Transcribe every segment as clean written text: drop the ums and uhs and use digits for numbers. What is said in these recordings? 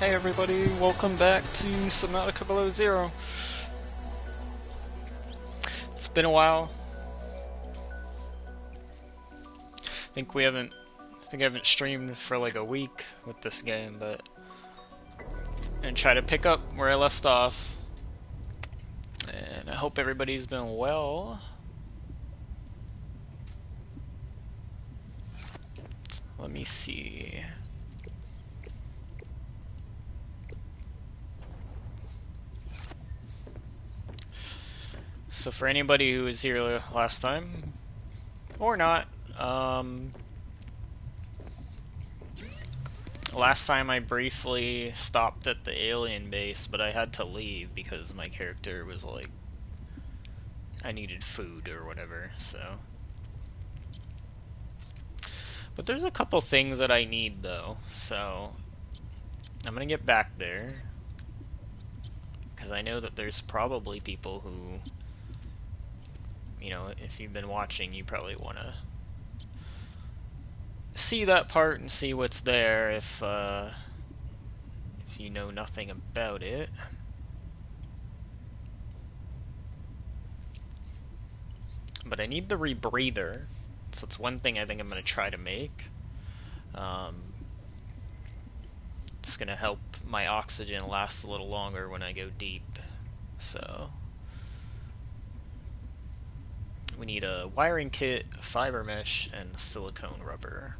Hey everybody, welcome back to Subnautica Below Zero. It's been a while. I think I haven't streamed for like a week with this game, but I'm gonna try to pick up where I left off. And I hope everybody's been well. Let me see. So for anybody who was here last time, or not, last time I briefly stopped at the alien base, but I had to leave because my character was like, I needed food or whatever, so. But there's a couple things that I need though, so I'm gonna get back there. Because I know that there's probably people who, you know, if you've been watching, you probably want to see that part and see what's there if you know nothing about it. But I need the rebreather, so it's one thing I think I'm going to try to make. It's going to help my oxygen last a little longer when I go deep, so. We need a wiring kit, a fiber mesh, and silicone rubber.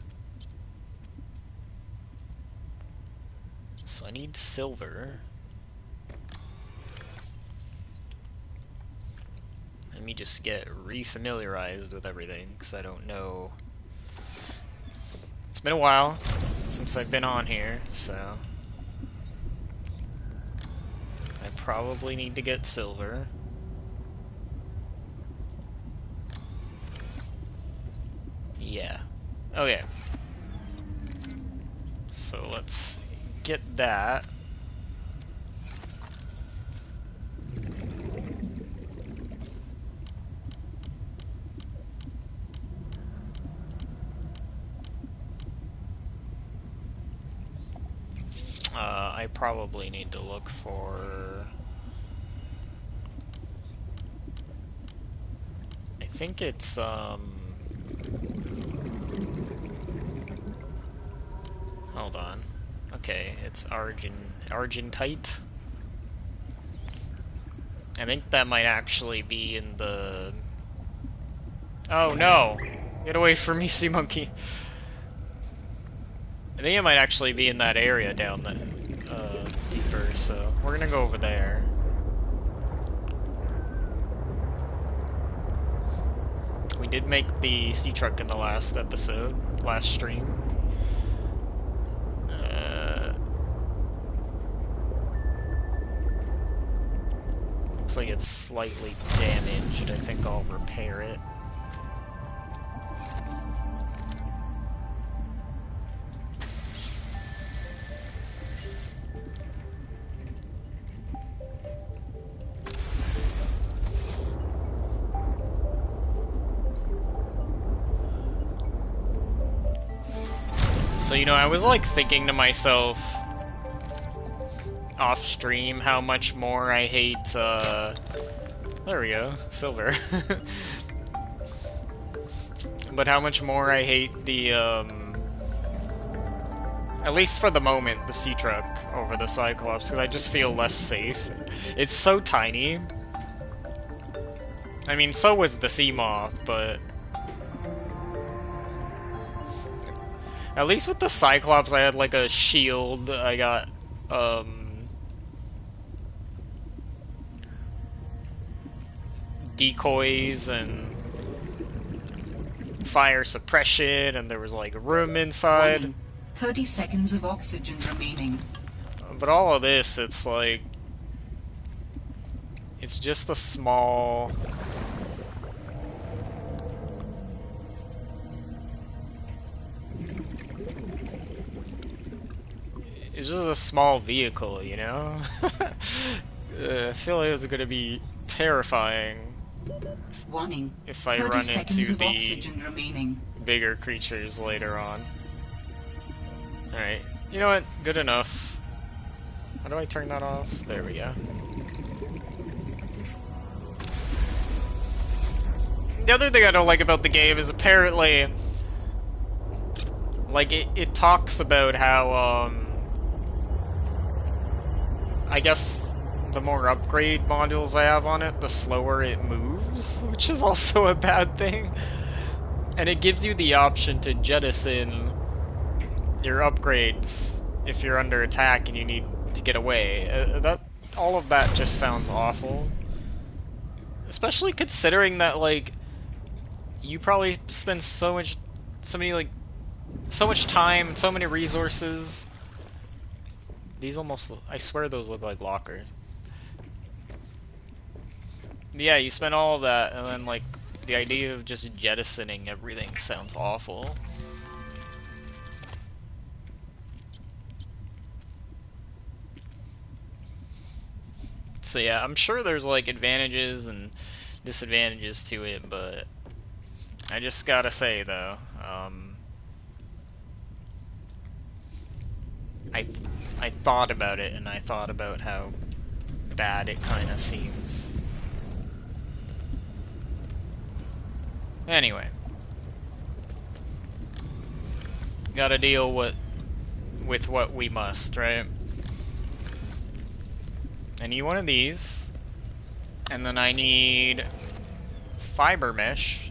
So I need silver. Let me just get re-familiarized with everything, because I don't know. It's been a while since I've been on here, so I probably need to get silver. Yeah. Okay. So let's get that. I probably need to look for... I think it's, hold on. Okay, it's Argentite. I think that might actually be in the... Oh no! Get away from me, sea monkey! I think it might actually be in that area down the, deeper, so we're gonna go over there. We did make the sea truck in the last episode, last stream. Looks like it's slightly damaged. I think I'll repair it. So, you know, I was like thinking to myself off stream how much more I hate, there we go, silver. But how much more I hate the, at least for the moment, the sea truck over the Cyclops, because I just feel less safe. It's so tiny. I mean, so was the sea moth, but at least with the Cyclops I had like a shield. I got, decoys and fire suppression, and there was like room inside. Warning. 30 seconds of oxygen remaining. But all of this, it's like, it's just a small... It's just a small vehicle, you know? I feel like it's gonna be terrifying. Warning. If I 30 run seconds into of the oxygen remaining. bigger creatures later on. Alright, you know what? Good enough. do I turn that off? There we go. The other thing I don't like about the game is apparently, like, it talks about how, I guess the more upgrade modules I have on it, the slower it moves, which is also a bad thing. And it gives you the option to jettison your upgrades if you're under attack and you need to get away. All of that just sounds awful. Especially considering that, like, you probably spend so much time, so many resources. These almost, I swear those look like lockers. Yeah, you spend all of that, and then, like, the idea of just jettisoning everything sounds awful. So yeah, I'm sure there's, like, advantages and disadvantages to it, but I just gotta say, though, I thought about it, and I thought about how bad it kind of seems. Anyway, gotta deal with what we must, right? I need one of these, and then I need fiber mesh.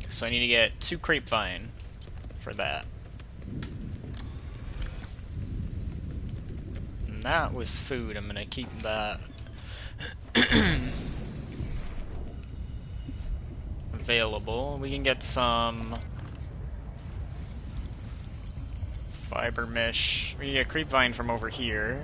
So I need to get 2 grapevine for that. And that was food. I'm gonna keep that available. We can get some fiber mesh. We need a creepvine from over here.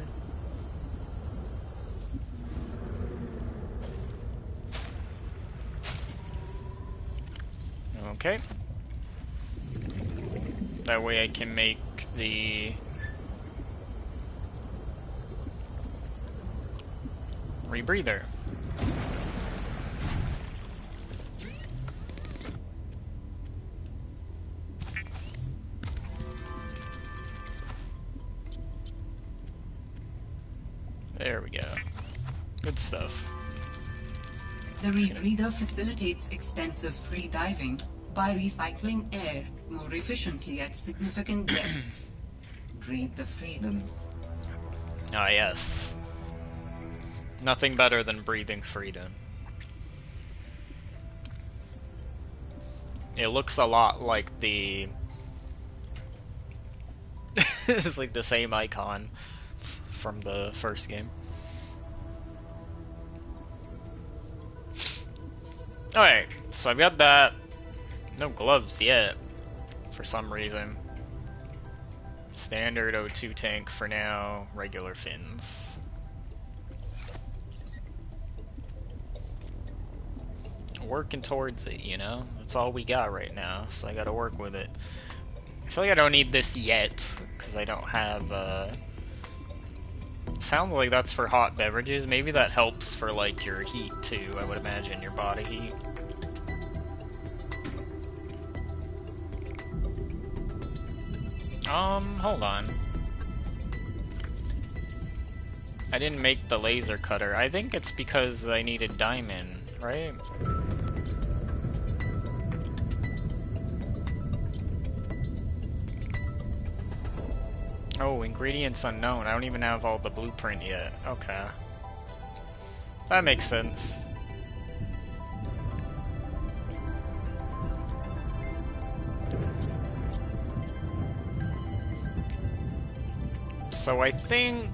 Okay. That way I can make the rebreather. There we go. Good stuff. The rebreather facilitates extensive free diving by recycling air more efficiently at significant depths. Breathe the freedom. Ah, yes. Nothing better than breathing freedom. It looks a lot like the... it's like the same icon from the first game. Alright, so I've got that. No gloves yet, for some reason. Standard O2 tank for now, regular fins. Working towards it, you know? That's all we got right now, so I gotta work with it. I feel like I don't need this yet, because I don't have, sounds like that's for hot beverages. Maybe that helps for, like, your heat, too, I would imagine, your body heat. Hold on. I didn't make the laser cutter. I think it's because I needed diamond, right? Oh, ingredients unknown. I don't even have all the blueprint yet. Okay. That makes sense. So I think...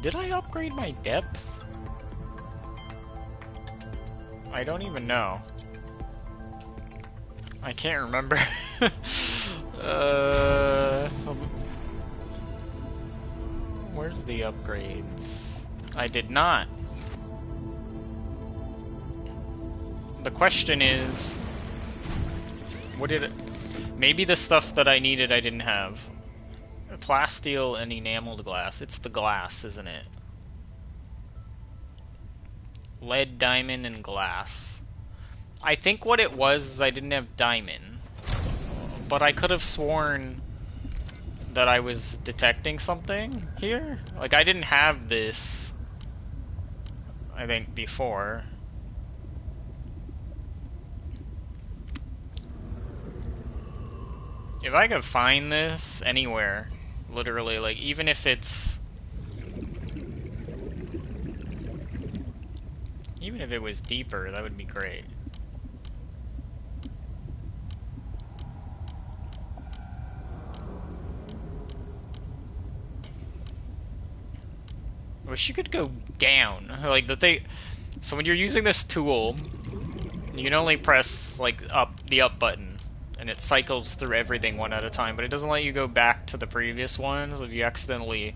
Did I upgrade my depth? I don't even know. I can't remember. Where's the upgrades? I did not. The question is... What did it... Maybe the stuff that I needed I didn't have. Plasteel and enameled glass. It's the glass, isn't it? Lead, diamond, and glass. I think what it was is I didn't have diamond. But I could have sworn that I was detecting something here. Like, I didn't have this, I think, before. If I could find this anywhere, literally, like, even if it's... Even if it was deeper, that would be great. I wish you could go down. Like, the thing... So when you're using this tool, you can only press, like, the up button. And it cycles through everything one at a time, but it doesn't let you go back to the previous ones. If you accidentally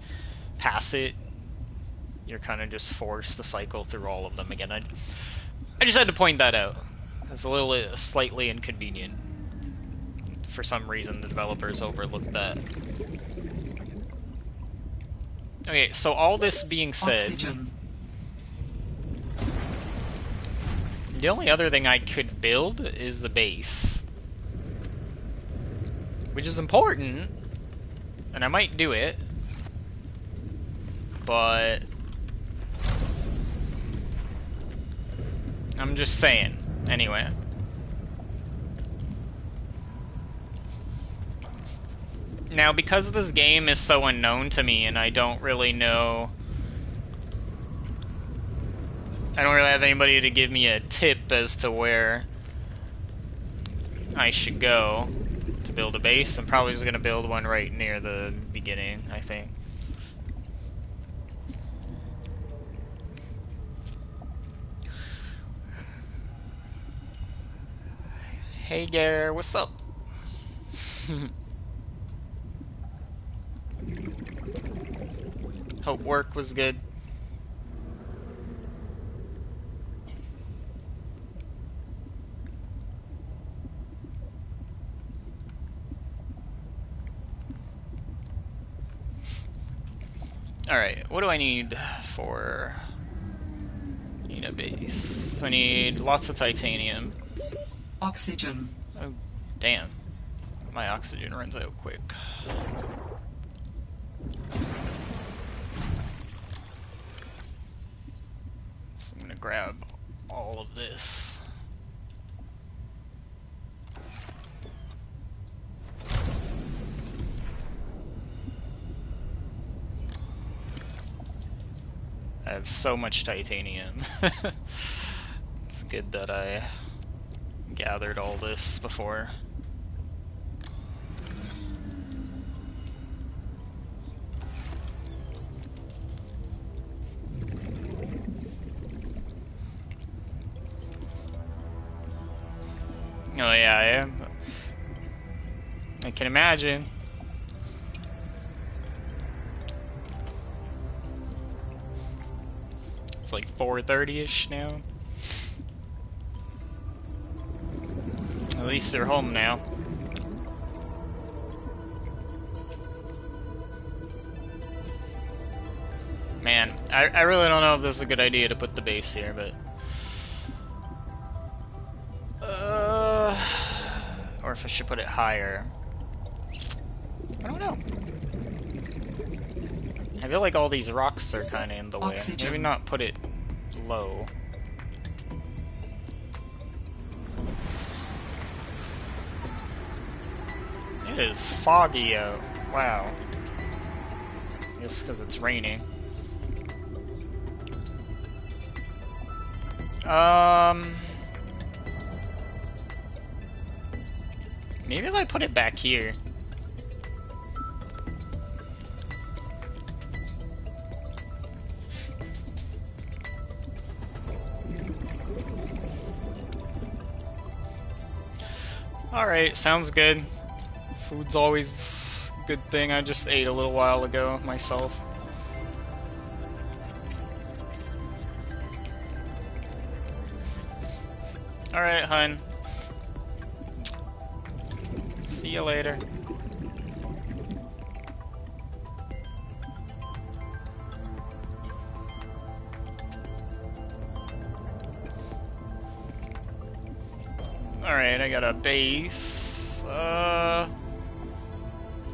pass it, you're kind of just forced to cycle through all of them again. I just had to point that out. It's a little slightly inconvenient. For some reason, the developers overlooked that. Okay, so all this being said, Oxygen. the only other thing I could build is the base. Which is important, and I might do it, but I'm just saying. Anyway. Now, because this game is so unknown to me, and I don't really know... I don't really have anybody to give me a tip as to where I should go to build a base. I'm probably just going to build one right near the beginning, I think. Hey Gare, what's up? Hope work was good. Alright, what do I need for... Need a base. So I need lots of titanium. Oxygen. Oh, damn. My oxygen runs out quick. So I'm gonna grab all of this. I have so much titanium. It's good that I gathered all this before. Oh yeah, I am. I can imagine. It's like 4:30-ish now. At least they're home now. Man, I really don't know if this is a good idea to put the base here, but... or if I should put it higher. I don't know. I feel like all these rocks are kind of in the way. Oxygen. Maybe not put it low. It is foggy out. Wow. Just because it's raining. Maybe if I put it back here. Alright, sounds good. Food's always a good thing. I just ate a little while ago myself. Alright, hun. See you later. Alright, I got a base.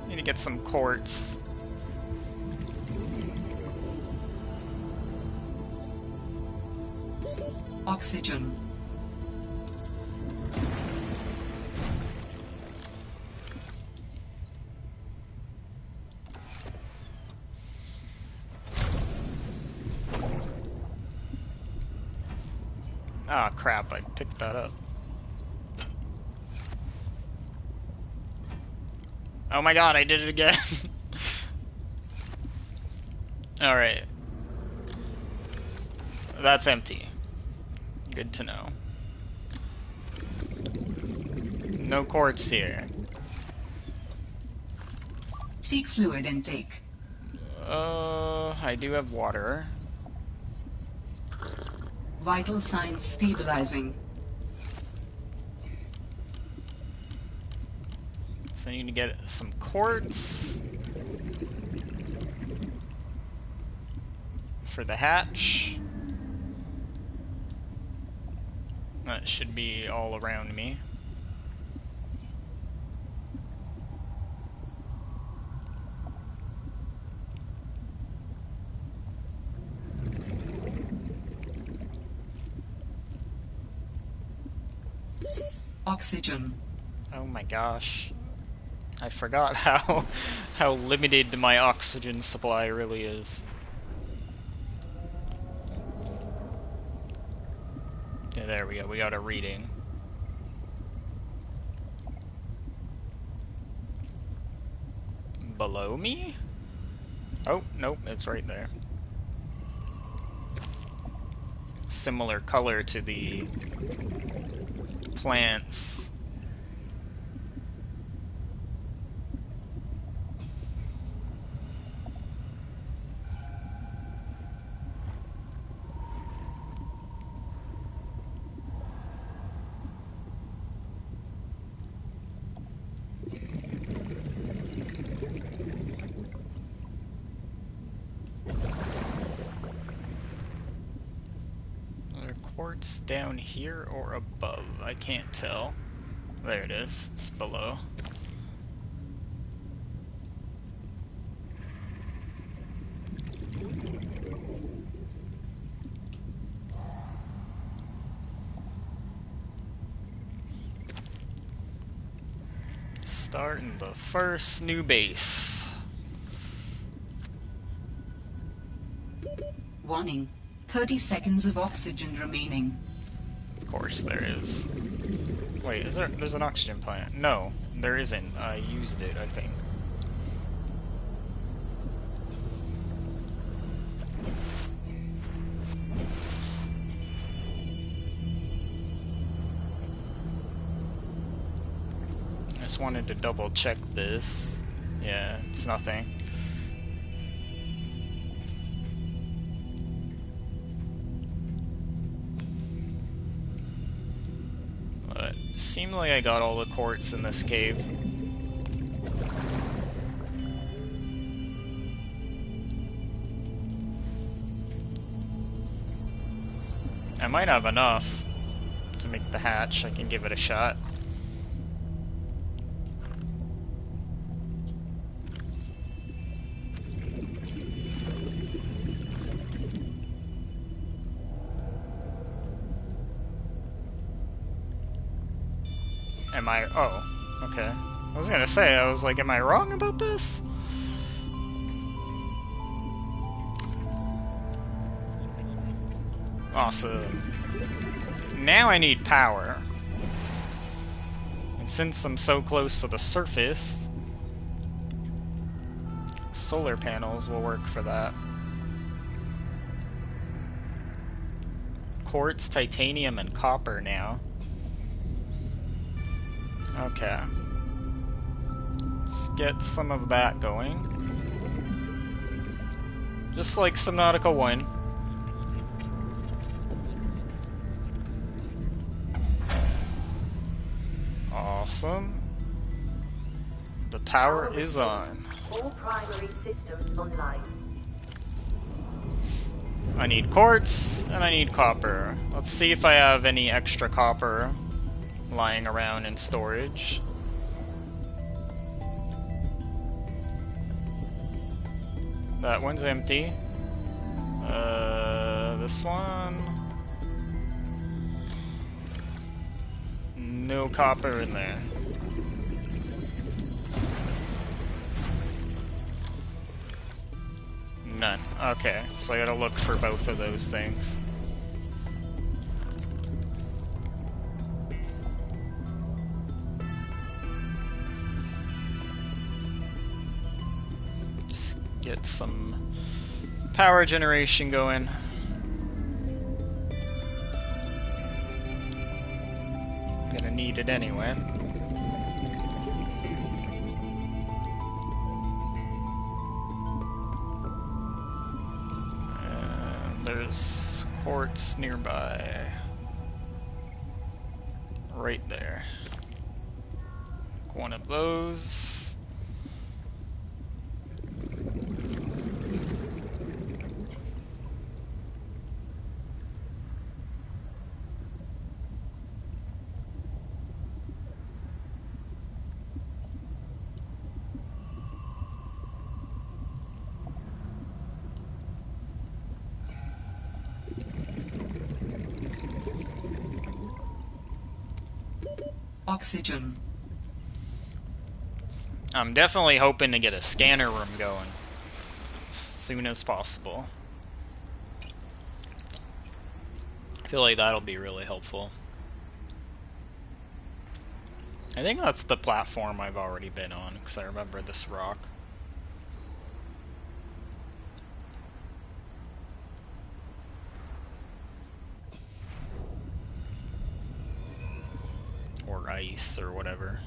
Need to get some quartz. Oxygen. Ah, crap, I picked that up. Oh my god, I did it again. Alright. That's empty. Good to know. No quartz here. Seek fluid intake. I do have water. Vital signs stabilizing. So I need to get some quartz for the hatch. That should be all around me. Oxygen. Oh my gosh. I forgot how limited my oxygen supply really is. Yeah, there we go. We got a reading. Below me? Oh, nope, it's right there. Similar color to the plants. Quartz down here or above? I can't tell. There it is. It's below. Starting the first new base. Warning. 30 seconds of oxygen remaining. Of course there is. Wait, there's an oxygen plant? No, there isn't. I used it, I think. I just wanted to double check this. Yeah, it's nothing. Seemed like I got all the quartz in this cave. I might have enough to make the hatch. I can give it a shot. Am I? Oh, okay. I was gonna say, I was like, am I wrong about this? Awesome. Now I need power. And since I'm so close to the surface, solar panels will work for that. Quartz, titanium, and copper now. Okay. Let's get some of that going. Just like Subnautica 1. Awesome. The power is on. All primary systems online. I need quartz, and I need copper. Let's see if I have any extra copper lying around in storage. That one's empty. This one... No copper in there. None. Okay, so I gotta look for both of those things. Just get some power generation going. Gonna need it anyway. There's quartz nearby. Right there. One of those. Oxygen. I'm definitely hoping to get a scanner room going as soon as possible. I feel like that'll be really helpful. I think that's the platform I've already been on, because I remember this rock. Or ice, or whatever.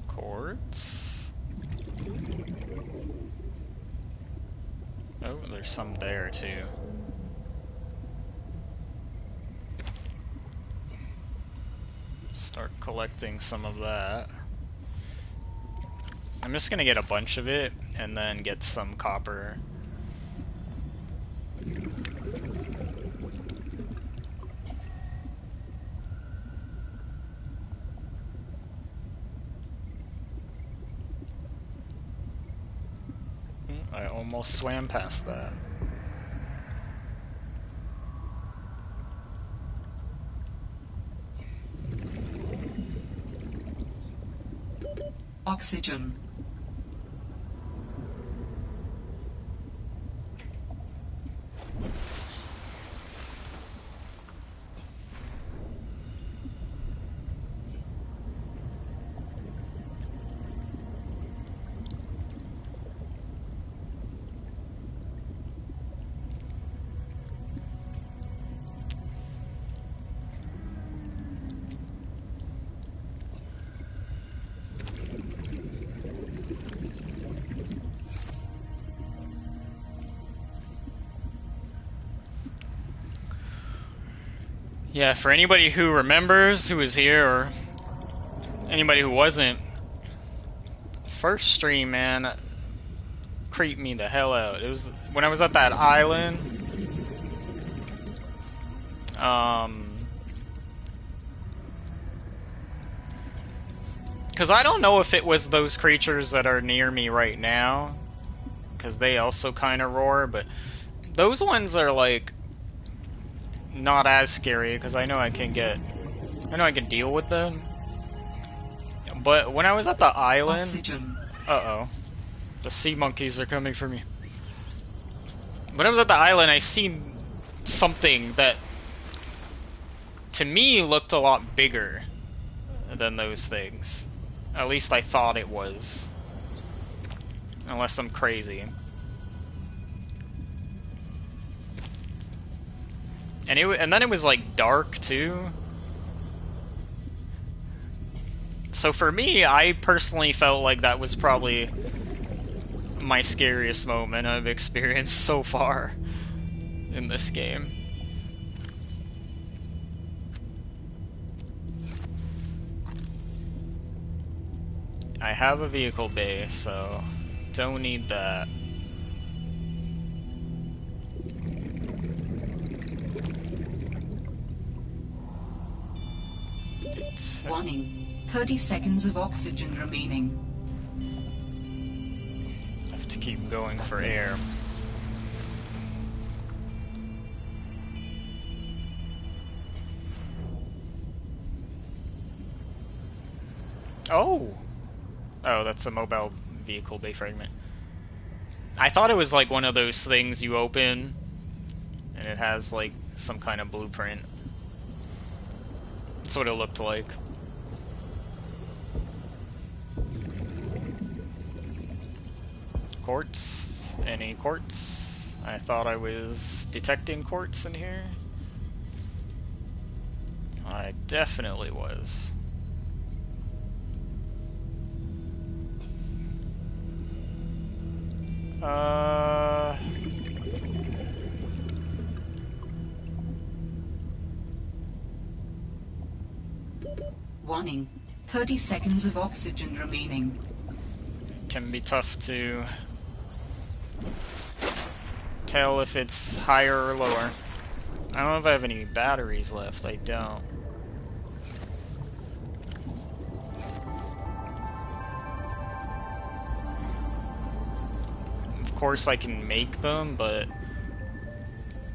Quartz. Oh, there's some there too. Start collecting some of that. I'm just gonna get a bunch of it and then get some copper. I almost swam past that. Oxygen. Yeah, for anybody who remembers, who was here, or anybody who wasn't, first stream, man, creeped me the hell out. It was when I was at that island. Because I don't know if it was those creatures that are near me right now, because they also kind of roar, but those ones are like not as scary because I know I can deal with them. But when I was at the island, Oxygen. uh-oh, the sea monkeys are coming for me. When I was at the island, I seen something that to me looked a lot bigger than those things. At least I thought it was, unless I'm crazy. And then it was like dark too. So for me, I personally felt like that was probably my scariest moment I've experienced so far in this game. I have a vehicle bay, so don't need that. Warning. 30 seconds of oxygen remaining. Have to keep going for air. Oh! Oh, that's a mobile vehicle bay fragment. I thought it was like one of those things you open and it has like some kind of blueprint. That's what it looked like. Quartz? Any quartz? I thought I was detecting quartz in here. I definitely was. Warning. 30 seconds of oxygen remaining. Can be tough to tell if it's higher or lower. I don't know if I have any batteries left. I don't. Of course I can make them, but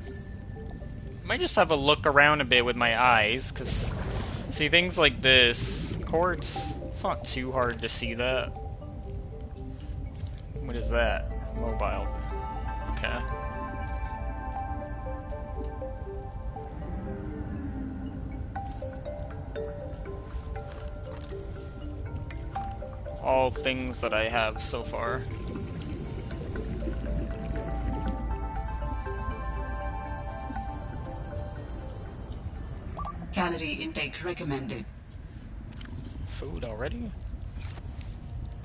I might just have a look around a bit with my eyes, because see, things like this, quartz, it's not too hard to see that. What is that? Mobile. Okay. All things that I have so far. Calorie intake recommended. Food already?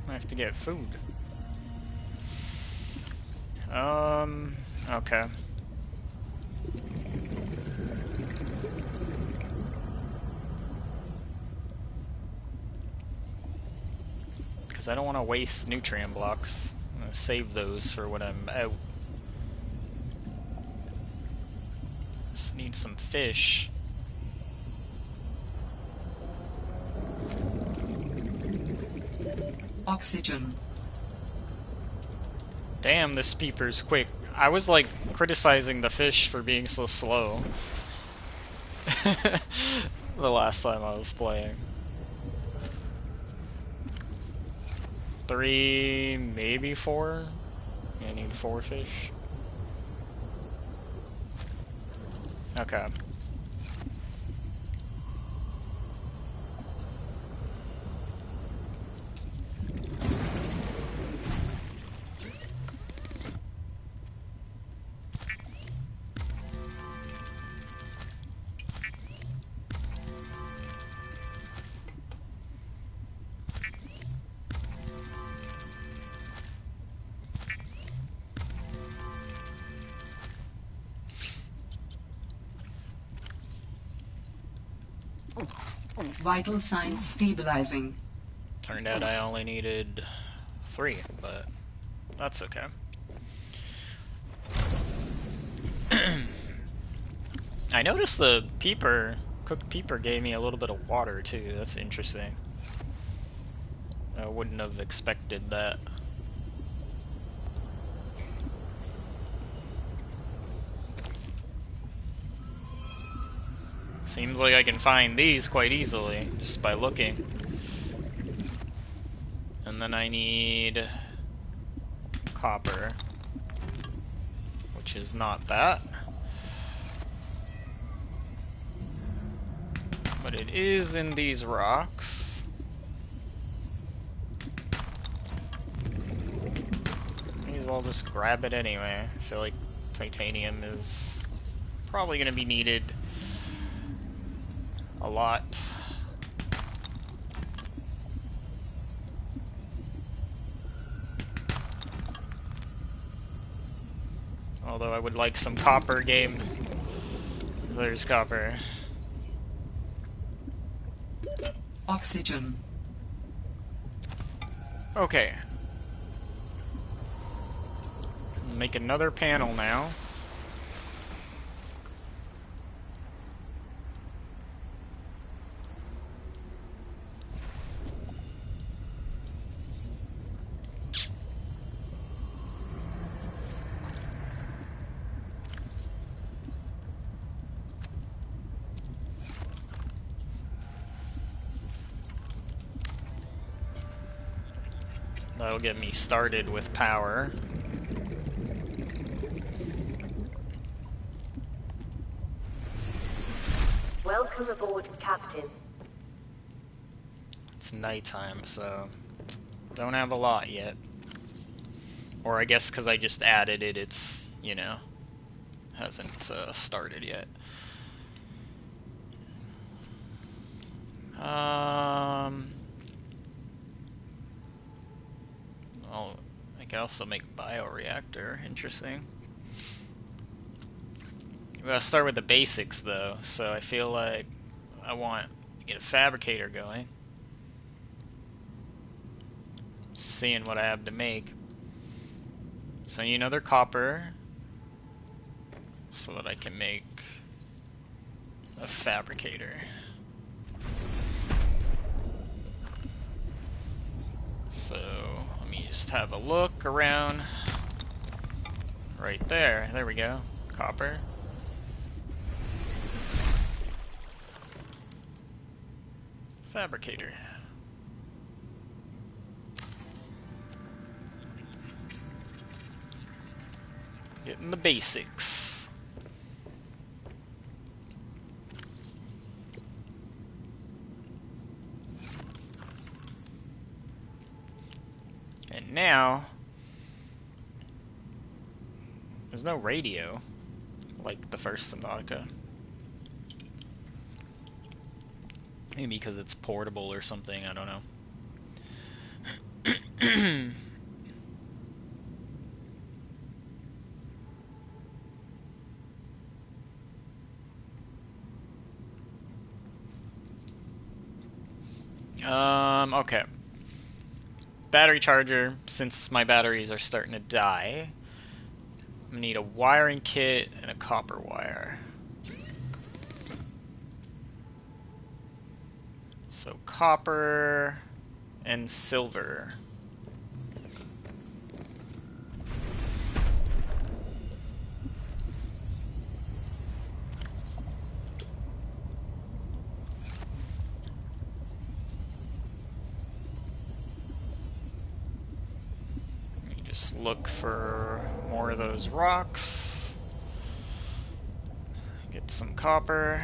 I have to get food. Okay. Because I don't want to waste nutrient blocks. I'm going to save those for when I'm out. Just need some fish. Oxygen. Damn, this peeper's quick. I was like criticizing the fish for being so slow. The last time I was playing. 3, maybe 4? I need 4 fish. Okay. Vital signs stabilizing. Turned out I only needed 3, but that's okay. I noticed the cooked peeper gave me a little bit of water too. That's interesting. I wouldn't have expected that. Seems like I can find these quite easily, just by looking. And then I need copper, which is not that. But it is in these rocks. May as well just grab it anyway. I feel like titanium is probably going to be needed a lot. Although I would like some copper game. There's copper. Oxygen. Okay. Make another panel now. That'll get me started with power. Welcome aboard, Captain. It's nighttime, so don't have a lot yet. Or I guess because I just added it, it's, you know, hasn't started yet. Oh, I can also make bioreactor. Interesting. We gotta start with the basics, though, so I feel like I want to get a fabricator going. Seeing what I have to make. So I need another copper so that I can make a fabricator. So let me just have a look around. Right there. There we go. Copper. Fabricator. Getting the basics. And now, there's no radio, like the first Subnautica. Maybe because it's portable or something, I don't know. Okay. Battery charger, since my batteries are starting to die. I'm gonna need a wiring kit and a copper wire. So copper and silver. Let me just look for more of those rocks. Get some copper.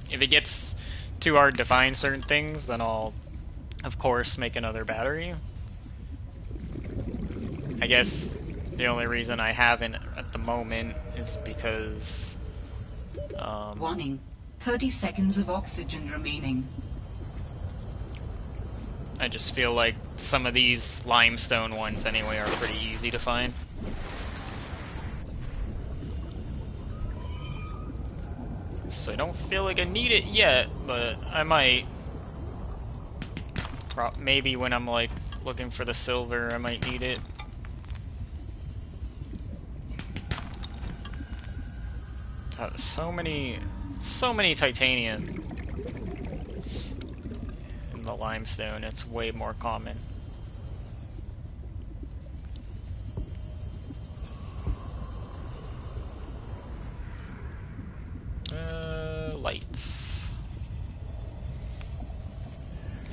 If it gets too hard to find certain things, then I'll, of course, make another battery. I guess the only reason I haven't at the moment is because... Warning. 30 seconds of oxygen remaining. I just feel like some of these limestone ones, anyway, are pretty easy to find. So I don't feel like I need it yet, but I might. Maybe when I'm like looking for the silver, I might need it. So many titanium in the limestone. It's way more common. Lights.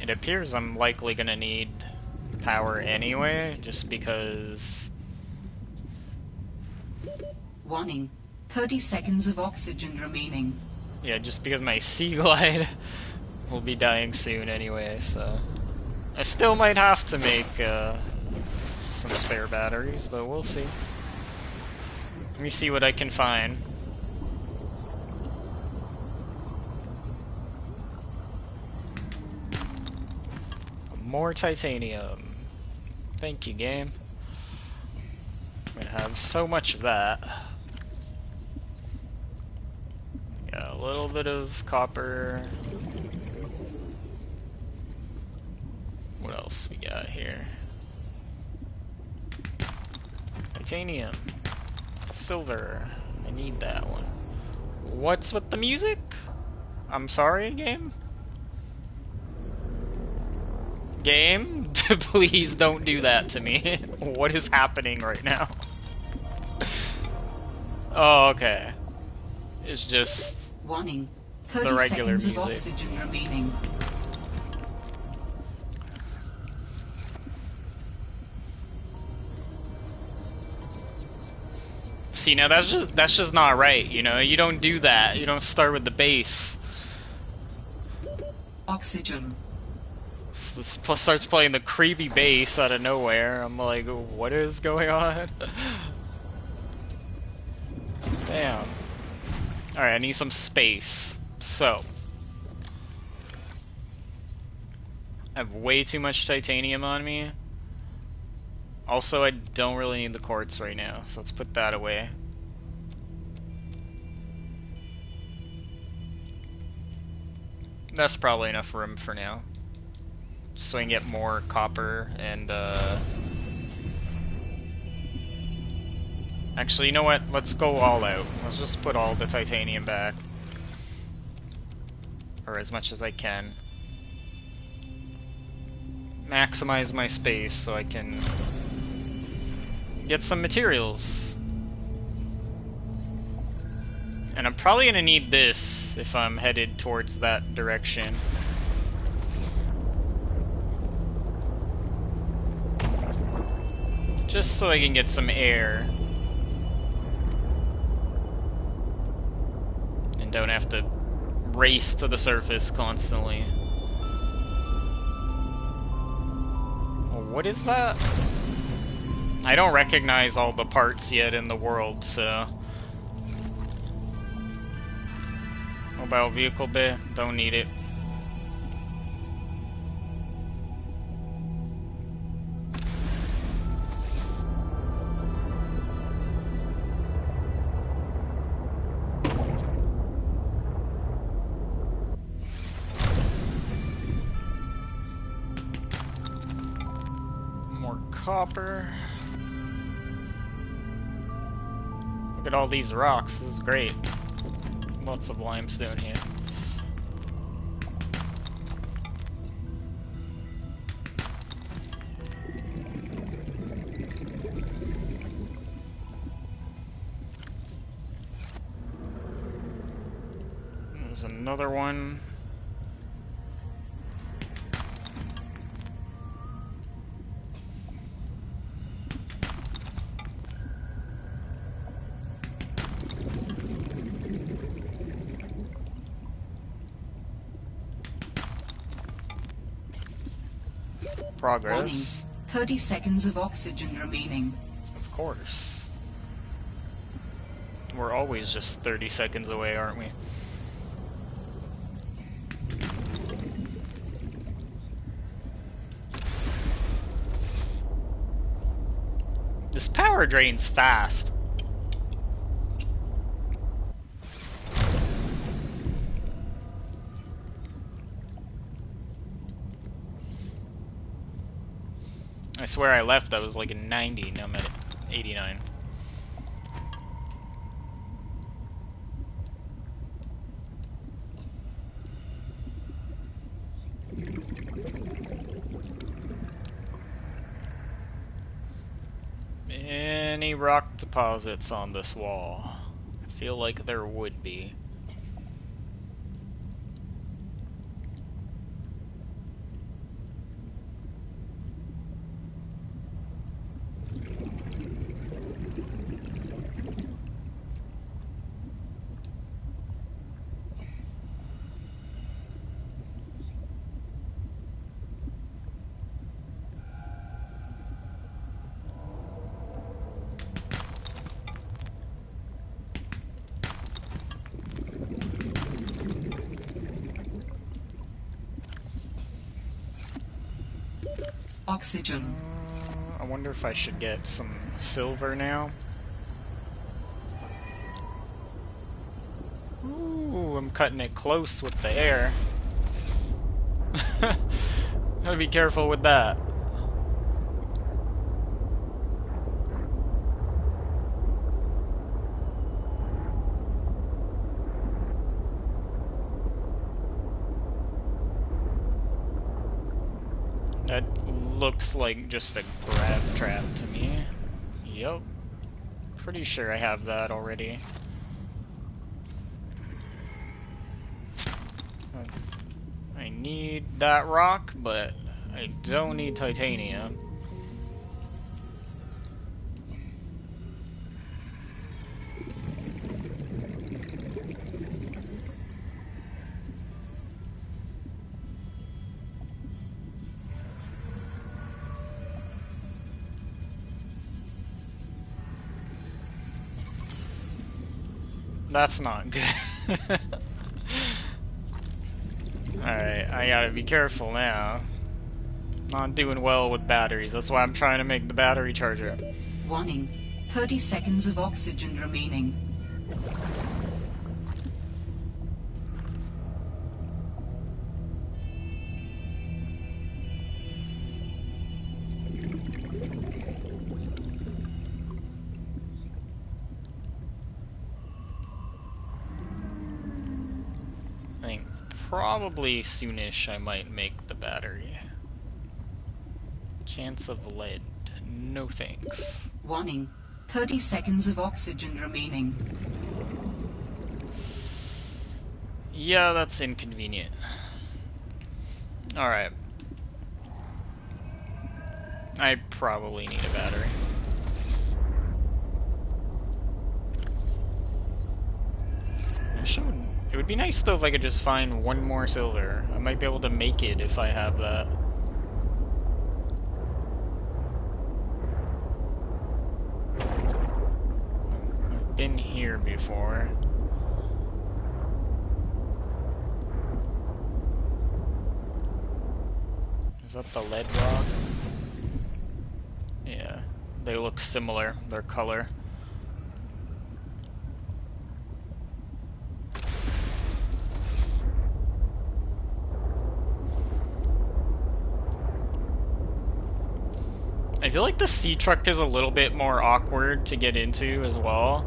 It appears I'm likely gonna need power anyway, just because... Warning. 30 seconds of oxygen remaining. Yeah, just because my sea glide will be dying soon anyway, so... I still might have to make some spare batteries, but we'll see. Let me see what I can find. More titanium. Thank you, game. I'm gonna have so much of that. Got a little bit of copper. What else we got here? Titanium. Silver. I need that one. What's with the music? I'm sorry, game? Game? Please don't do that to me. What is happening right now? Oh, okay. It's just Warning. the 30 regular seconds of music. oxygen remaining. See, now that's just not right, you know? You don't do that. You don't start with the bass. Oxygen. This starts playing the creepy bass out of nowhere. I'm like, what is going on? Damn. Alright, I need some space. So. I have way too much titanium on me. Also, I don't really need the quartz right now, so let's put that away. That's probably enough room for now. Just so I can get more copper and, Actually, you know what? Let's go all out. Let's just put all the titanium back. Or as much as I can. Maximize my space so I can get some materials. And I'm probably gonna need this if I'm headed towards that direction. Just so I can get some air. And don't have to race to the surface constantly. Oh, what is that? I don't recognize all the parts yet in the world, so... Mobile vehicle bay, don't need it. More copper. Look at all these rocks, this is great. Lots of limestone here. There's another one. Progress. Warning. 30 seconds of oxygen remaining. Of course. We're always just 30 seconds away, aren't we? This power drains fast. I swear I left, I was like at 90, now I'm at 89. Any rock deposits on this wall? I feel like there would be. Oxygen. I wonder if I should get some silver now. Ooh, I'm cutting it close with the air. Gotta be careful with that. That looks like just a grab trap to me. Yup. Pretty sure I have that already. I need that rock, but I don't need titanium. That's not good. Alright, I gotta be careful now. Not doing well with batteries. That's why I'm trying to make the battery charger. Warning. 30 seconds of oxygen remaining. I think probably soonish I might make the battery. Chance of lead. No thanks. Warning. 30 seconds of oxygen remaining. Yeah, that's inconvenient. Alright. I probably need a battery. It would be nice though if I could just find one more silver. I might be able to make it if I have that. I've been here before. Is that the lead rock? Yeah, they look similar, their color. I feel like the sea truck is a little bit more awkward to get into as well.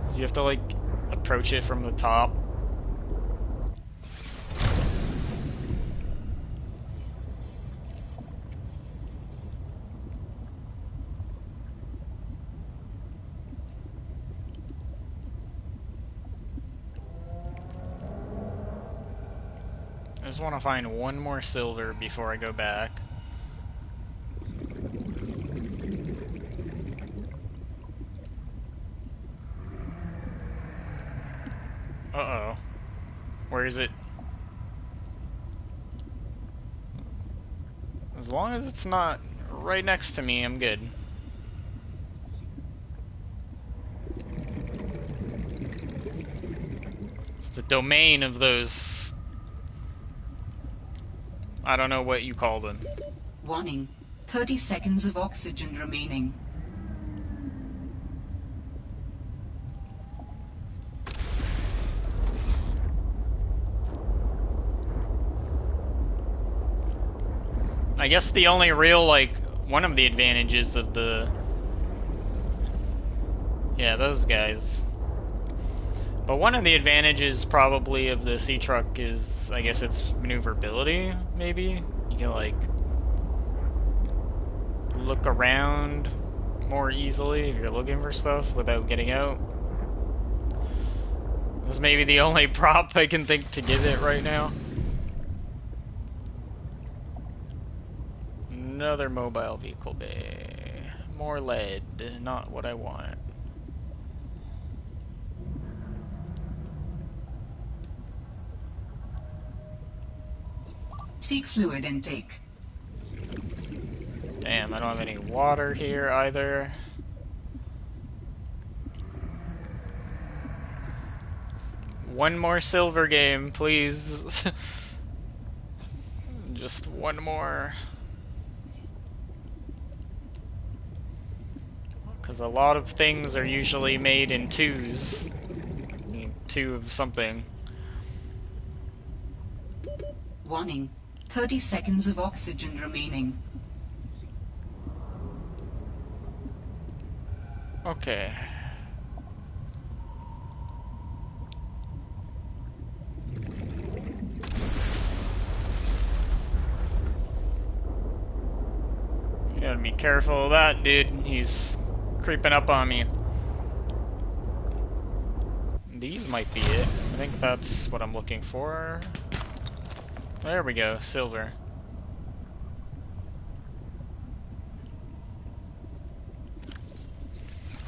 So you have to like approach it from the top. I just want to find one more silver before I go back. Uh-oh. Where is it? As long as it's not right next to me, I'm good. It's the domain of those... I don't know what you call them. Warning. 30 seconds of oxygen remaining. I guess the only real, like, one of the advantages of the... Yeah, those guys. But one of the advantages, probably, of the sea truck is, I guess, its maneuverability, maybe? You can, like, look around more easily if you're looking for stuff without getting out. This may be the only prop I can think to give it right now. Another mobile vehicle bay. More lead, not what I want. Seek fluid intake. Damn, I don't have any water here either. One more silver game, please. Just one more. Because a lot of things are usually made in twos. You need two of something. Warning. 30 seconds of oxygen remaining. Okay. You gotta be careful of that, dude. He's creeping up on me. These might be it. I think that's what I'm looking for. There we go, silver.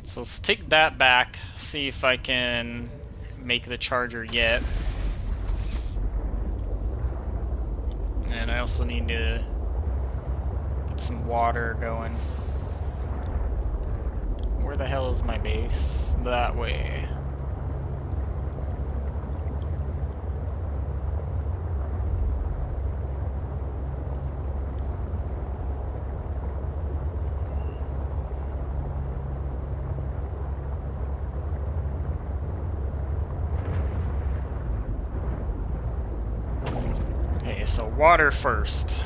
So let's take that back, see if I can make the charger yet. And I also need to get some water going. Where the hell is my base? That way. Okay, so water first.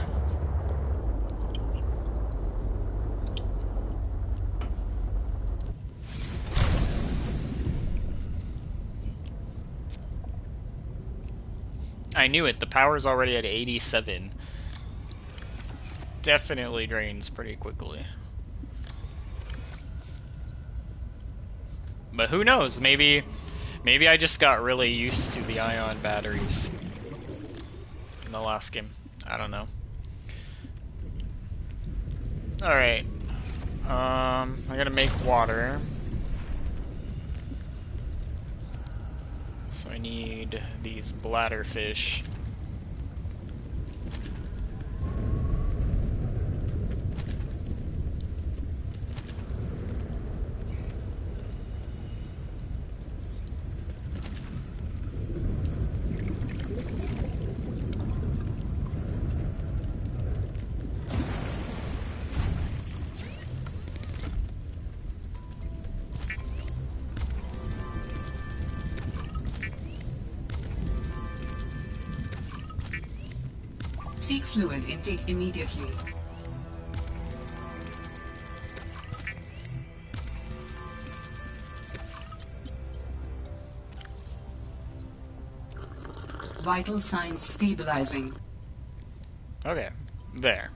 I knew it, the power's already at 87. Definitely drains pretty quickly. But who knows, maybe I just got really used to the ion batteries in the last game. I don't know. Alright. I gotta make water. So I need these bladderfish. Seek fluid intake immediately. Vital signs stabilizing. Okay, there.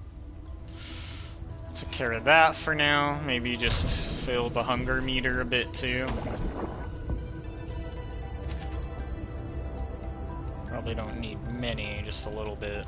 Took care of that for now. Maybe just fill the hunger meter a bit too. Probably don't need many, just a little bit.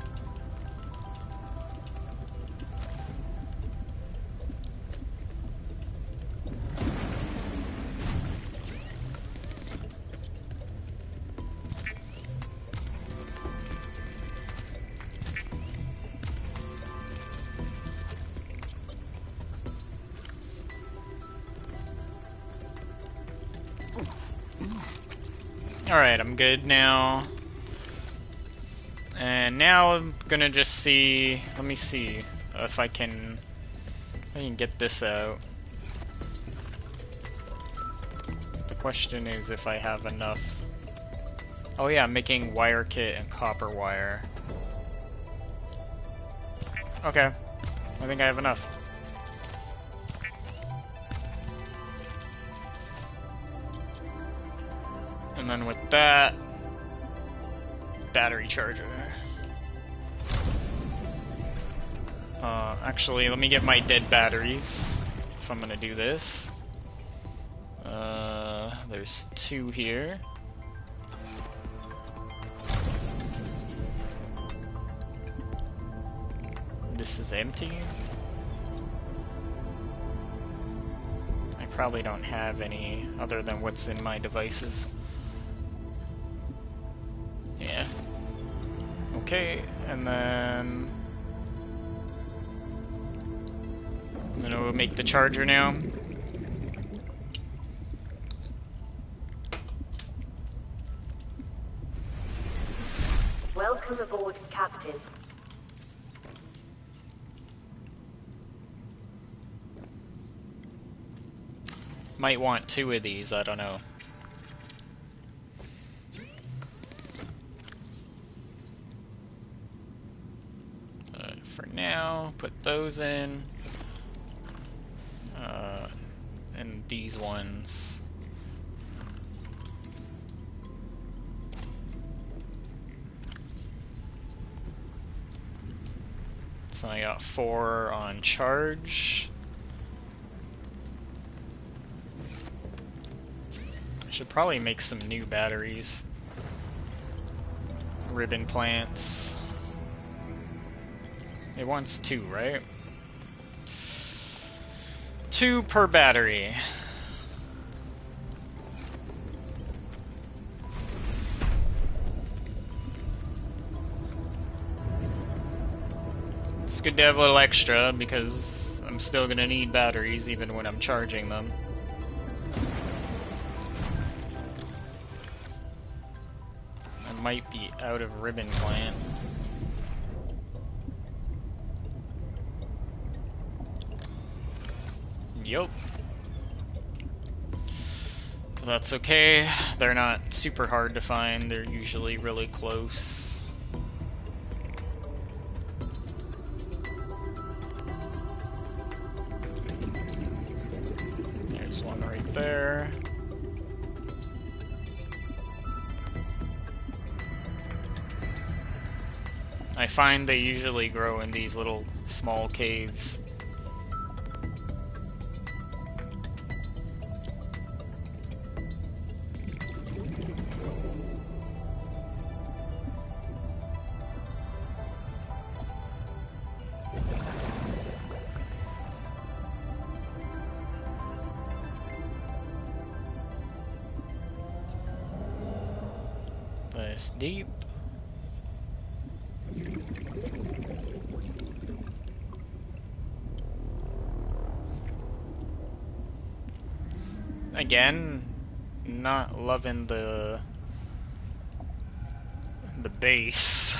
Alright, I'm good now. And now I'm gonna just see, let me see if I can get this out. The question is if I have enough. Oh yeah, I'm making wire kit and copper wire. Okay, I think I have enough. And then with that, battery charger. Actually, let me get my dead batteries if I'm gonna do this. There's 2 here. This is empty. I probably don't have any other than what's in my devices. Yeah. Okay, and then we'll make the charger now. Welcome aboard, Captain. Might want 2 of these, I don't know. For now, put those in. And these ones. So I got 4 on charge. I should probably make some new batteries. Ribbon plants. It wants 2, right? 2 per battery. It's good to have a little extra because I'm still gonna need batteries even when I'm charging them. I might be out of ribbon plant. Yup. But that's okay. They're not super hard to find. They're usually really close. There's one right there. I find they usually grow in these little small caves. This deep. Again, not loving the base.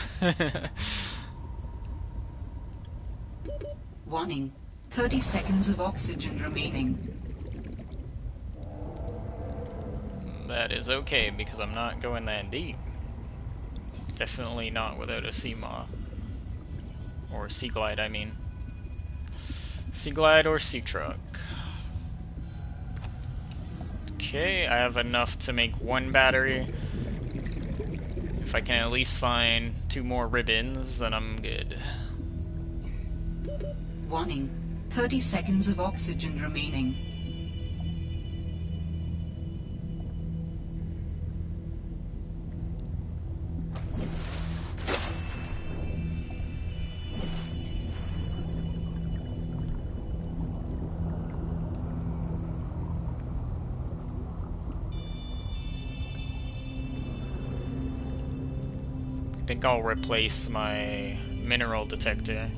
Warning. 30 seconds of oxygen remaining. That is okay because I'm not going that deep. Definitely not without a Seamaw. Or Sea Glide, I mean. Sea Glide or Sea Truck. Okay, I have enough to make 1 battery. If I can at least find 2 more ribbons, then I'm good. Warning. 30 seconds of oxygen remaining. I think I'll replace my mineral detector.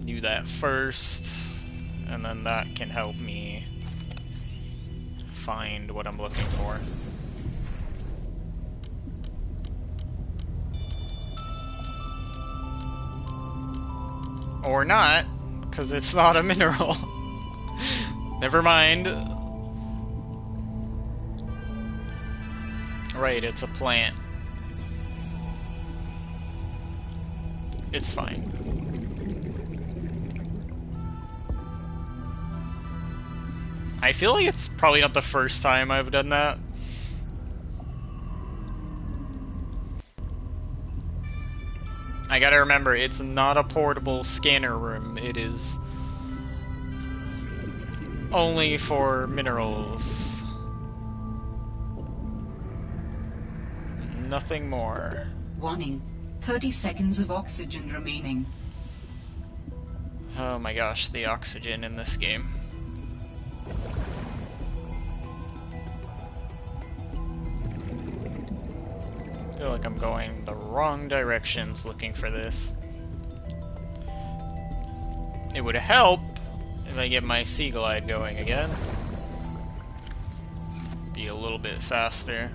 Do that first, and then that can help me find what I'm looking for. Or not, because it's not a mineral. Never mind. Right, it's a plant. It's fine. I feel like it's probably not the first time I've done that. I gotta remember, it's not a portable scanner room. It is only for minerals. Nothing more. Warning. 30 seconds of oxygen remaining. Oh my gosh, the oxygen in this game. I feel like I'm going the wrong directions looking for this. It would help if I get my Sea Glide going again. Be a little bit faster.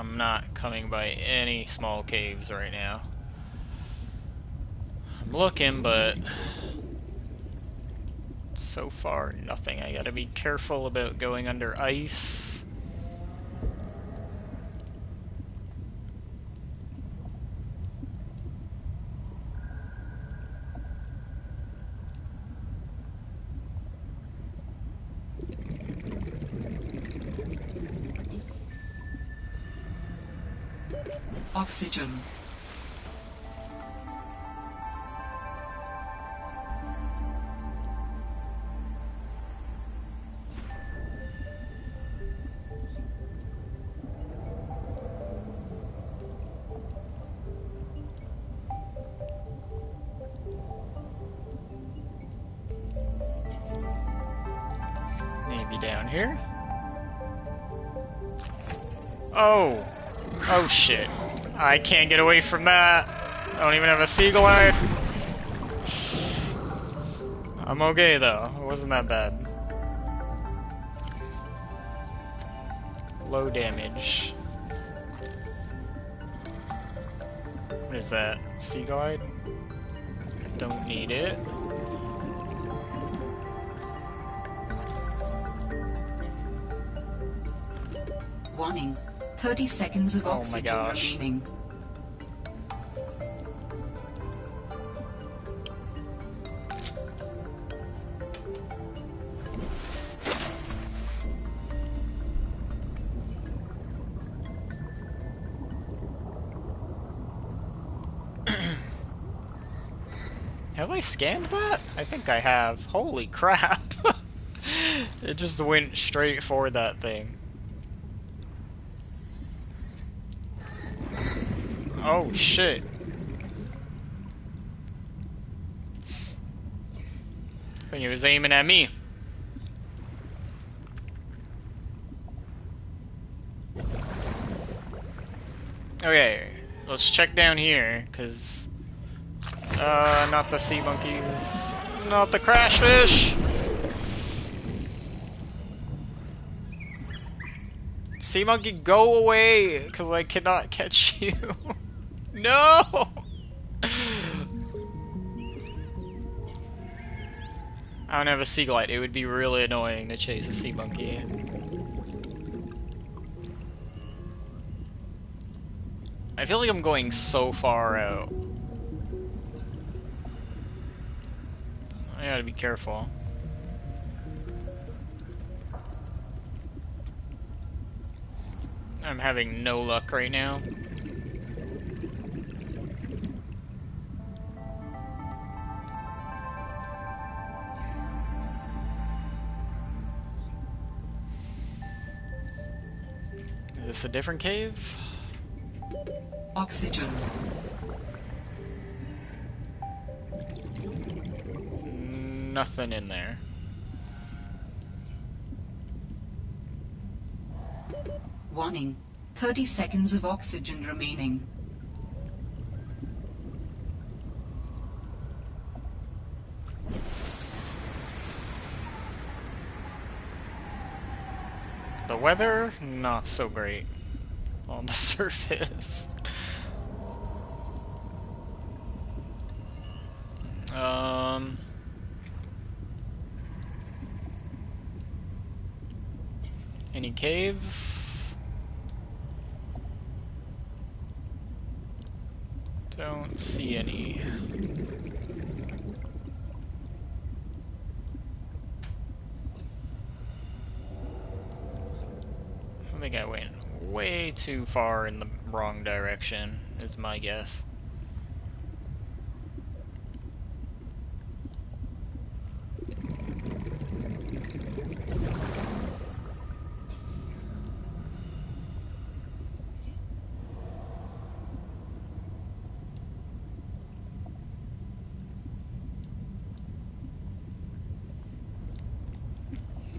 I'm not coming by any small caves right now. I'm looking, but so far nothing. I gotta be careful about going under ice. Oxygen. Maybe down here? Oh! Oh shit. I can't get away from that. I don't even have a seagull eye. I'm okay though. It wasn't that bad. Low damage. What is that? Sea glide? Don't need it. Warning. 30 seconds of Oh my oxygen gosh. remaining. Have I scanned that? I think I have. Holy crap. It just went straight for that thing. Oh shit. I think he was aiming at me. Okay, let's check down here, cause not the sea monkeys, not the crash fish. Sea monkey, go away, cause I cannot catch you. No. I don't have a sea glide. It would be really annoying to chase a sea monkey. I feel like I'm going so far out. I gotta be careful. I'm having no luck right now. Is this a different cave? Oxygen. Nothing in there. Warning. 30 seconds of oxygen remaining. The weather, not so great on the surface. Any caves? Don't see any. I think I went way too far in the wrong direction, is my guess.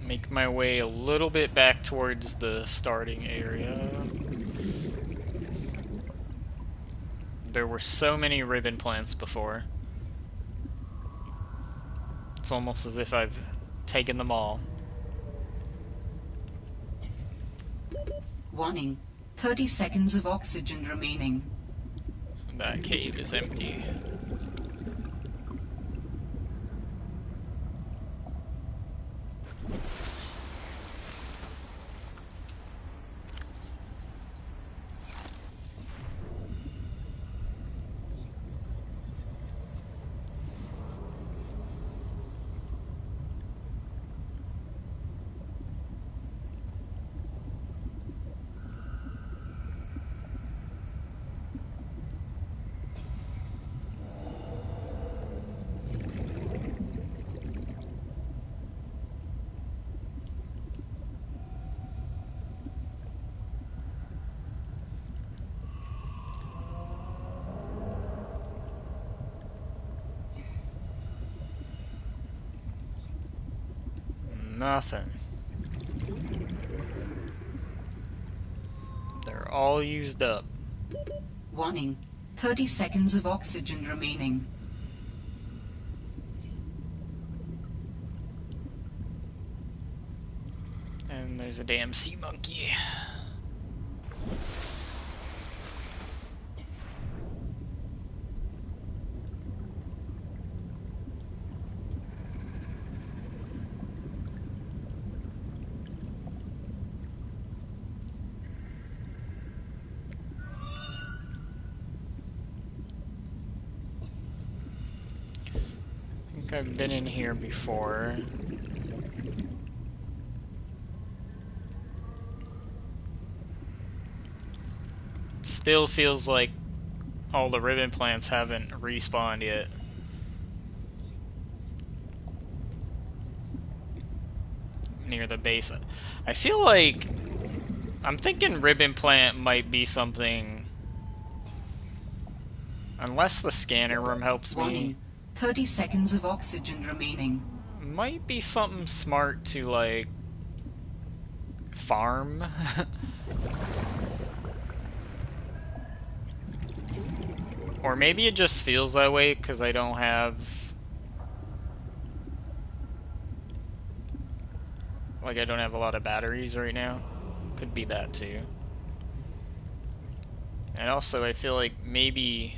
Make my way a little bit back towards the starting area. There were so many ribbon plants before. It's almost as if I've taken them all. Warning. 30 seconds of oxygen remaining. That cave is empty. Nothing. They're all used up. Warning. 30 seconds of oxygen remaining. And there's a damn sea monkey. I think I've been in here before. Still feels like all the ribbon plants haven't respawned yet. Near the base. I feel like I'm thinking ribbon plant might be something, unless the scanner room helps me. Warning. 30 seconds of oxygen remaining. Might be something smart to like farm. Or maybe it just feels that way because I don't have, like, I don't have a lot of batteries right now. Could be that too. And also I feel like maybe...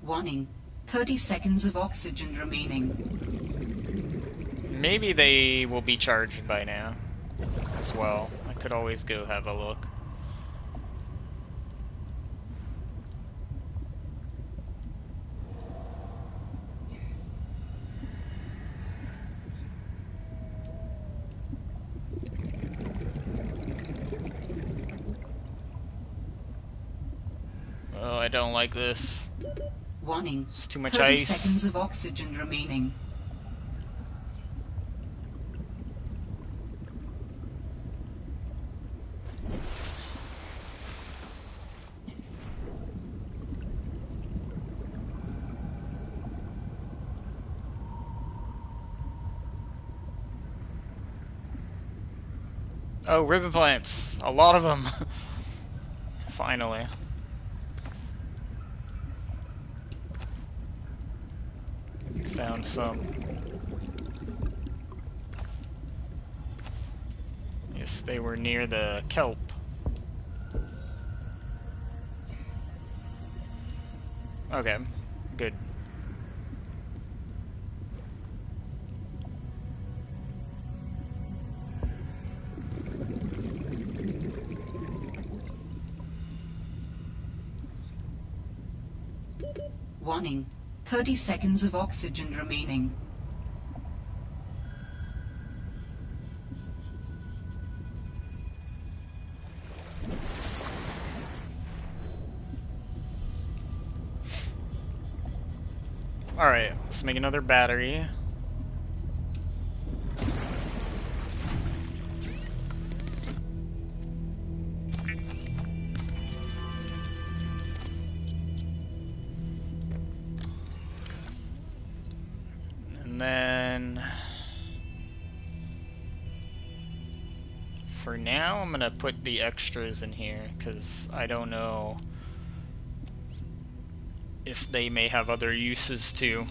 Warning. 30 seconds of oxygen remaining. maybe they will be charged by now as well. I could always go have a look. Oh, I don't like this. Warning. It's too much 30 ice. seconds of oxygen remaining. Oh, ribbon plants! A lot of them! Finally. Found some. Yes, they were near the kelp. Okay, good. Warning. 30 seconds of oxygen remaining. Alright, let's make another battery. And then... for now, I'm gonna put the extras in here, because I don't know if they may have other uses too.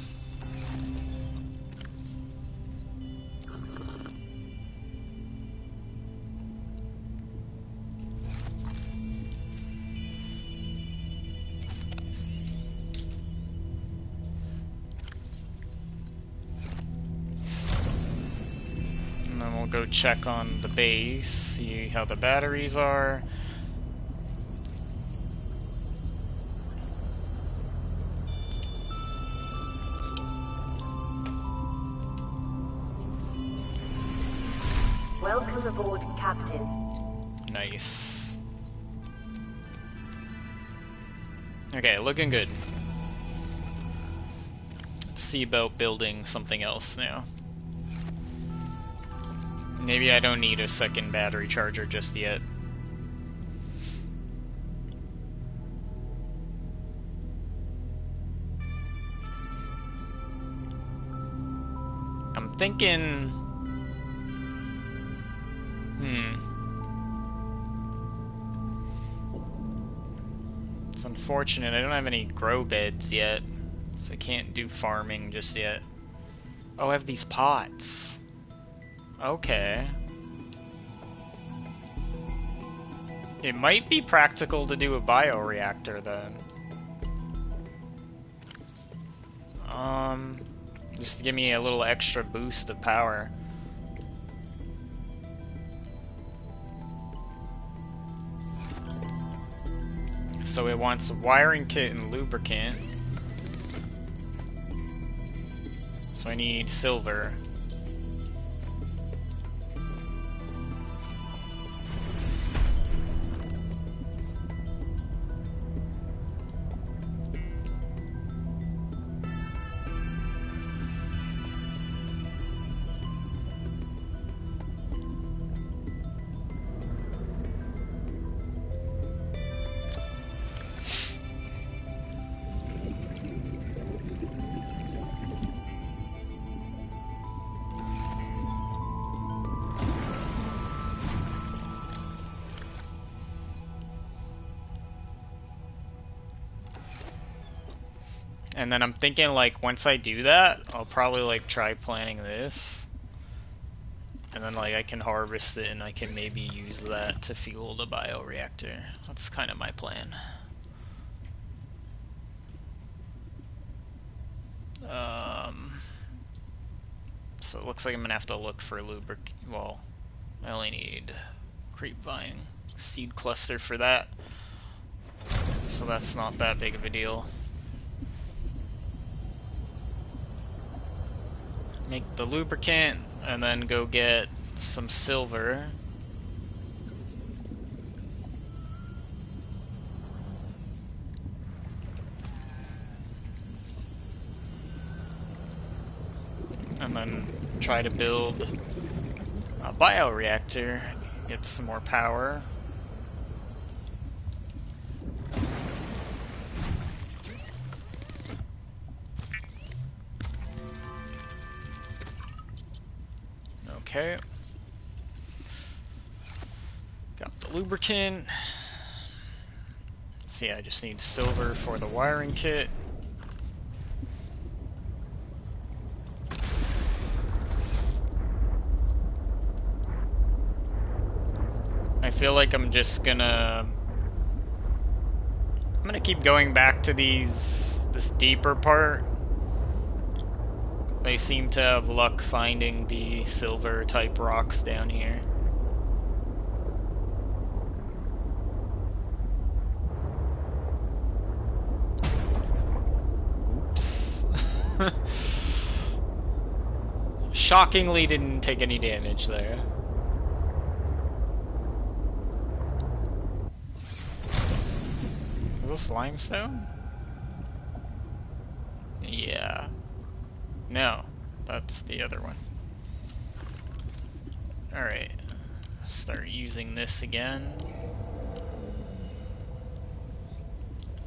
then we'll go check on the base, see how the batteries are. Welcome aboard, Captain. Nice. Okay, looking good. Let's see about building something else now. Maybe I don't need a second battery charger just yet. I'm thinking... It's unfortunate, I don't have any grow beds yet, so I can't do farming just yet. Oh, I have these pots. Okay. It might be practical to do a bioreactor then. Just to give me a little extra boost of power. So it wants a wiring kit and lubricant. So I need silver. And then I'm thinking, like, once I do that, I'll probably, like, try planting this. And then, like, I can harvest it and I can maybe use that to fuel the bioreactor. That's kind of my plan. So it looks like I'm gonna have to look for lubricant. Well, I only need creepvine seed cluster for that. So that's not that big of a deal. Make the lubricant and then go get some silver. And then try to build a bioreactor, get some more power. Okay. Got the lubricant. So yeah, I just need silver for the wiring kit. I feel like I'm just gonna... I'm gonna keep going back to this deeper part. They seem to have luck finding the silver type rocks down here. Oops. Shockingly didn't take any damage there. Is this limestone? Yeah. No, that's the other one. Alright, start using this again.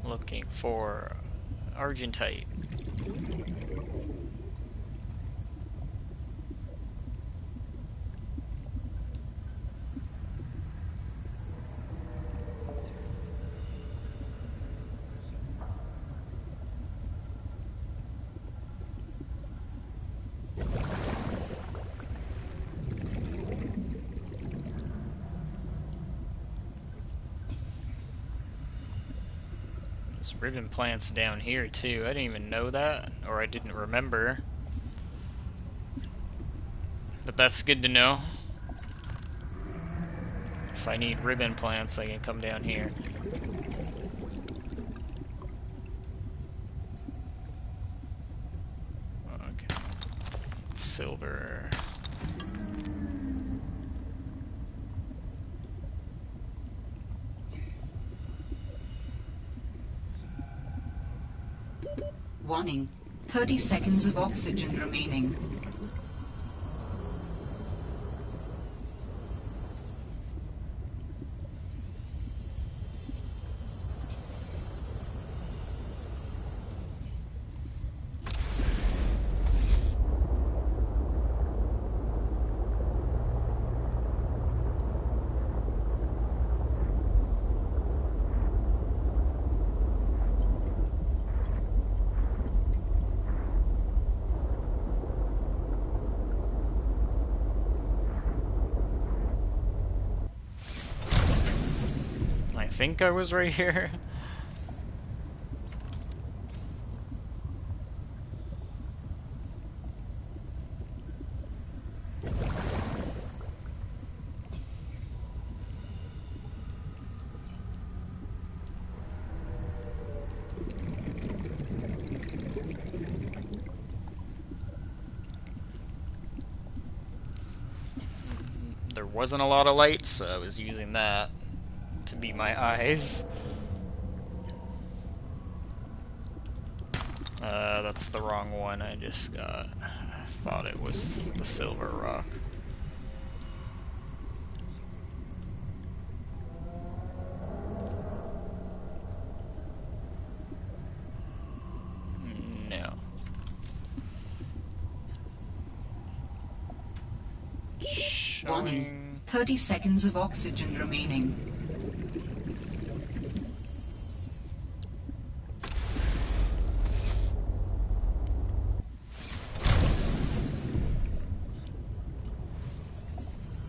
Looking for argentite. There's ribbon plants down here too. I didn't even know that, or I didn't remember. The But that's good to know. If I need ribbon plants, I can come down here. Okay. Silver. Warning. 30 seconds of oxygen remaining. I think I was right here. There wasn't a lot of light, so I was using that to be my eyes. That's the wrong one I just got. I thought it was the silver rock. No. Warning. 30 seconds of oxygen remaining.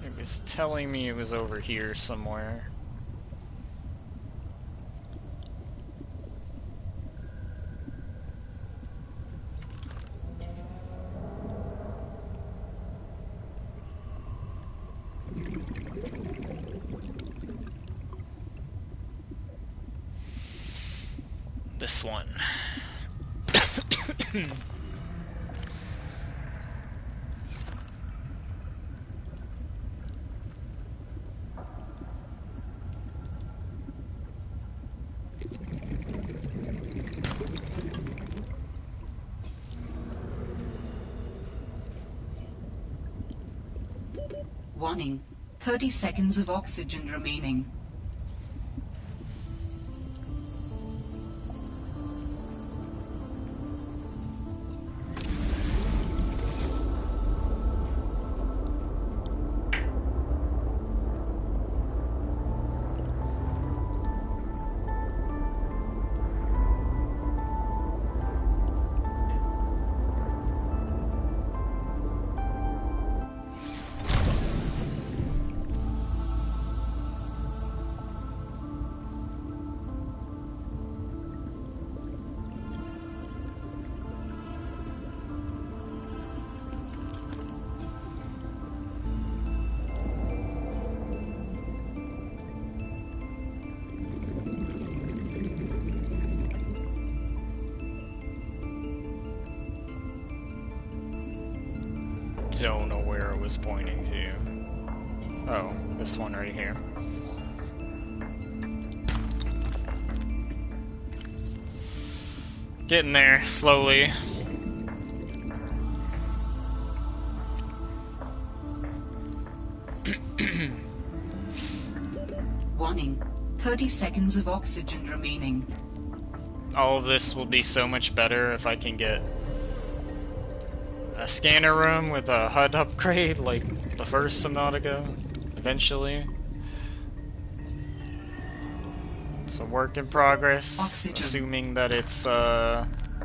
It was telling me it was over here somewhere. This one. Warning. 30 seconds of oxygen remaining. Don't know where it was pointing to. Oh, this one right here. Getting there, slowly. Warning. 30 seconds of oxygen remaining. All of this will be so much better if I can get a scanner room with a HUD upgrade like the first Subnautica, eventually. It's a work in progress, Oxygen. assuming that it's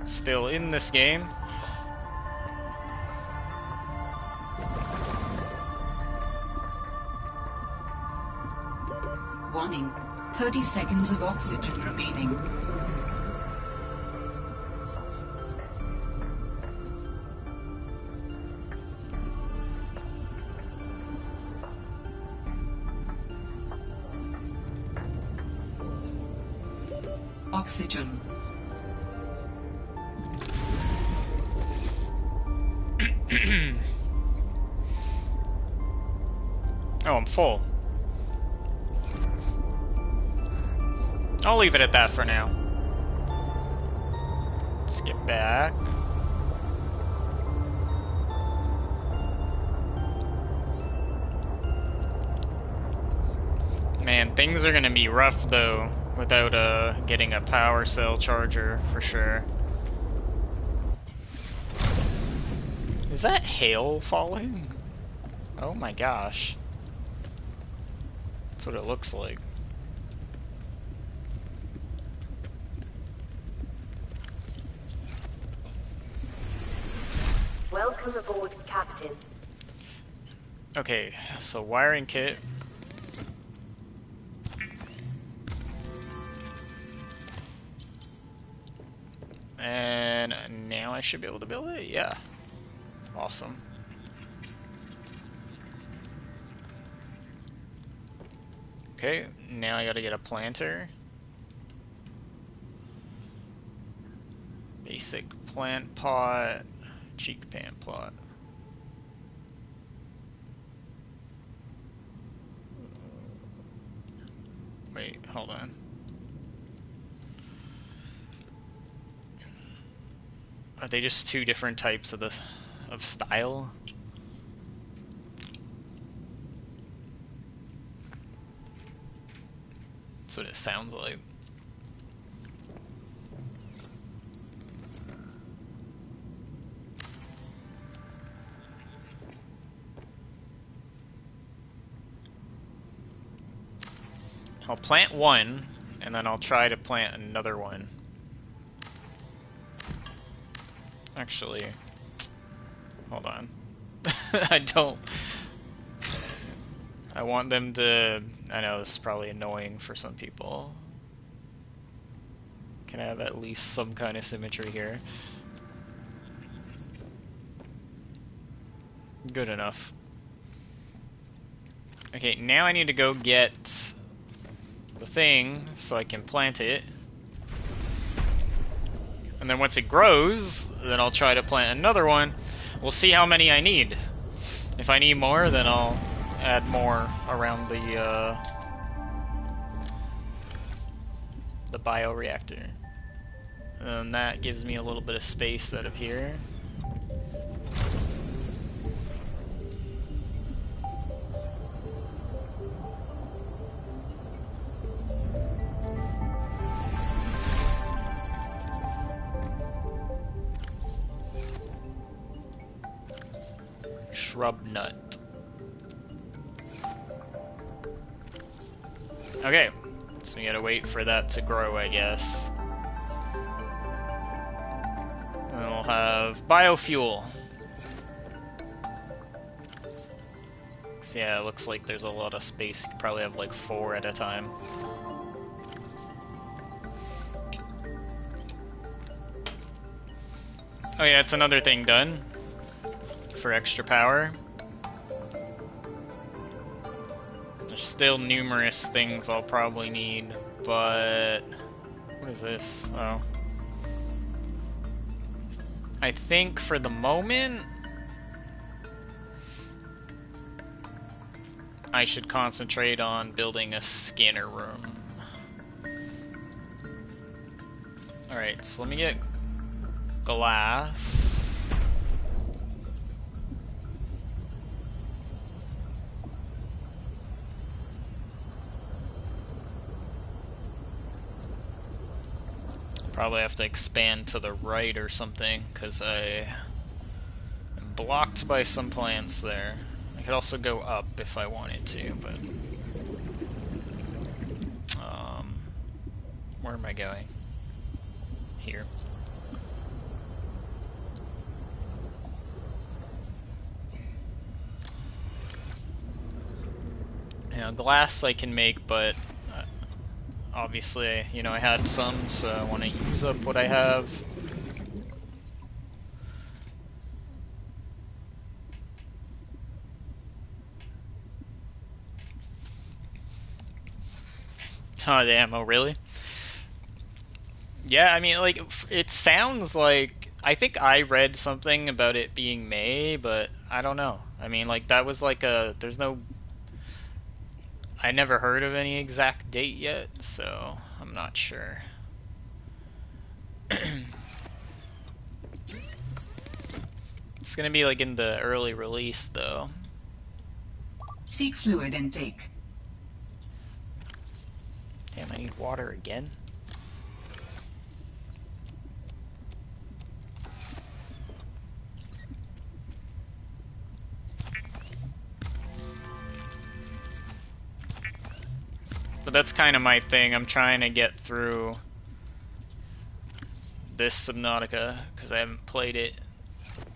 still in this game. Warning. 30 seconds of oxygen remaining. oxygen. Oh, I'm full. I'll leave it at that for now. Let's get back. Man, things are gonna be rough though without getting a power cell charger for sure. Is that hail falling? Oh my gosh. That's what it looks like. Welcome aboard, Captain. Okay, so wiring kit. And now I should be able to build it? Yeah. Awesome. Okay, now I gotta get a planter. Basic plant pot, cheek pan plot. Wait, hold on. Are they just two different types of style? That's what it sounds like. I'll plant one, and then I'll try to plant another one. Actually, hold on. I want them to... I know this is probably annoying for some people. Can I have at least some kind of symmetry here? Good enough. Okay, now I need to go get the thing so I can plant it. And then once it grows, then I'll try to plant another one. We'll see how many I need. If I need more, then I'll add more around the bioreactor. And that gives me a little bit of space out of here. Shrub nut. Okay, so we gotta wait for that to grow, I guess. And we'll have biofuel. So yeah, it looks like there's a lot of space. You could probably have like 4 at a time. Oh yeah, it's another thing done for extra power. There's still numerous things I'll probably need, but what is this? Oh. I think for the moment I should concentrate on building a scanner room. Alright, so let me get glass. Probably have to expand to the right or something, because I am blocked by some plants there. I could also go up if I wanted to, but... where am I going? Here. You know, glass I can make, but obviously, you know, I had some, so I want to use up what I have. Oh, the ammo, really? Yeah, I mean, like, it sounds like... I think I read something about it being May, but I don't know. I mean, like, that was like a... There's no... I never heard of any exact date yet, so I'm not sure. It's gonna be, like, in the early release, though. Seek fluid intake. Damn, I need water again. But that's kind of my thing. I'm trying to get through this Subnautica because I haven't played it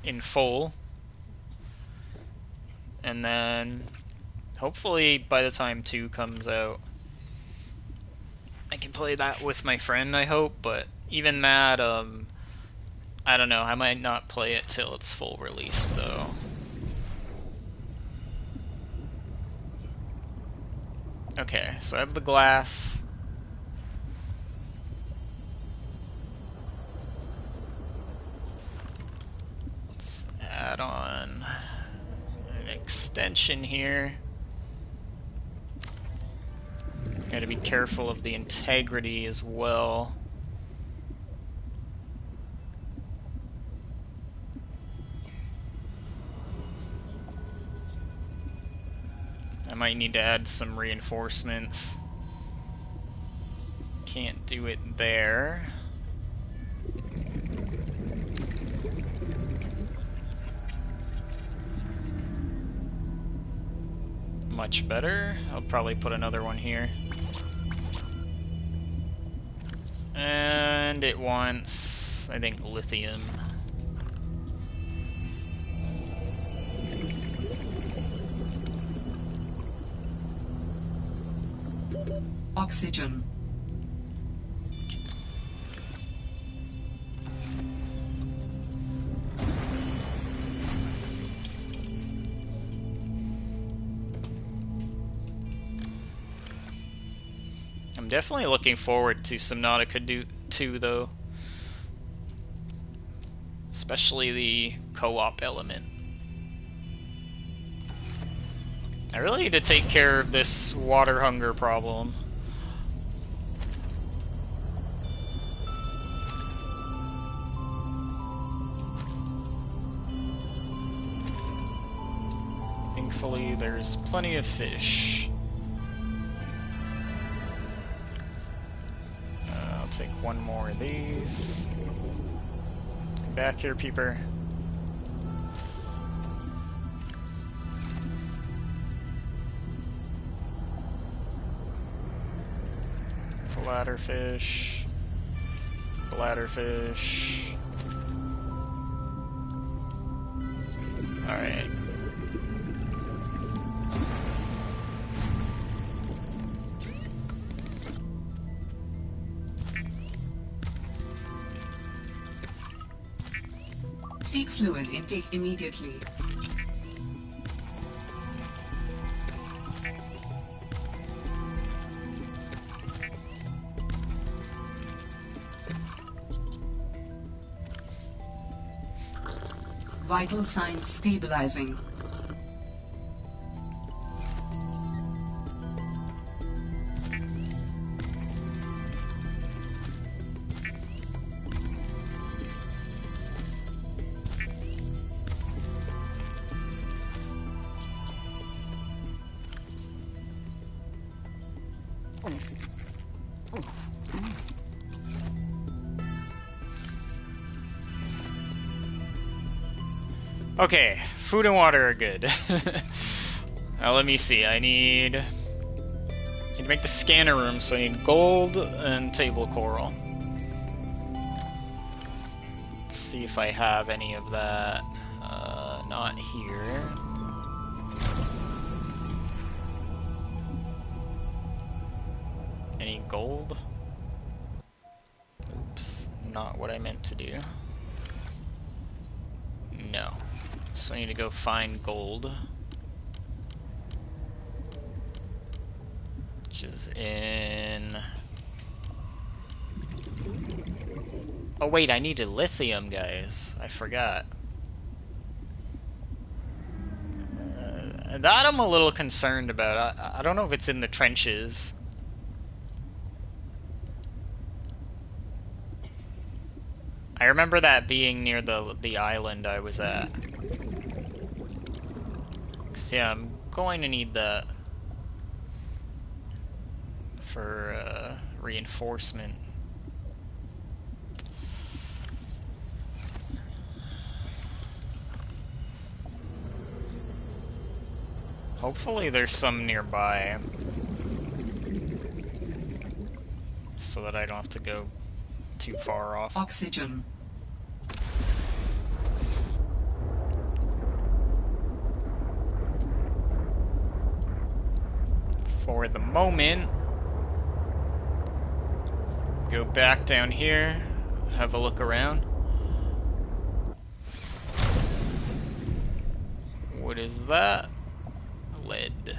in full. And then hopefully by the time 2 comes out, I can play that with my friend, I hope. But even that, I don't know. I might not play it till it's full release, though. Okay, so I have the glass. Let's add on an extension here. Gotta be careful of the integrity as well. I might need to add some reinforcements. Can't do it there. Much better. I'll probably put another one here. And it wants, I think, lithium. Oxygen. I'm definitely looking forward to Subnautica 2, though. Especially the co-op element. I really need to take care of this water hunger problem. Thankfully, there's plenty of fish. I'll take one more of these. Come back here, peeper. Bladderfish. Bladderfish. Alright. Seek fluid intake immediately. Vital signs stabilizing. Okay, food and water are good. Now let me see, I need to make the scanner room, so I need gold and table coral. Let's see if I have any of that. Not here. Any gold? Oops, not what I meant to do. No. So I need to go find gold. Which is in Oh wait, I needed lithium, guys. I forgot. That I'm a little concerned about. I don't know if it's in the trenches. I remember that being near the island I was at. 'Cause, yeah, I'm going to need that for reinforcement. Hopefully there's some nearby, so that I don't have to go too far off. Oxygen. For the moment, go back down here, have a look around. What is that? Lead.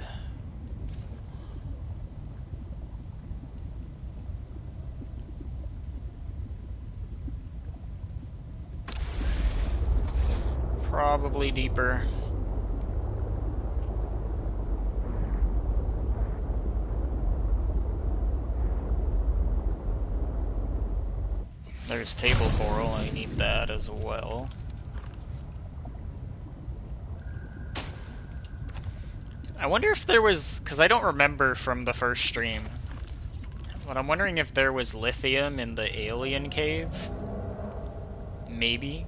Probably deeper. There's table coral, I need that as well. I wonder if there was, because I don't remember from the first stream, but I'm wondering if there was lithium in the alien cave. Maybe.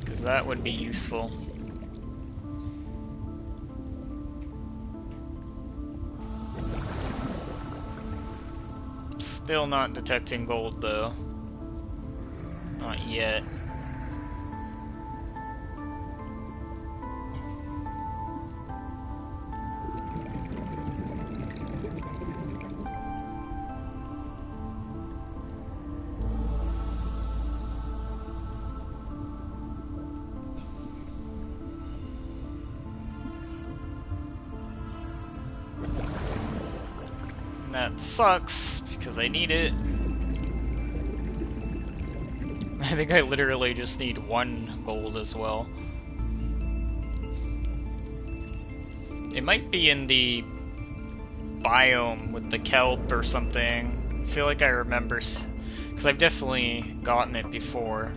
Because that would be useful. Still not detecting gold though. Not yet. That sucks, because I need it. I think I literally just need 1 gold as well. It might be in the biome with the kelp or something. I feel like I remember, because I've definitely gotten it before.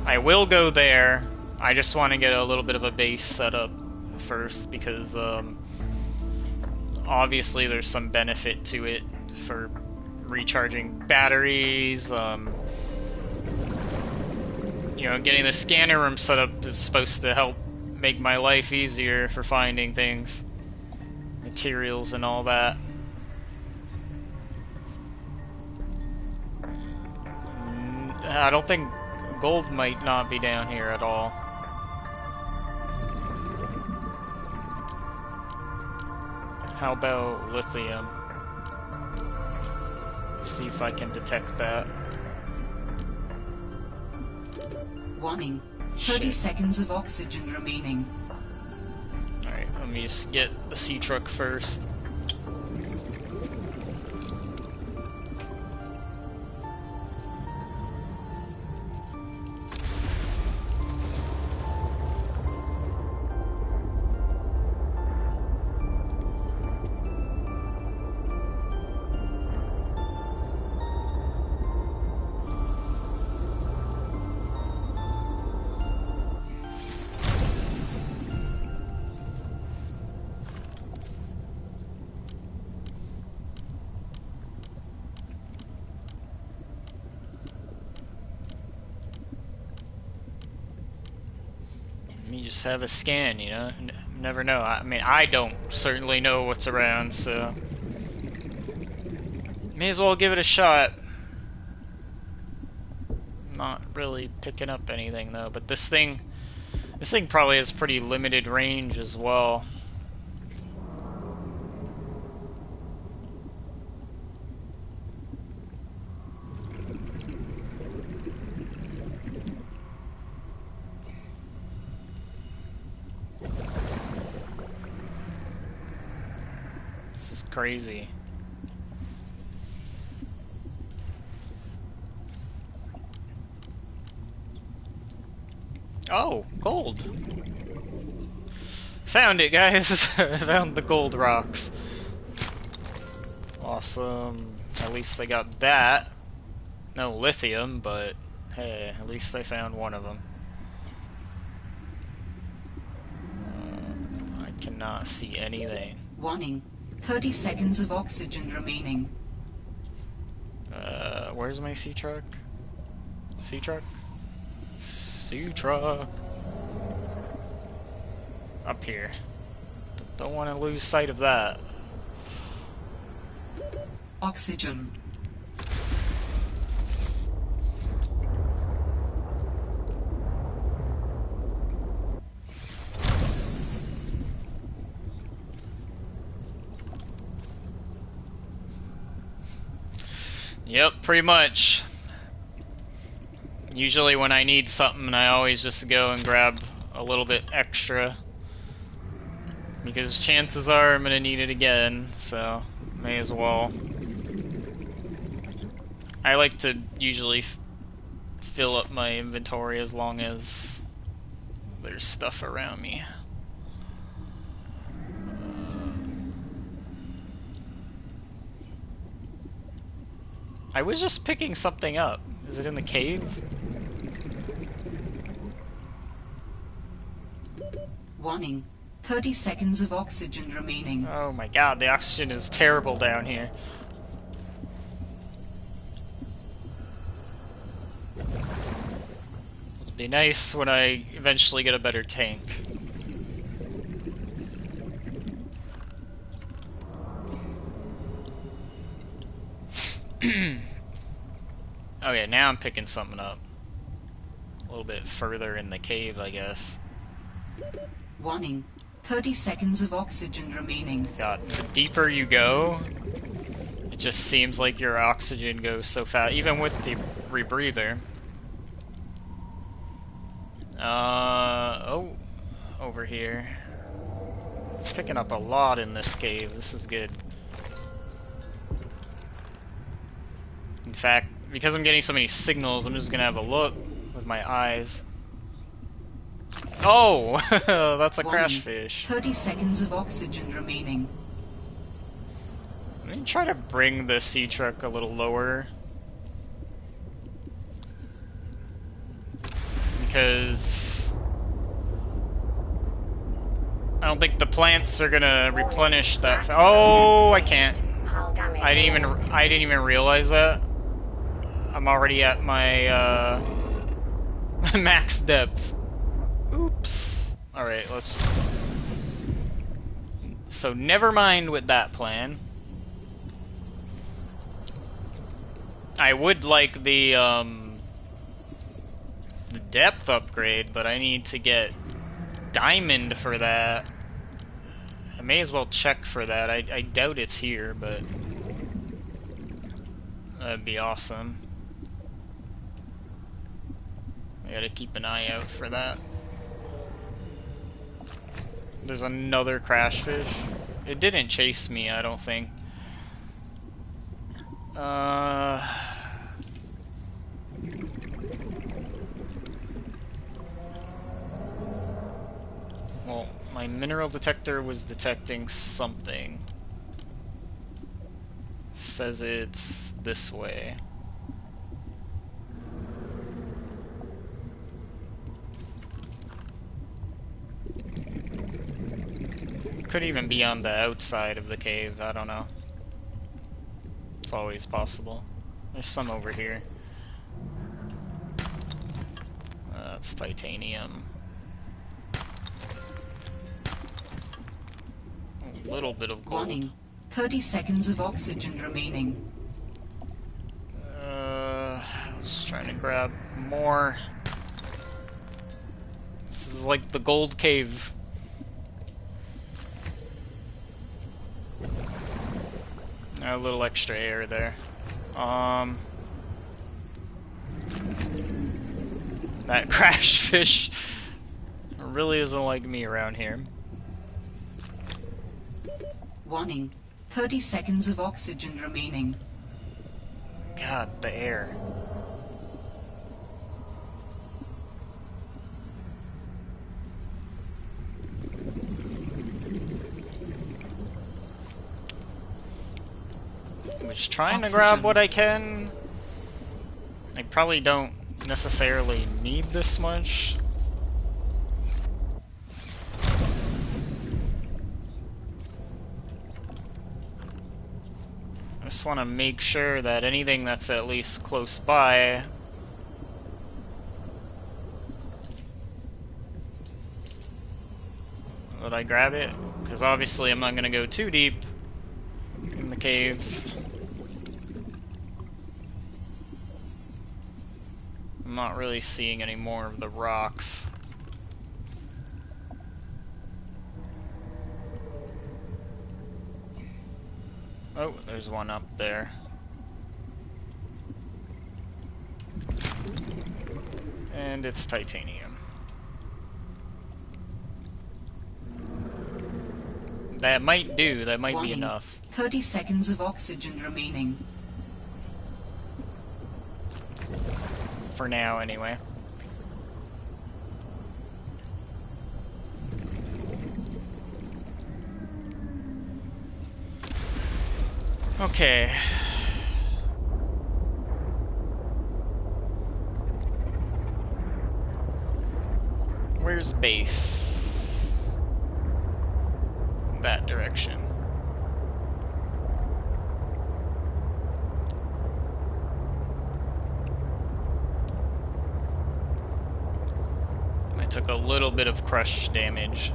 I will go there. I just want to get a little bit of a base set up first because obviously there's some benefit to it for recharging batteries. You know, getting the scanner room set up is supposed to help make my life easier for finding things, materials and all that. I don't think gold might not be down here at all. How about lithium? Let's see if I can detect that. Warning. 30 seconds of oxygen remaining. Alright, let me just get the sea truck first. You just have a scan, you know? Never know. I mean, I don't certainly know what's around, so may as well give it a shot. Not really picking up anything though, but this thing probably has pretty limited range as well. crazy. Oh, gold. Found it, guys. Found the gold rocks. Awesome. At least they got that. No lithium, but hey, at least they found one of them. I cannot see anything. Warning. 30 seconds of oxygen remaining. Where's my sea truck? Sea truck? Sea truck. Up here. Don't want to lose sight of that. Oxygen. Yep, pretty much. Usually when I need something, I always just go and grab a little bit extra. Because chances are I'm gonna need it again, so may as well. I like to usually fill up my inventory as long as there's stuff around me. I was just picking something up. Is it in the cave? Warning. 30 seconds of oxygen remaining. Oh my god, the oxygen is terrible down here. It'll be nice when I eventually get a better tank. Okay, now I'm picking something up. A little bit further in the cave, I guess. Warning. 30 seconds of oxygen remaining. God, the deeper you go, it just seems like your oxygen goes so fast, even with the rebreather. Oh, over here. Picking up a lot in this cave, this is good. In fact, because I'm getting so many signals, I'm just gonna have a look with my eyes. Oh! That's a crash fish. 30 seconds of oxygen remaining. Let me try to bring the sea truck a little lower. Because I don't think the plants are gonna replenish that. Oh, I can't. I didn't even realize that. I'm already at my max depth. Oops. Alright, let's... So never mind with that plan. I would like the depth upgrade, but I need to get diamond for that. I may as well check for that. I doubt it's here, but that'd be awesome. I gotta keep an eye out for that. There's another crash fish. It didn't chase me, I don't think. Well, my mineral detector was detecting something. Says it's this way. Could even be on the outside of the cave, I don't know. It's always possible. There's some over here. That's titanium. A little bit of gold. Warning. 30 seconds of oxygen remaining. I was trying to grab more. This is like the gold cave. A little extra air there. That crash fish really isn't like me around here. Warning. 30 seconds of oxygen remaining. God, the air. I'm just trying to grab what I can. I probably don't necessarily need this much. I just want to make sure that anything that's at least close by that I grab it, because obviously I'm not going to go too deep in the cave. I'm not really seeing any more of the rocks. Oh, there's one up there. And it's titanium. That might do, that might be enough. 30 seconds of oxygen remaining. For now, anyway. Okay. Where's base? That direction. I took a little bit of crush damage.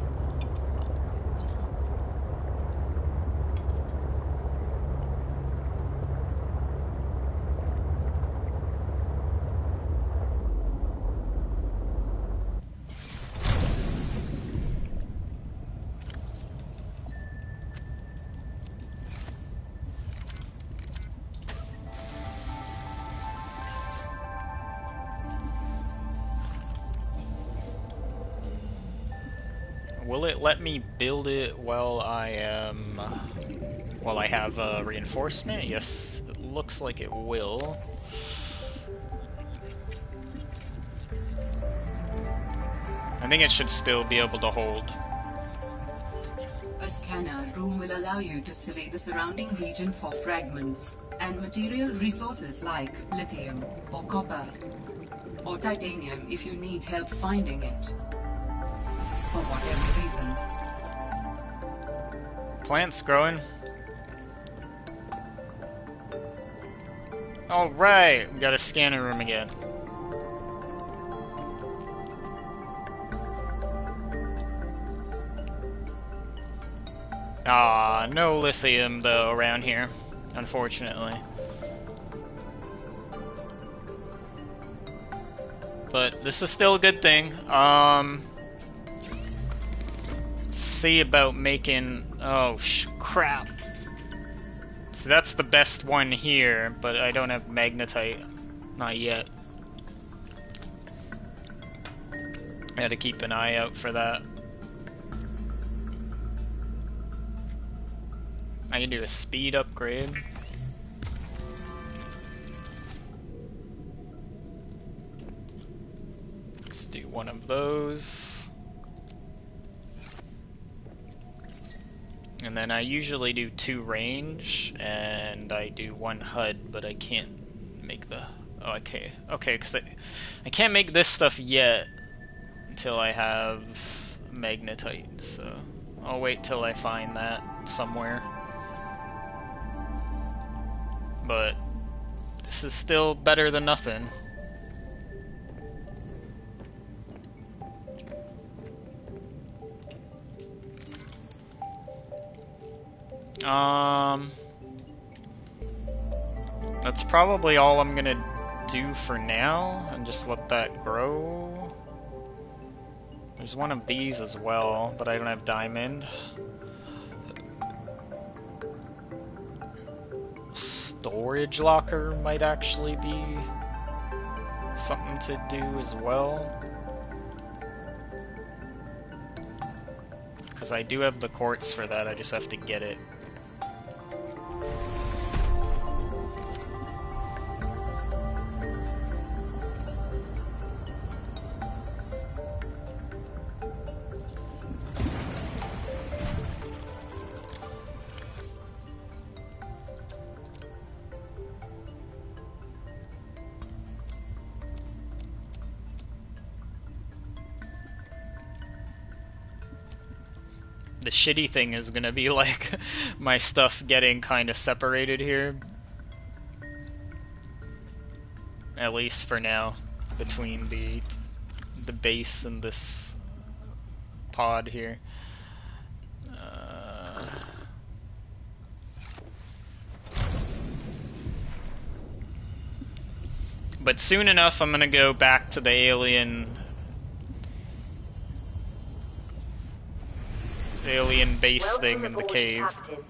Will it let me build it while I have reinforcement? Yes, it looks like it will. I think it should still be able to hold. A scanner room will allow you to survey the surrounding region for fragments and material resources like lithium or copper or titanium if you need help finding it. For whatever reason. Plants growing. Alright, we got a scanner room again. Ah, no lithium though around here, unfortunately. But this is still a good thing. See about making... Oh, crap. So that's the best one here, but I don't have magnetite. Not yet. I had to keep an eye out for that. I can do a speed upgrade. Let's do one of those. And then I usually do 2 range, and I do 1 HUD, but I can't make the... Oh, okay. Okay, because I can't make this stuff yet until I have magnetite, so I'll wait till I find that somewhere. But this is still better than nothing. That's probably all I'm gonna do for now, and just let that grow. There's one of these as well, but I don't have diamond. Storage locker might actually be something to do as well. Because I do have the quartz for that, I just have to get it. The shitty thing is gonna be like my stuff getting kind of separated here. At least for now, between the base and this pod here. But soon enough, I'm gonna go back to the alien base Welcome thing in the aboard, cave. Captain.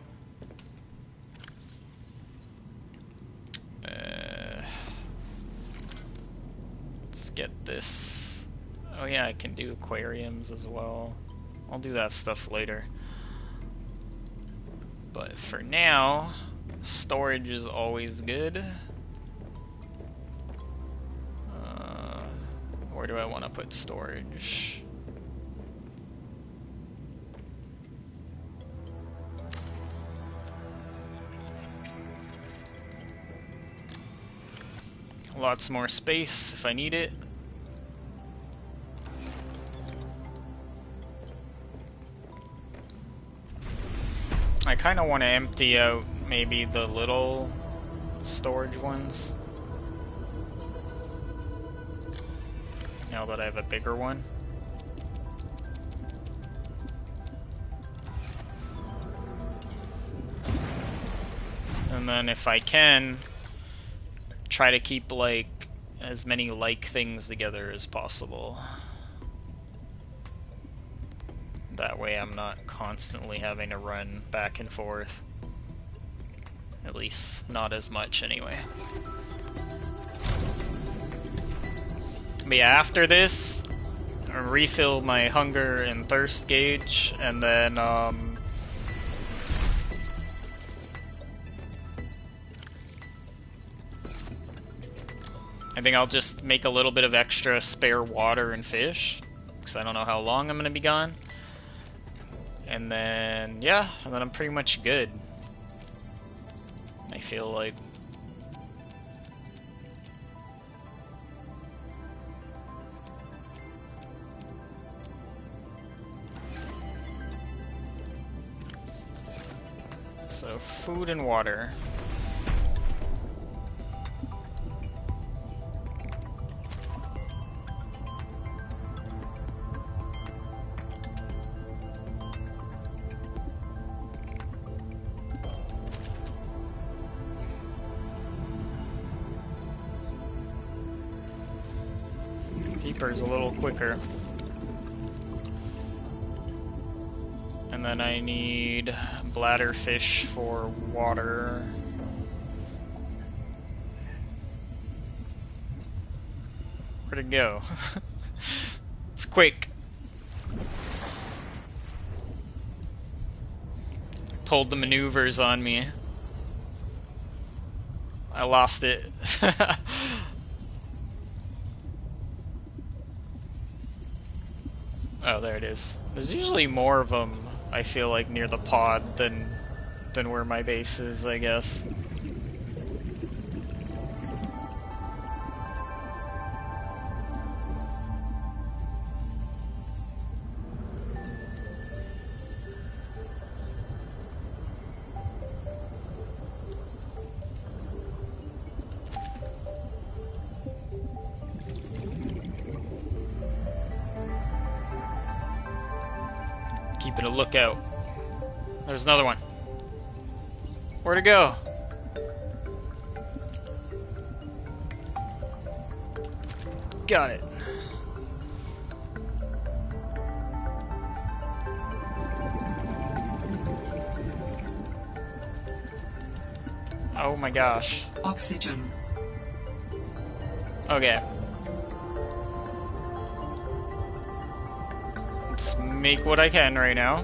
Let's get this. Oh yeah, I can do aquariums as well. I'll do that stuff later. But for now, storage is always good. Where do I want to put storage? Lots more space if I need it. I kind of want to empty out maybe the little storage ones, now that I have a bigger one. And then if I can, try to keep like as many like things together as possible. That way I'm not constantly having to run back and forth. At least not as much anyway. But yeah, after this, I'll refill my hunger and thirst gauge, and then I think I'll just make a little bit of extra spare water and fish, because I don't know how long I'm going to be gone. And then, yeah, and then I'm pretty much good. I feel like. So, food and water. Keeper's a little quicker. And then I need bladderfish for water. Where'd it go? It's quick. Pulled the maneuvers on me. I lost it. Oh, there it is. There's usually more of them, I feel like, near the pod than where my base is, I guess. Keeping a lookout. There's another one. Where'd it go? Got it. Oh my gosh. Oxygen. Okay. Let's make what I can right now.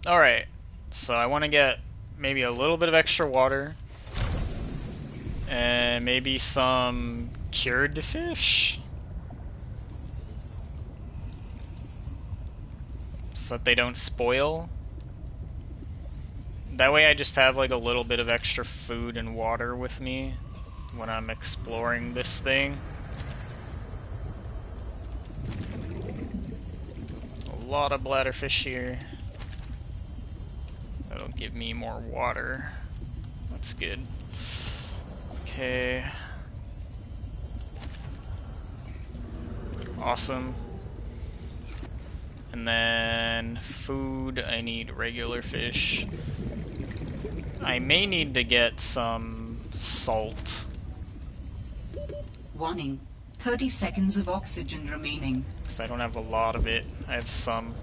Alright, so I want to get maybe a little bit of extra water. And maybe some cured fish? So that they don't spoil. That way I just have like a little bit of extra food and water with me when I'm exploring this thing. A lot of bladderfish here. That'll give me more water. That's good. Okay. Awesome. And then food, I need regular fish. I may need to get some salt. Warning. 30 seconds of oxygen remaining. Because I don't have a lot of it. I have some.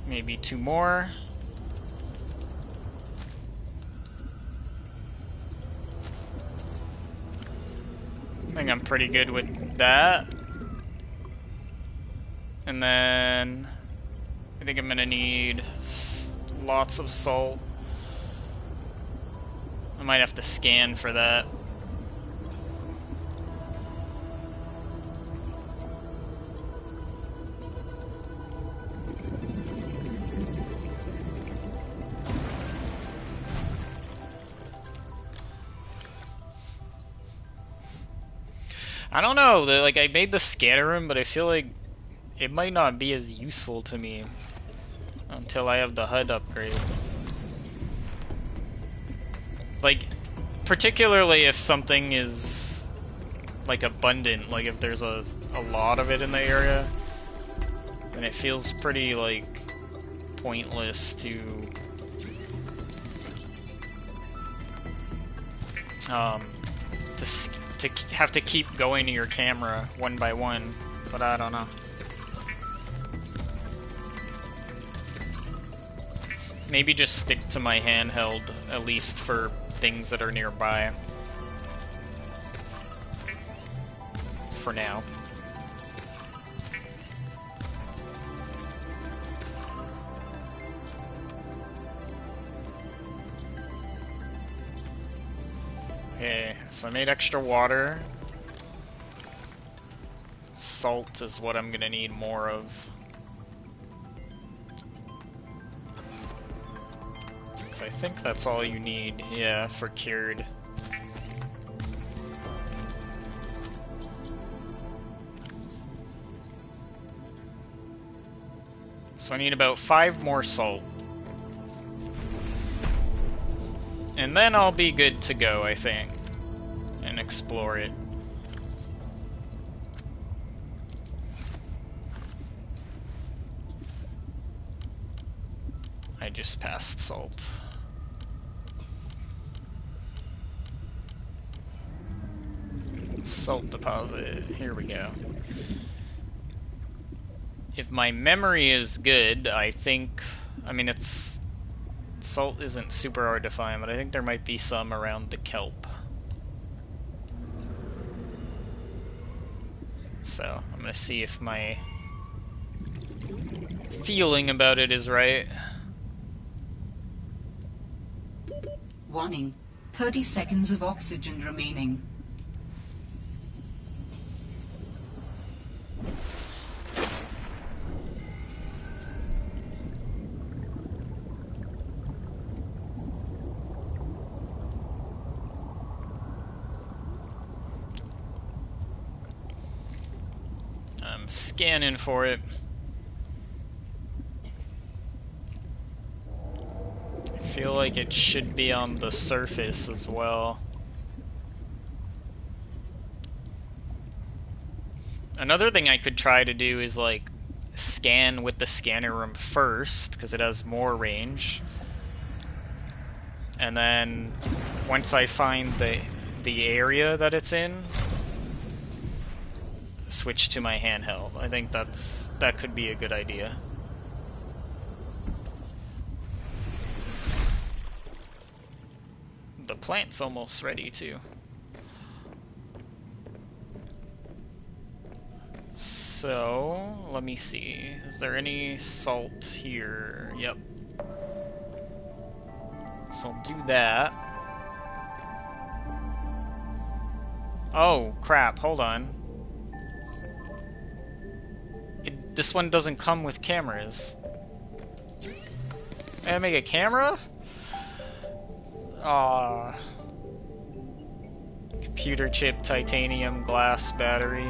Maybe 2 more. I think I'm pretty good with that. And then I think I'm gonna need lots of salt. I might have to scan for that. I don't know, like I made the scanner room, but I feel like it might not be as useful to me until I have the HUD upgrade. Like, particularly if something is like abundant, like if there's a lot of it in the area, then it feels pretty like pointless to have to keep going to your camera one by one, but I don't know. Maybe just stick to my handheld, at least for things that are nearby. For now. Okay, so I made extra water. Salt is what I'm gonna need more of. So I think that's all you need, yeah, for cured. So I need about 5 more salt. And then I'll be good to go, I think, and explore it. I just passed salt. Salt deposit, here we go. If my memory is good, I think, I mean salt isn't super hard to find, but I think there might be some around the kelp. So, I'm gonna see if my feeling about it is right. Warning. 30 seconds of oxygen remaining. I'm scanning for it. I feel like it should be on the surface as well. Another thing I could try to do is like scan with the scanner room first, because it has more range. And then once I find the area that it's in, switch to my handheld. I think that could be a good idea. The plant's almost ready too. So, let me see. Is there any salt here? Yep. So I'll do that. Oh, crap. Hold on. This one doesn't come with cameras. May I make a camera? Computer chip, titanium, glass, battery.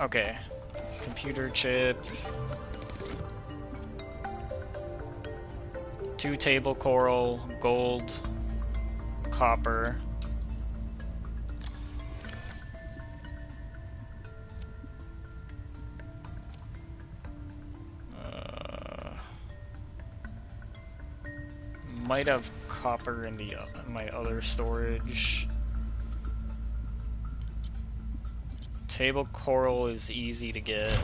Okay. Computer chip. 2 table coral, gold, copper. Might have copper in my other storage. Table coral is easy to get.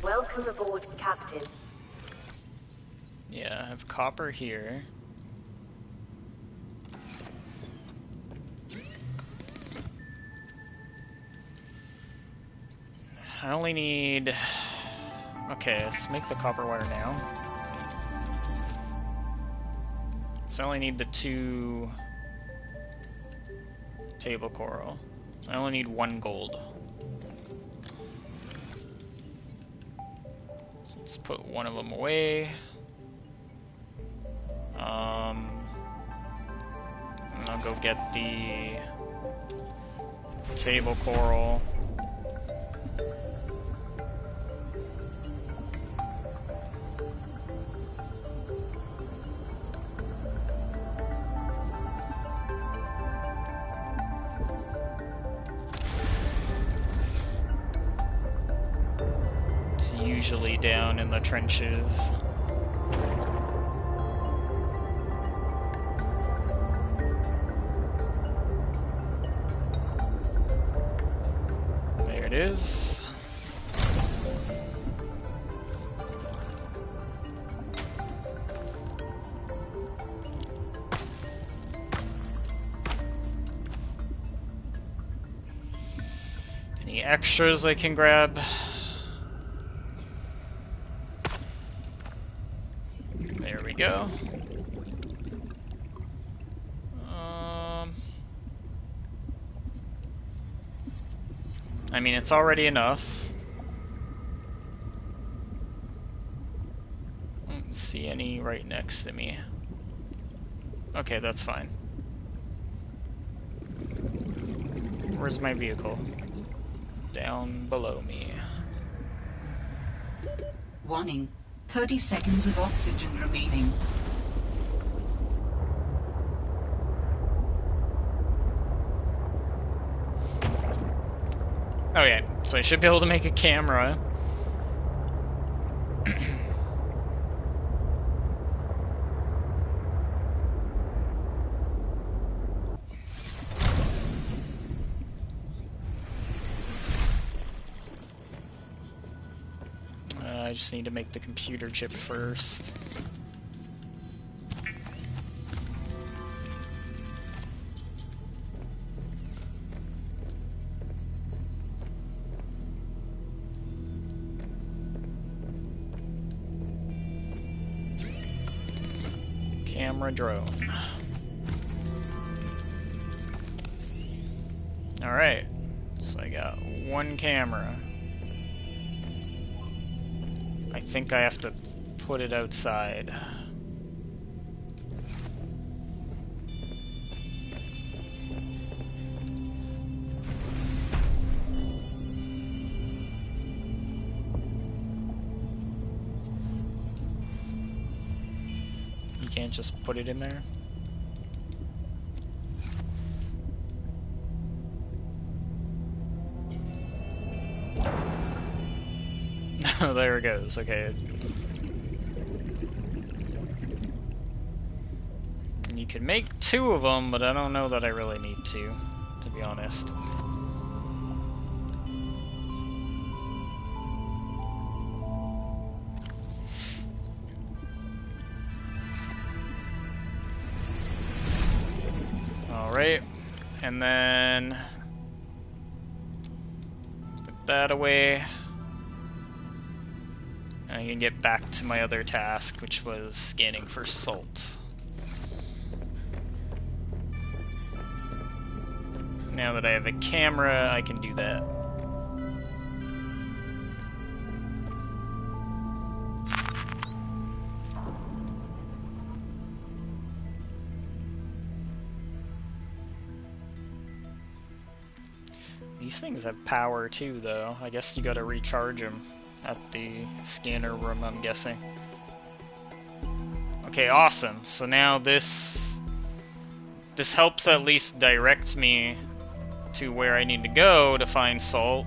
Welcome aboard, Captain. Yeah, I have copper here. I only need... Okay, let's make the copper wire now. So I only need the 2 table coral. I only need 1 gold. So let's put one of them away. And I'll go get the table coral. It's usually down in the trenches. There it is. Any extras I can grab? There we go. I mean, it's already enough. I don't see any right next to me. Okay, that's fine. Where's my vehicle? Down below me. Warning. 30 seconds of oxygen remaining. Okay, so I should be able to make a camera. I just need to make the computer chip first. Camera drone. Alright, so I got one camera. I think I have to put it outside. You can't just put it in there? Oh, there it goes. Okay. You could make two of them, but I don't know that I really need to be honest. Alright, and then put that away. I can get back to my other task, which was scanning for salt. Now that I have a camera, I can do that. These things have power too, though. I guess you gotta recharge them at the scanner room, I'm guessing. Okay, awesome. So now this helps at least direct me to where I need to go to find salt.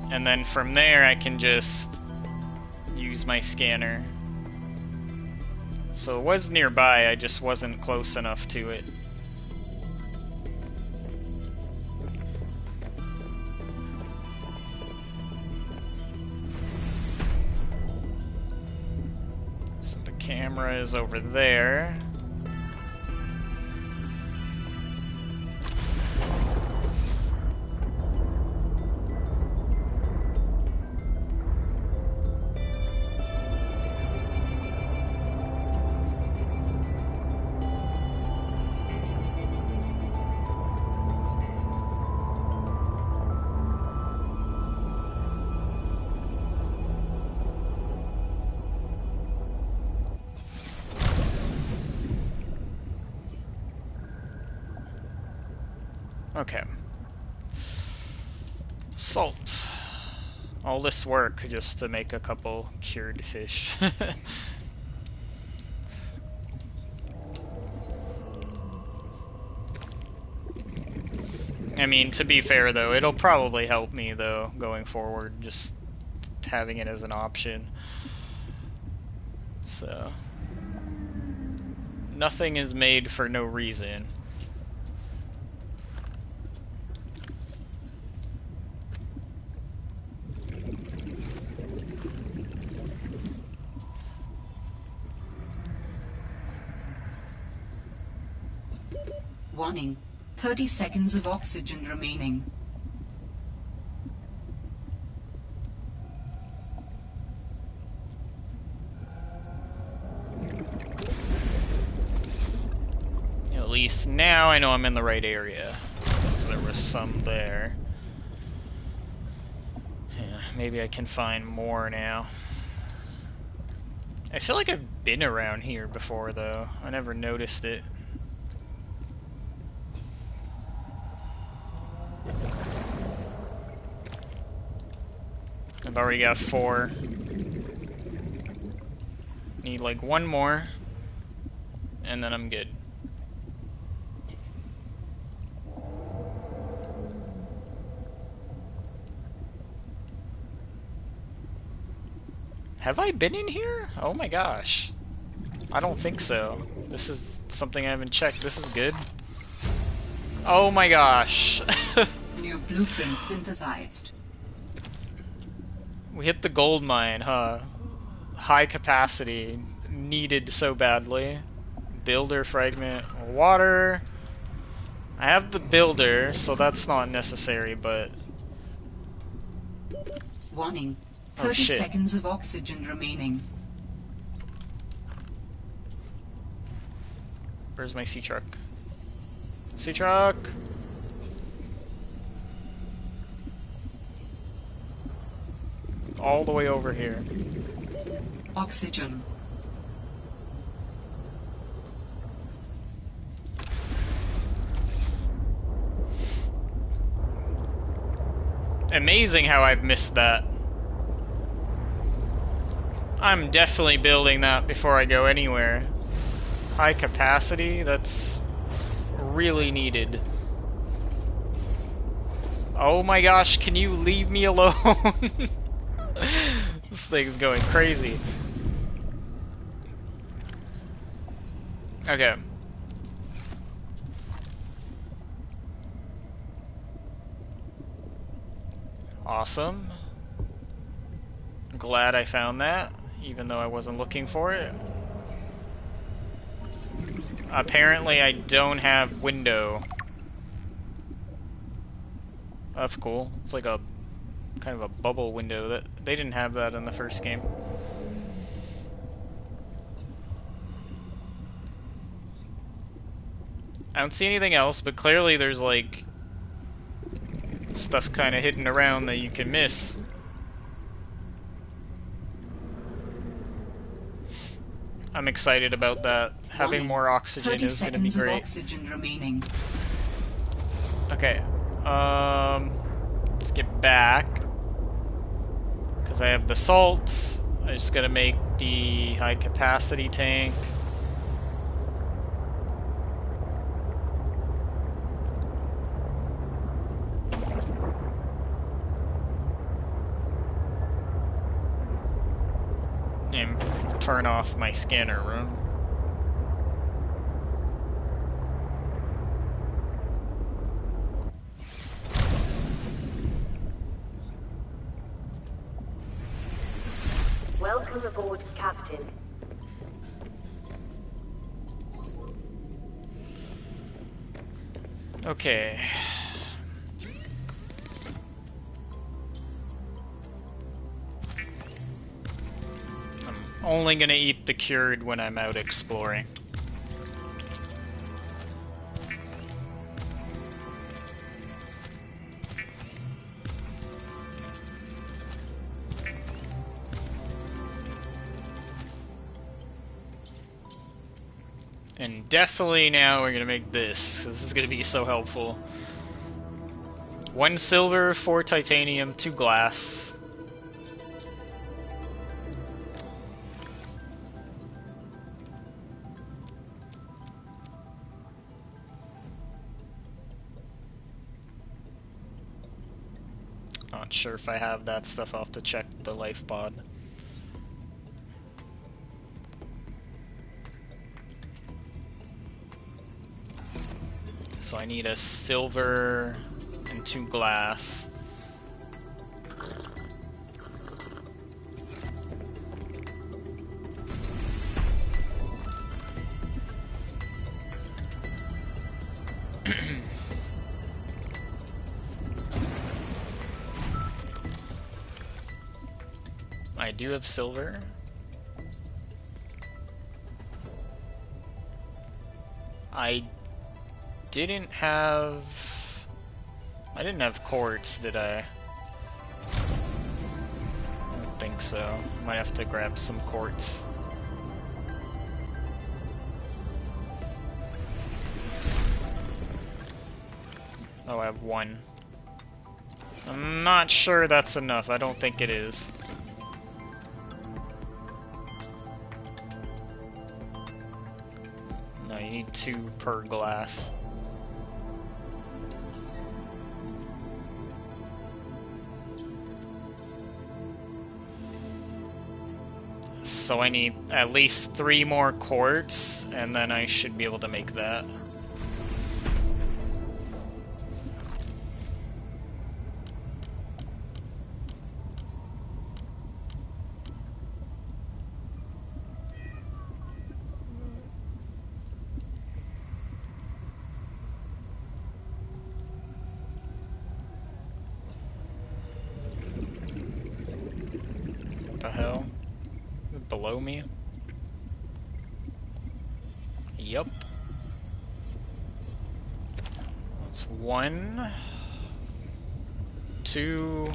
And then from there I can just use my scanner. So it was nearby, I just wasn't close enough to it. So the camera is over there. Okay. Salt. All this work just to make a couple cured fish. I mean, to be fair though, it'll probably help me though, going forward, just having it as an option. So, nothing is made for no reason. Warning, 30 seconds of oxygen remaining. At least now I know I'm in the right area. So there was some there. Yeah, maybe I can find more now. I feel like I've been around here before though. I never noticed it. I've already got 4. Need like one more, and then I'm good. Have I been in here? Oh my gosh. I don't think so. This is something I haven't checked. This is good. Oh my gosh. New blueprint synthesized. We hit the gold mine, huh? High capacity. Needed so badly. Builder fragment. Water. I have the builder, so that's not necessary, but... Warning. 30 seconds of oxygen remaining. Where's my sea truck? Sea truck! All the way over here. Oxygen. Amazing how I've missed that. I'm definitely building that before I go anywhere. High capacity, that's really needed. Oh my gosh, can you leave me alone? This thing's going crazy. Okay. Awesome. Glad I found that, even though I wasn't looking for it. Apparently I don't have window. That's cool. It's like a kind of a bubble window. That they didn't have that in the first game. I don't see anything else, but clearly there's like stuff kind of hidden around that you can miss. I'm excited about that. Having more oxygen is going to be great. 30 seconds of oxygen remaining. Okay. Let's get back. Because I have the salt. I just gotta make the high capacity tank. And turn off my scanner room. Welcome aboard, Captain. Okay. I'm only gonna eat the cured when I'm out exploring. And definitely now we're gonna make this. This is gonna be so helpful. 1 silver, 4 titanium, 2 glass. Not sure if I have that stuff. I'll have to check the life pod. So I need a silver and 2 glass. I do have silver. I didn't have quartz, did I? I don't think so. Might have to grab some quartz. Oh, I have 1. I'm not sure that's enough. I don't think it is. No, you need 2 per glass. So I need at least 3 more quartz, and then I should be able to make that. What the hell? Below me? Yup. It's 1, 2.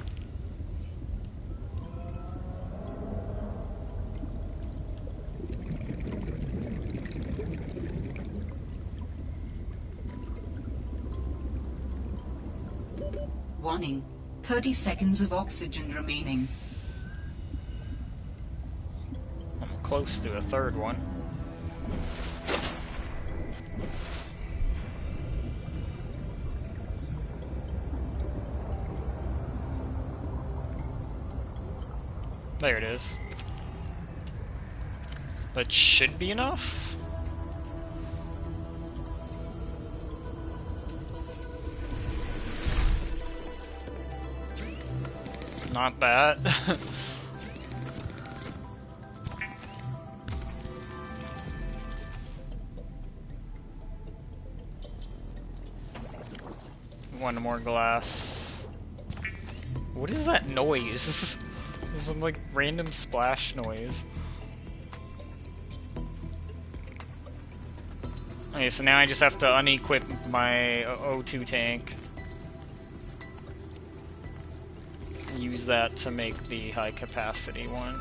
Warning. 30 seconds of oxygen remaining. I'm close to a third one. There it is. That should be enough. Not that. One more glass. What is that noise? There's some like random splash noise. Okay, so now I just have to unequip my O2 tank. Use that to make the high capacity one.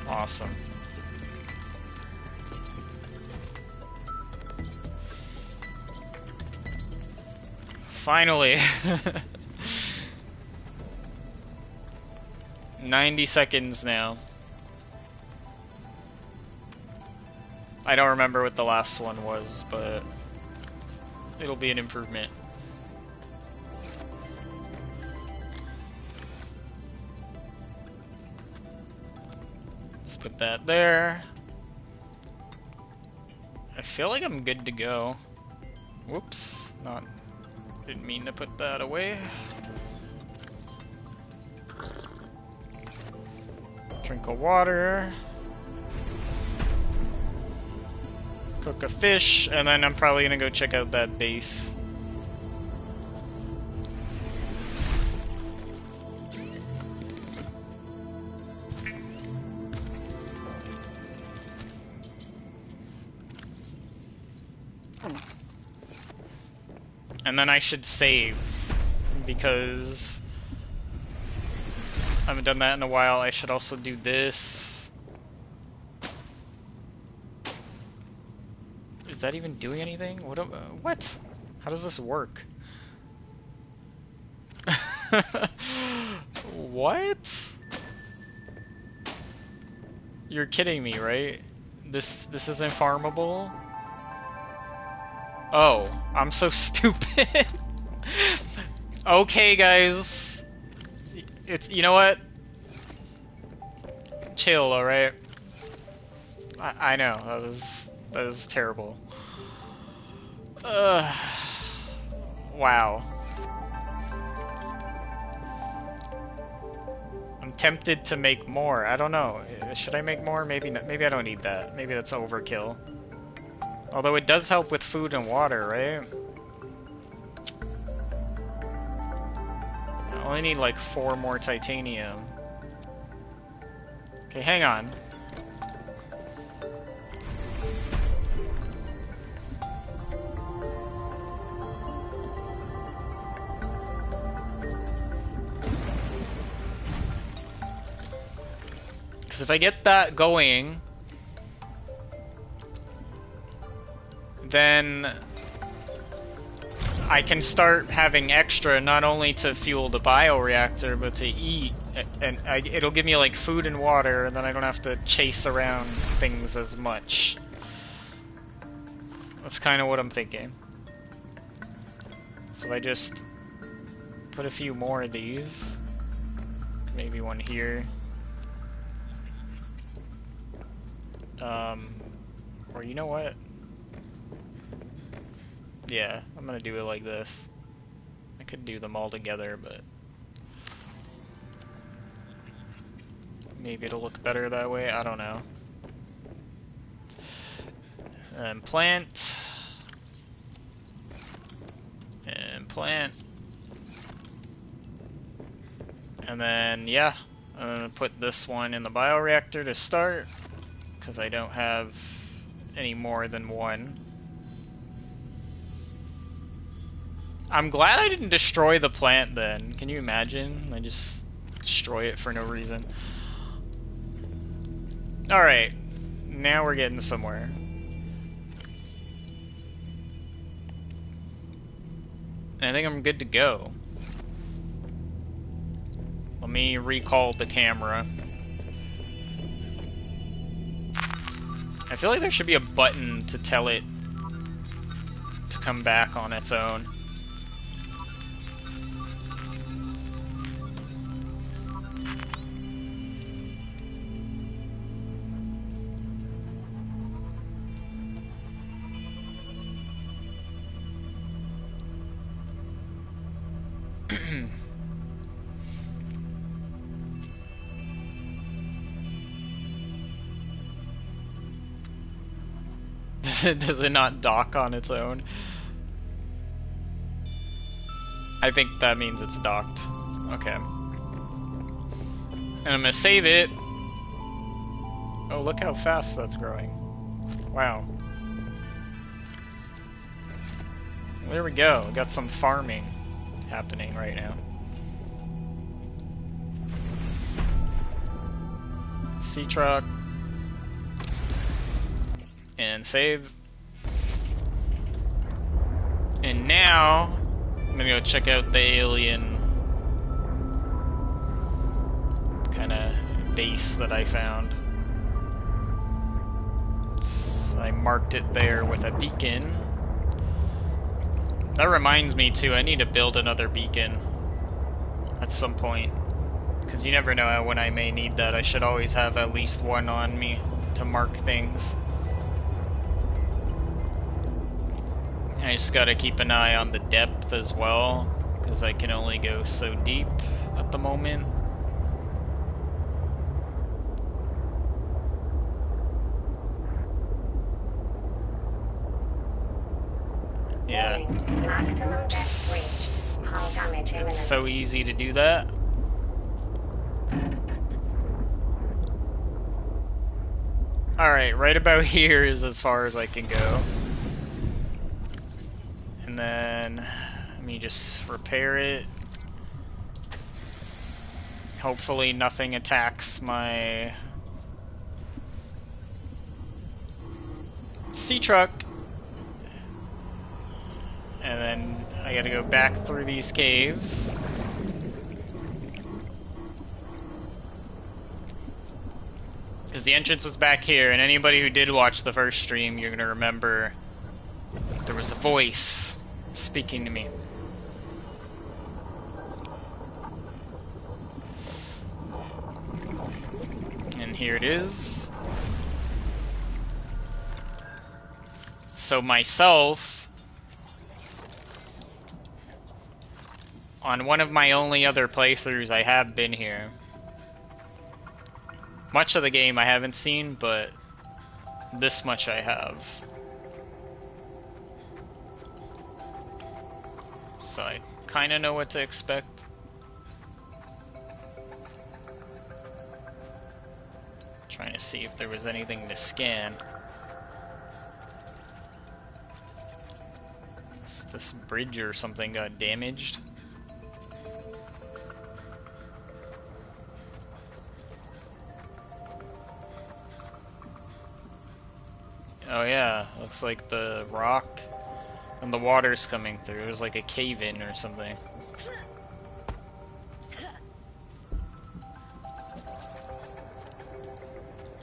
Awesome. Finally! 90 seconds now. I don't remember what the last one was, but it'll be an improvement. Let's put that there. I feel like I'm good to go. Whoops, didn't mean to put that away. Drink of water. Cook a fish, and then I'm probably gonna go check out that base. And then I should save, because I haven't done that in a while. I should also do this. Is that even doing anything? What? How does this work? What? You're kidding me, right? This isn't farmable? Oh, I'm so stupid. Okay, guys. You know what? Chill, alright? I know, that was terrible. Wow. I'm tempted to make more. I don't know. Should I make more? Maybe not. Maybe I don't need that. Maybe that's overkill. Although it does help with food and water, right? I only need like 4 more titanium. Okay, hang on. Because if I get that going, then I can start having extra, not only to fuel the bioreactor, but to eat. And it'll give me like food and water, and then I don't have to chase around things as much. That's kind of what I'm thinking. So I just put a few more of these. Maybe one here. Or you know what? Yeah, I'm gonna do it like this. I could do them all together, but maybe it'll look better that way. I don't know. And plant. And plant. And then, yeah, I'm gonna put this one in the bioreactor to start, because I don't have any more than one. I'm glad I didn't destroy the plant then. Can you imagine? I just destroy it for no reason. Alright. Now we're getting somewhere. I think I'm good to go. Let me recall the camera. I feel like there should be a button to tell it to come back on its own. Does it not dock on its own? I think that means it's docked. Okay. And I'm gonna save it. Oh, look how fast that's growing. Wow. There we go. Got some farming happening right now. Sea truck. And save. And now I'm gonna go check out the alien kind of base that I found. I marked it there with a beacon. That reminds me too, I need to build another beacon at some point, because you never know when I may need that. I should always have at least one on me to mark things. I just gotta keep an eye on the depth as well, because I can only go so deep at the moment. Yeah. Maximum depth reached. Hull damage imminent. It's so easy to do that. Alright, right about here is as far as I can go. And then let me just repair it. Hopefully nothing attacks my sea truck. And then I gotta go back through these caves. Because the entrance was back here, and anybody who did watch the first stream, you're gonna remember there was a voice speaking to me. And here it is. So myself, on one of my only other playthroughs, I have been here. Much of the game I haven't seen, but this much I have. So I kind of know what to expect. Trying to see if there was anything to scan. This bridge or something got damaged. Oh yeah, looks like the rock and the water's coming through. It was like a cave-in or something.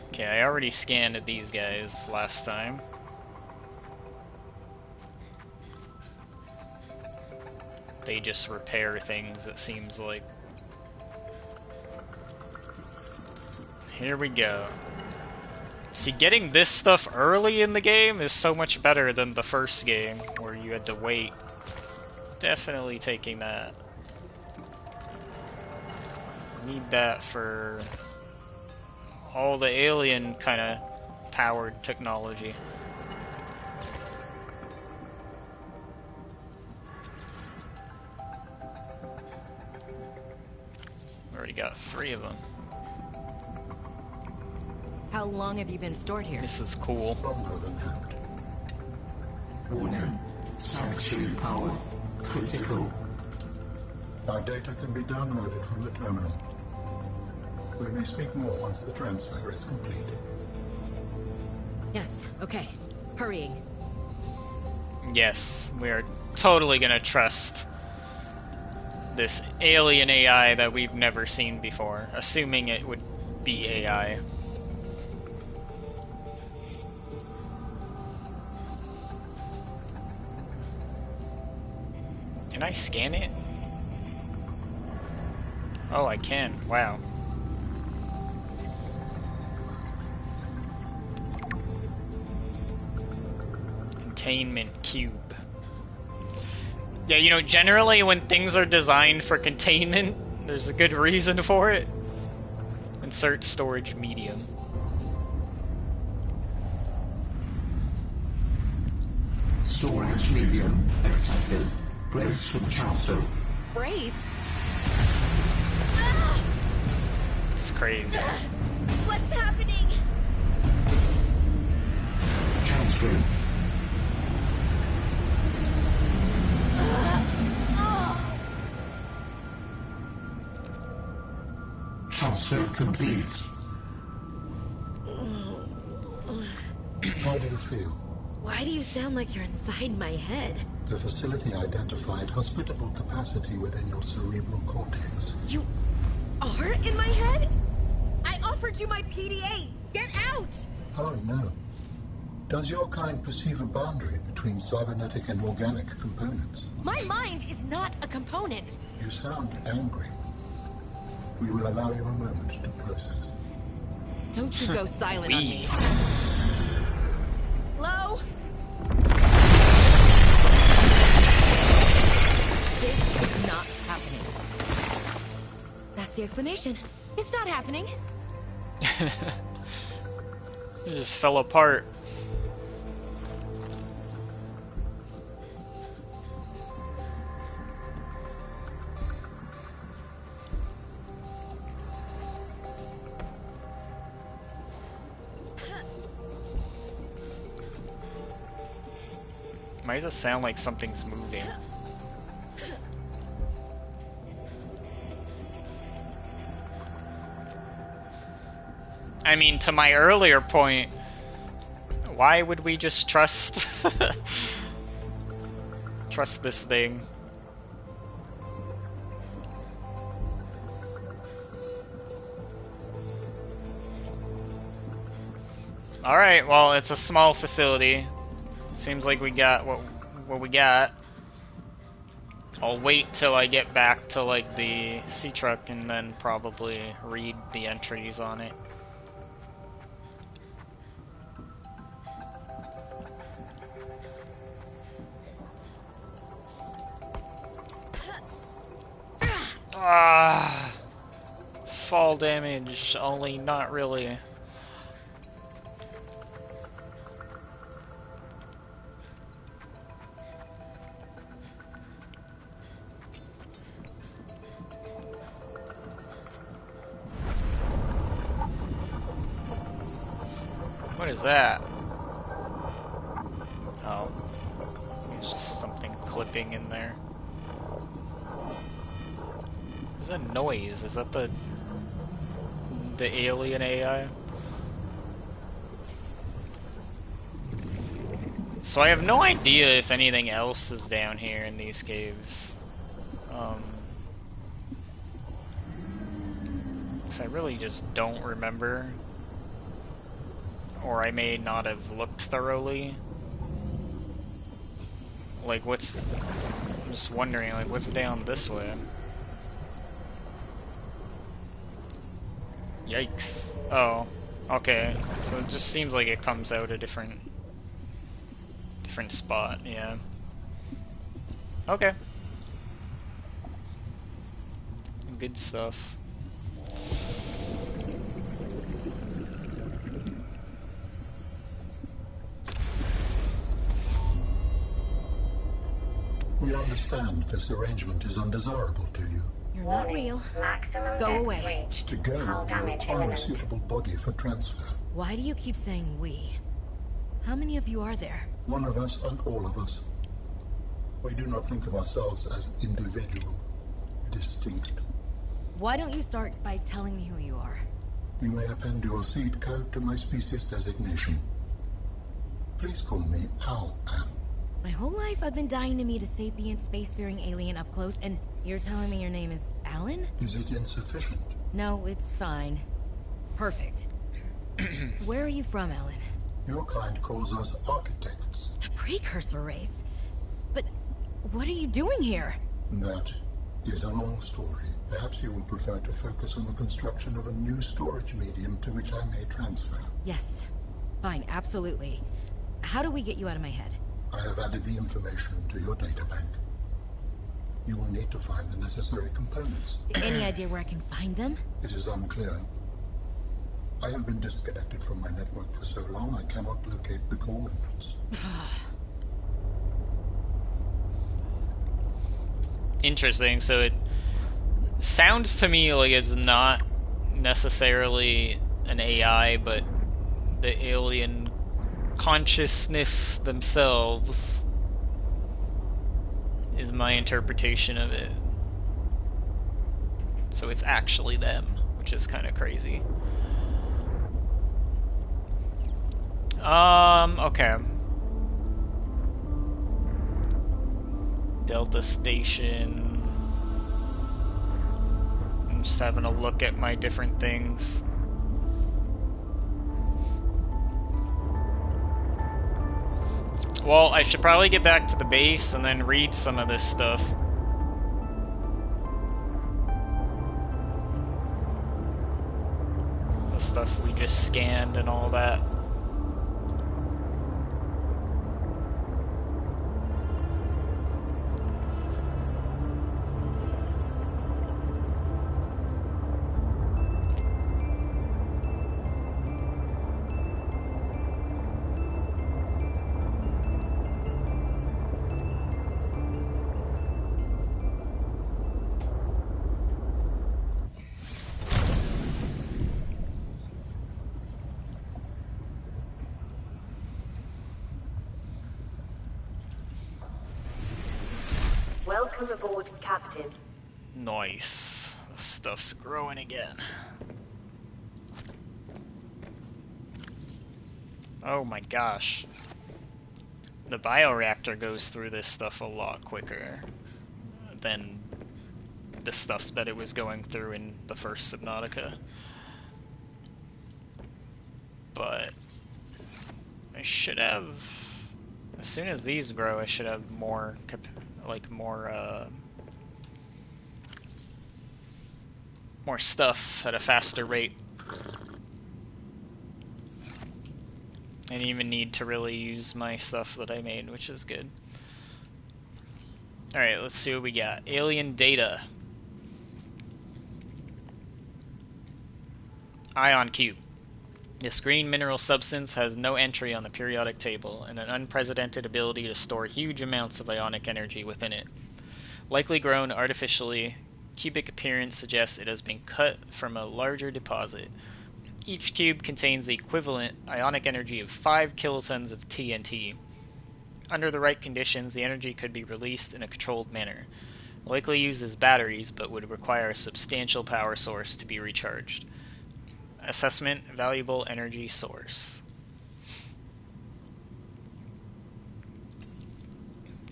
Okay, I already scanned these guys last time. They just repair things, it seems like. Here we go. See, getting this stuff early in the game is so much better than the first game, where you had to wait. Definitely taking that. Need that for all the alien kind of powered technology. Already got 3 of them. How long have you been stored here? This is cool. Warning. Sanctuary power Critical. Our data can be downloaded from the terminal. We may speak more once the transfer is complete. Yes, okay. Hurrying. Yes, we are totally gonna trust this alien AI that we've never seen before, assuming it would be AI. Can I scan it? Oh, I can. Wow. Containment cube. Yeah, you know, generally when things are designed for containment, there's a good reason for it. Insert storage medium. Storage medium accepted. Brace for transfer. Brace? It's crazy. What's happening? Transferring. Transfer complete. How do you feel? Why do you sound like you're inside my head? The facility identified hospitable capacity within your cerebral cortex. You are in my head? I offered you my PDA! Get out! Oh no. Does your kind perceive a boundary between cybernetic and organic components? My mind is not a component. You sound angry. We will allow you a moment to process. Don't you go silent on me. Hello? This is not happening. That's the explanation. It's not happening. It just fell apart. Why does it sound like something's moving? I mean, to my earlier point, why would we just trust trust this thing? Alright, well, it's a small facility. Seems like we got what we got. I'll wait till I get back to like the sea truck and then probably read the entries on it. Ah, fall damage, only not really. What is that? Oh, it's just something clipping in there. What's that noise? Is that the alien AI? So I have no idea if anything else is down here in these caves. 'Cause I really just don't remember. Or I may not have looked thoroughly. Like, I'm just wondering, like, what's down this way? Yikes. Oh, okay. So it just seems like it comes out a different spot, yeah. Okay. Good stuff. We understand this arrangement is undesirable to you. You're not Warning. real. Maximum Go depth away. reached. To go, Hull you damage require a imminent. suitable body for transfer. Why do you keep saying we? How many of you are there? One of us and all of us. We do not think of ourselves as individual, distinct. Why don't you start by telling me who you are? You may append your seed code to my species designation. Please call me Al. My whole life I've been dying to meet a sapient spacefaring alien up close, and you're telling me your name is Alan? Is it insufficient? No, it's fine. It's perfect. Where are you from, Alan? Your kind calls us architects. The precursor race? But what are you doing here? That is a long story. Perhaps you would prefer to focus on the construction of a new storage medium to which I may transfer. Yes. Fine, absolutely. How do we get you out of my head? I have added the information to your data bank. You will need to find the necessary components. Any idea where I can find them? It is unclear. I have been disconnected from my network for so long I cannot locate the coordinates. Interesting. So it sounds to me like it's not necessarily an AI, but the alien consciousness themselves is my interpretation of it. So it's actually them, which is kind of crazy. Okay. Delta Station. I'm just having a look at my different things. Well, I should probably get back to the base and then read some of this stuff. The stuff we just scanned and all that. Welcome aboard, Captain. Nice. The stuff's growing again. Oh my gosh. The bioreactor goes through this stuff a lot quicker than the stuff that it was going through in the first Subnautica. But I should have, as soon as these grow, I should have more more stuff at a faster rate. I didn't even need to really use my stuff that I made, which is good. Alright, let's see what we got. Alien data. Ion cube. This green mineral substance has no entry on the periodic table and an unprecedented ability to store huge amounts of ionic energy within it. Likely grown artificially, cubic appearance suggests it has been cut from a larger deposit. Each cube contains the equivalent ionic energy of 5 kilotons of TNT. Under the right conditions, the energy could be released in a controlled manner. Likely used as batteries, but would require a substantial power source to be recharged. Assessment: valuable energy source.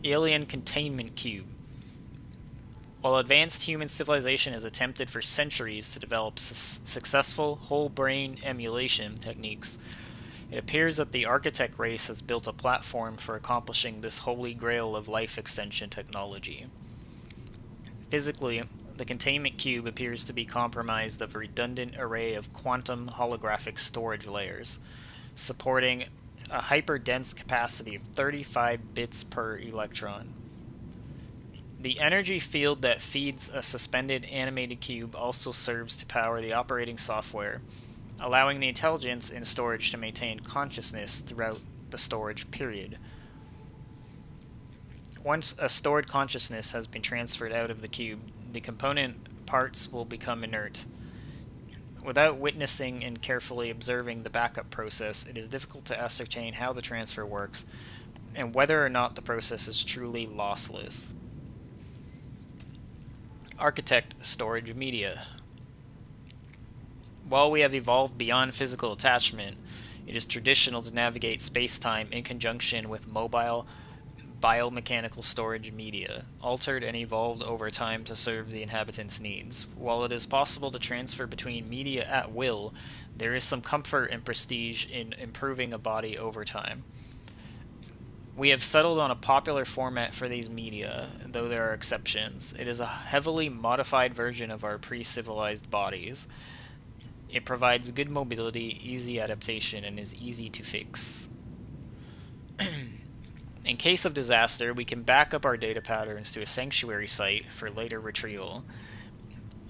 Alien containment cube. While advanced human civilization has attempted for centuries to develop successful whole-brain emulation techniques, it appears that the architect race has built a platform for accomplishing this holy grail of life extension technology. Physically, the containment cube appears to be comprised of a redundant array of quantum holographic storage layers, supporting a hyper-dense capacity of 35 bits per electron. The energy field that feeds a suspended animated cube also serves to power the operating software, allowing the intelligence in storage to maintain consciousness throughout the storage period. Once a stored consciousness has been transferred out of the cube, the component parts will become inert. Without witnessing and carefully observing the backup process, it is difficult to ascertain how the transfer works, and whether or not the process is truly lossless. Architect storage media. While we have evolved beyond physical attachment, it is traditional to navigate space-time in conjunction with mobile biomechanical storage media, altered and evolved over time to serve the inhabitants' needs. While it is possible to transfer between media at will, there is some comfort and prestige in improving a body over time. We have settled on a popular format for these media, though there are exceptions. It is a heavily modified version of our pre-civilized bodies. It provides good mobility, easy adaptation, and is easy to fix. In case of disaster, we can back up our data patterns to a sanctuary site for later retrieval.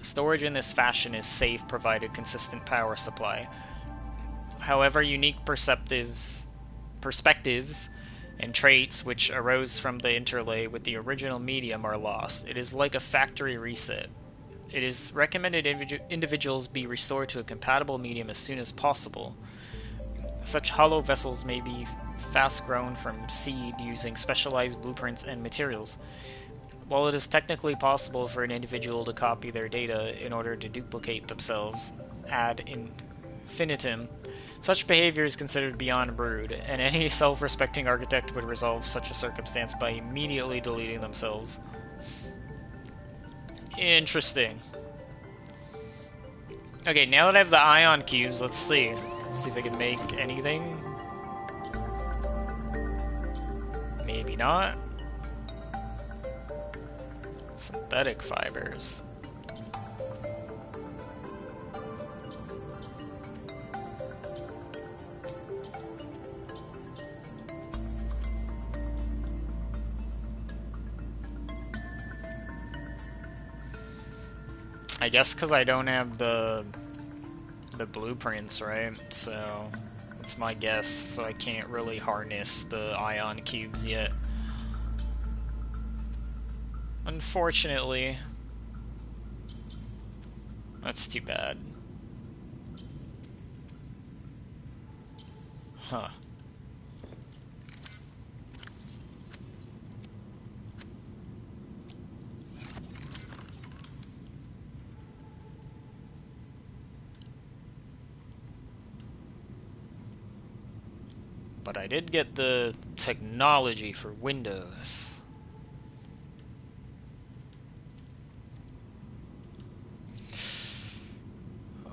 Storage in this fashion is safe provided consistent power supply. However, unique perspectives and traits which arose from the interlay with the original medium are lost. It is like a factory reset. It is recommended individuals be restored to a compatible medium as soon as possible. Such hollow vessels may be fast grown from seed using specialized blueprints and materials. While it is technically possible for an individual to copy their data in order to duplicate themselves ad infinitum, such behavior is considered beyond brood, and any self-respecting architect would resolve such a circumstance by immediately deleting themselves. Interesting. Okay, now that I have the ion cubes, let's see. Let's see if I can make anything. Maybe not. Synthetic fibers. I guess because I don't have the blueprints, right? So it's my guess, so I can't really harness the ion cubes yet. Unfortunately. That's too bad. Huh. But I did get the technology for Windows.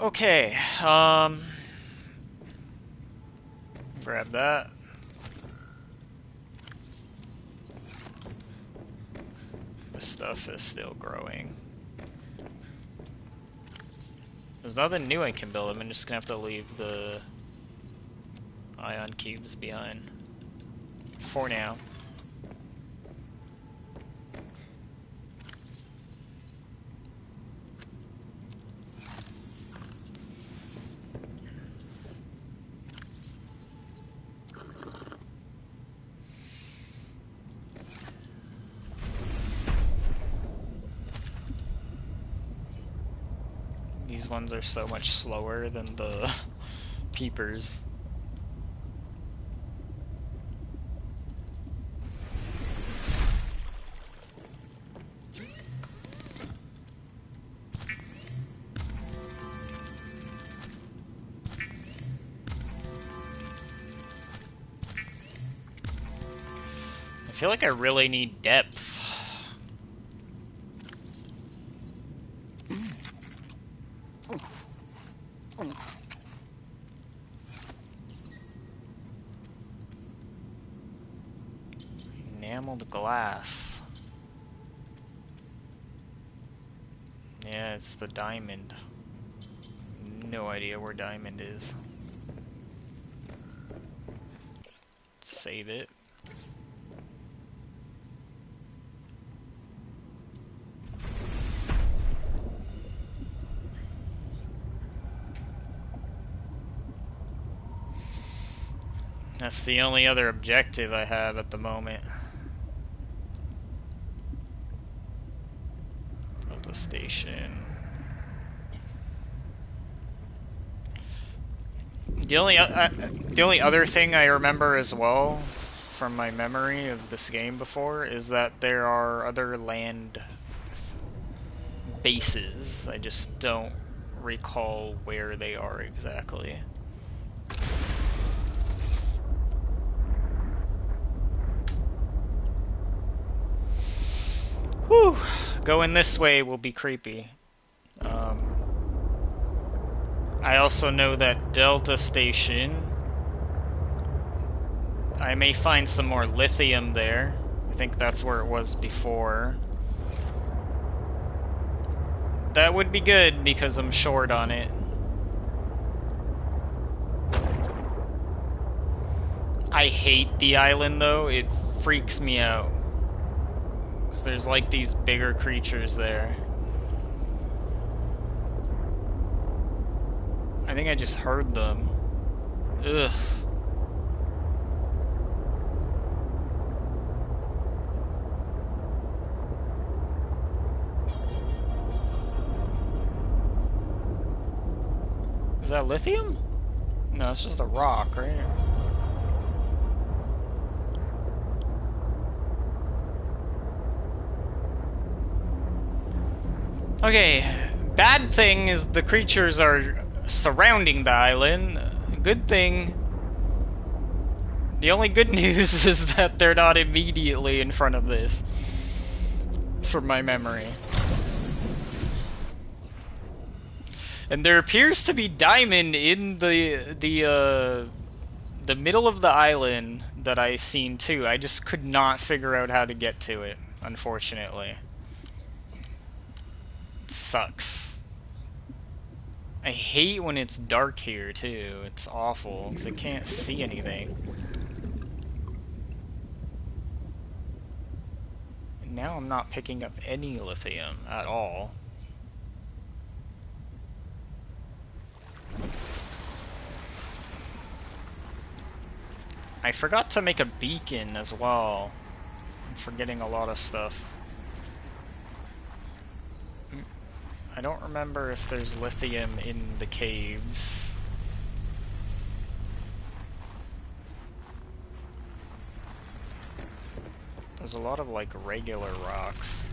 Okay, grab that. This stuff is still growing. There's nothing new I can build. I'm just gonna have to leave the ion cubes behind for now. These ones are so much slower than the peepers. I feel like I really need depth. Enameled glass. Yeah, it's the diamond. No idea where diamond is. Save it. That's the only other objective I have at the moment. Delta Station. The only other thing I remember as well from my memory of this game before is that there are other land bases. I just don't recall where they are exactly. Whew! Going this way will be creepy. I also know that Delta Station, I may find some more lithium there. I think that's where it was before. That would be good because I'm short on it. I hate the island though, it freaks me out. 'Cause there's like these bigger creatures there. I think I just heard them. Ugh. Is that lithium? No, it's just a rock, right? Okay, bad thing is the creatures are surrounding the island. Good thing, the only good news is that they're not immediately in front of this, from my memory. And there appears to be diamond in the middle of the island that I seen too. I just could not figure out how to get to it, unfortunately. It sucks. I hate when it's dark here too. It's awful because I can't see anything. And now I'm not picking up any lithium at all. I forgot to make a beacon as well. I'm forgetting a lot of stuff. I don't remember if there's lithium in the caves. There's a lot of like regular rocks.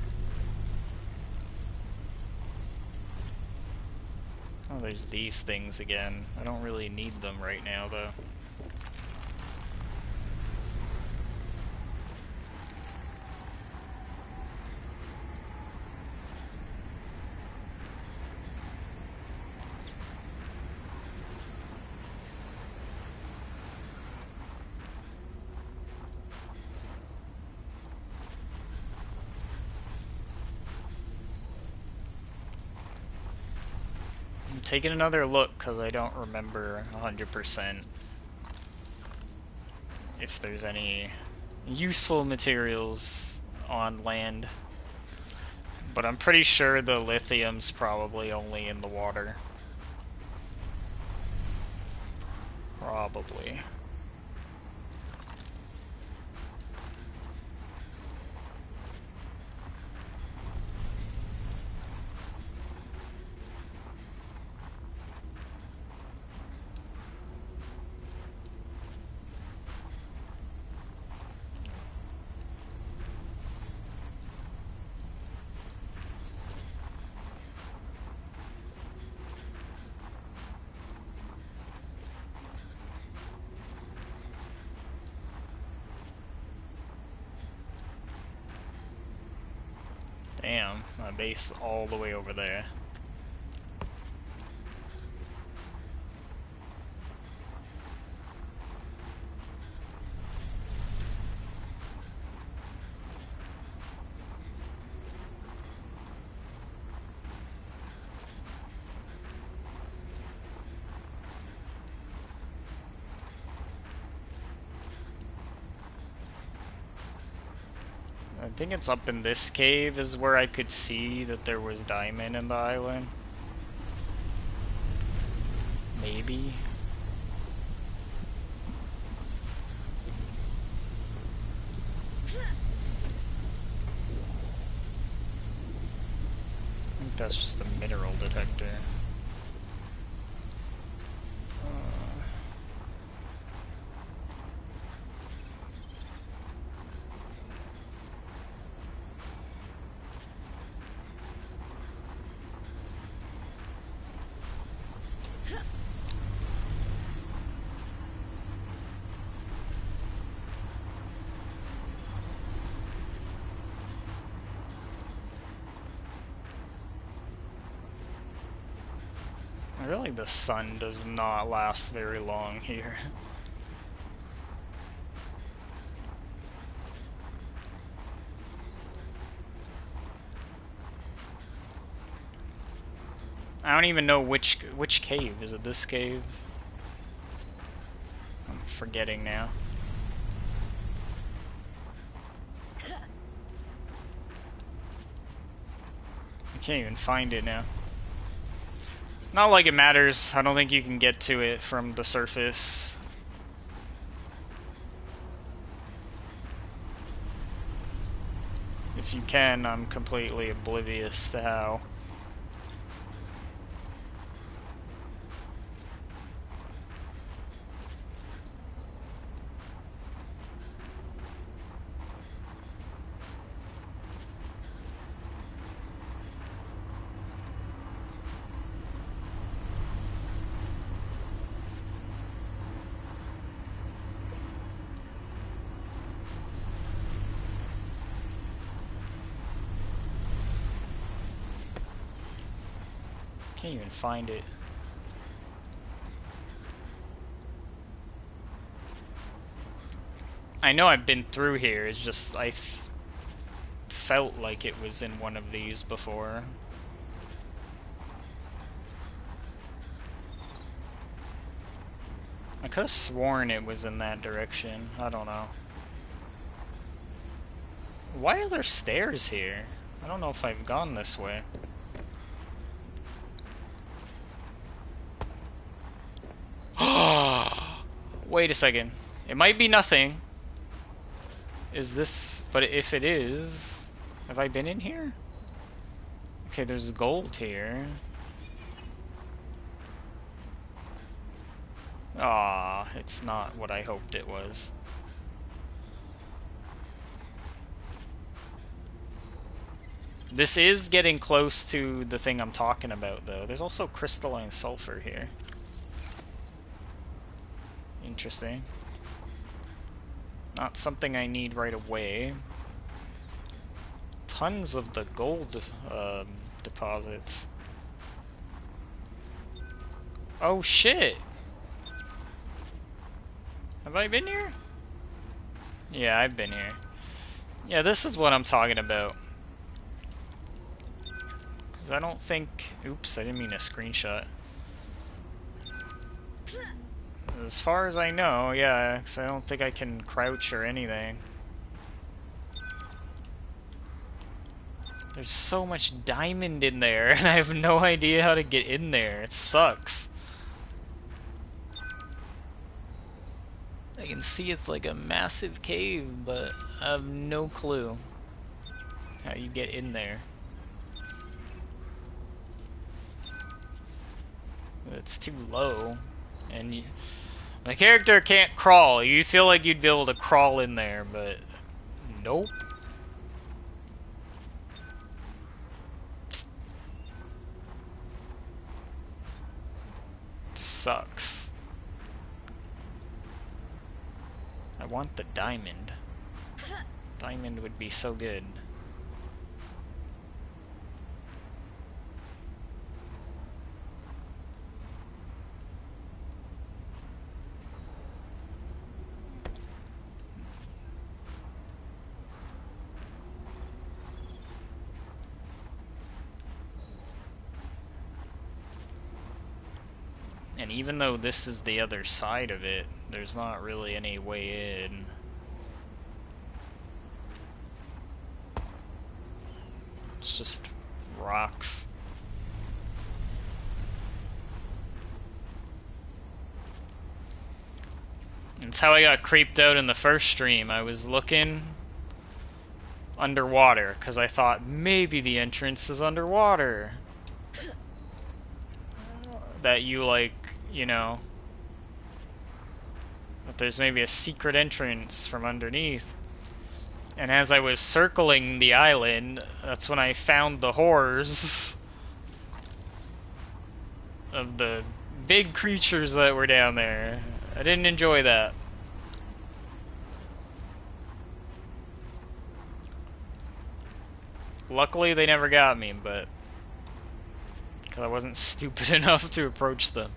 Oh, there's these things again. I don't really need them right now though. Taking another look because I don't remember 100% if there's any useful materials on land. But I'm pretty sure the lithium's probably only in the water. Probably. Damn, my base all the way over there. I think it's up in this cave is where I could see that there was diamond in the island. Maybe. I think that's just a mineral detector. I feel like the sun does not last very long here. I don't even know which cave. Is it this cave? I'm forgetting now. I can't even find it now. Not like it matters. I don't think you can get to it from the surface. If you can, I'm completely oblivious to how. Can't even find it. I know I've been through here, it's just I felt like it was in one of these before. I could have sworn it was in that direction. I don't know. Why are there stairs here? I don't know if I've gone this way. Wait a second. It might be nothing. Is this... But if it is... Have I been in here? Okay, there's gold here. Ah, it's not what I hoped it was. This is getting close to the thing I'm talking about, though. There's also crystalline sulfur here. Interesting. Not something I need right away. Tons of the gold deposits. Oh shit! Have I been here? Yeah, I've been here. Yeah, this is what I'm talking about. Because I don't think... Oops, I didn't mean a screenshot. As far as I know, yeah, because I don't think I can crouch or anything. There's so much diamond in there, and I have no idea how to get in there. It sucks. I can see it's like a massive cave, but I have no clue how you get in there. It's too low, and my character can't crawl. You feel like you'd be able to crawl in there, but nope. It sucks. I want the diamond. Diamond would be so good. And even though this is the other side of it, there's not really any way in. It's just rocks. That's how I got creeped out in the first stream. I was looking underwater, because I thought maybe the entrance is underwater. That you, like, you know, that there's maybe a secret entrance from underneath. And as I was circling the island, that's when I found the horrors of the big creatures that were down there. I didn't enjoy that. Luckily, they never got me, but because I wasn't stupid enough to approach them.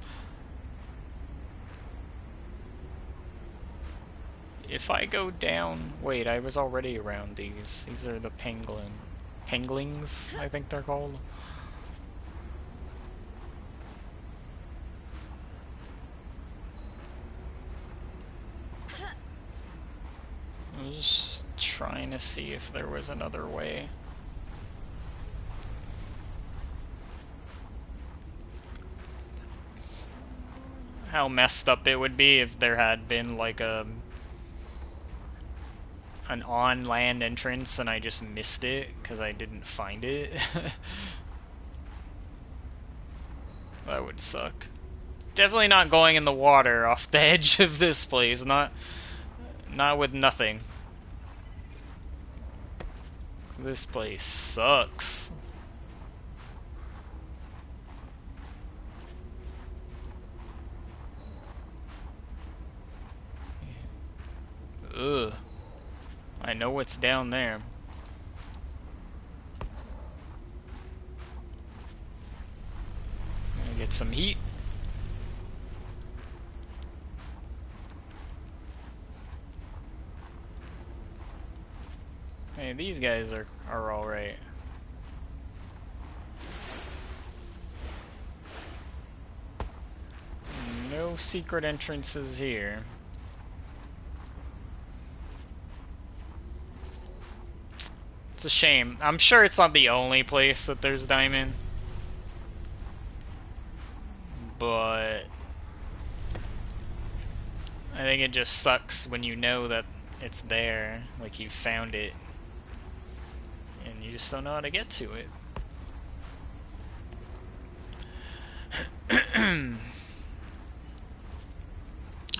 If I go down... Wait, I was already around these. These are the penguins, I think they're called. I was just trying to see if there was another way. How messed up it would be if there had been like an on-land entrance and I just missed it because I didn't find it. That would suck. Definitely not going in the water off the edge of this place. Not with nothing. This place sucks. Ugh. I know what's down there. Gonna get some heat. Hey, these guys are alright. No secret entrances here. It's a shame. I'm sure it's not the only place that there's diamond. But I think it just sucks when you know that it's there, like you found it, and you just don't know how to get to it.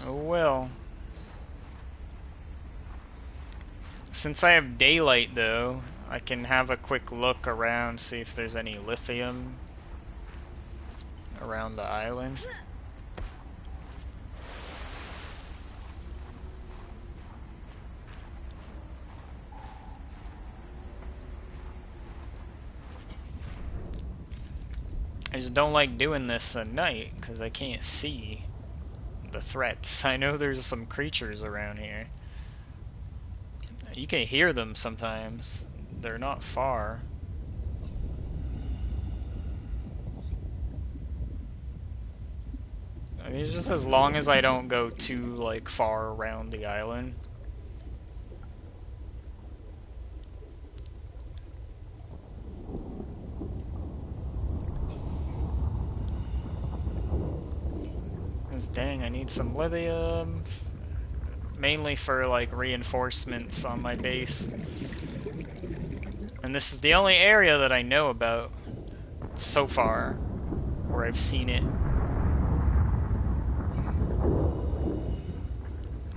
Oh well. Since I have daylight though, I can have a quick look around, see if there's any lithium around the island. I just don't like doing this at night because I can't see the threats. I know there's some creatures around here. You can hear them sometimes. They're not far. I mean, it's just as long as I don't go too like far around the island. Dang, I need some lithium. Mainly for like reinforcements on my base. And this is the only area that I know about so far where I've seen it.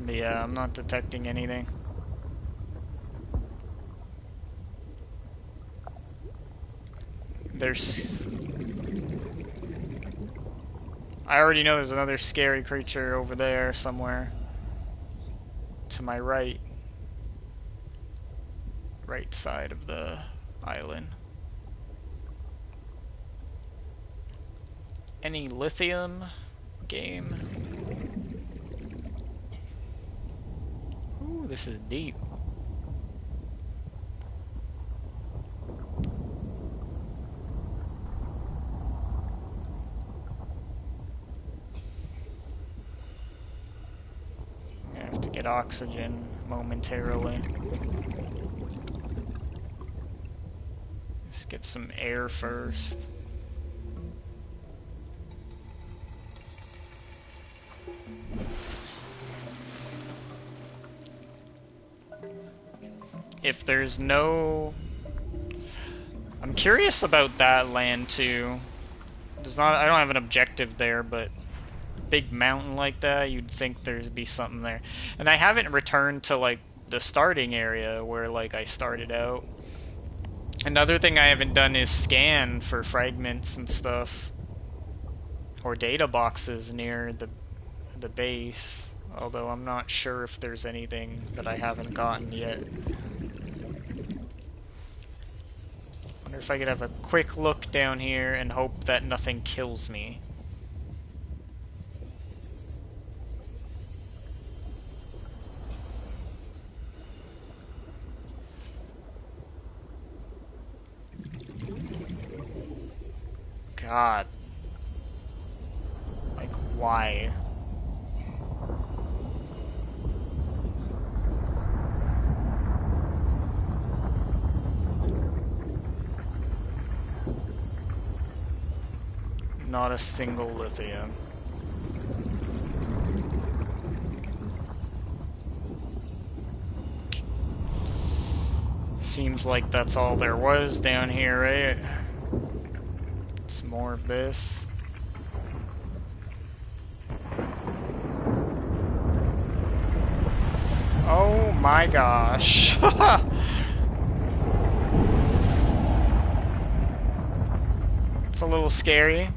But yeah, I'm not detecting anything. I already know there's another scary creature over there somewhere. To my right. Right side of the island. Any lithium game? Ooh, this is deep. I have to get oxygen momentarily. Let's get some air first. If there's no... I'm curious about that land too. I don't have an objective there, but big mountain like that, you'd think there'd be something there. And I haven't returned to like the starting area where like I started out. Another thing I haven't done is scan for fragments and stuff. or data boxes near the base. Although I'm not sure if there's anything that I haven't gotten yet. Wonder if I could have a quick look down here and hope that nothing kills me. God. Like, why? Not a single lithium. Seems like that's all there was down here, right? Some more of this. Oh my gosh. It's a little scary.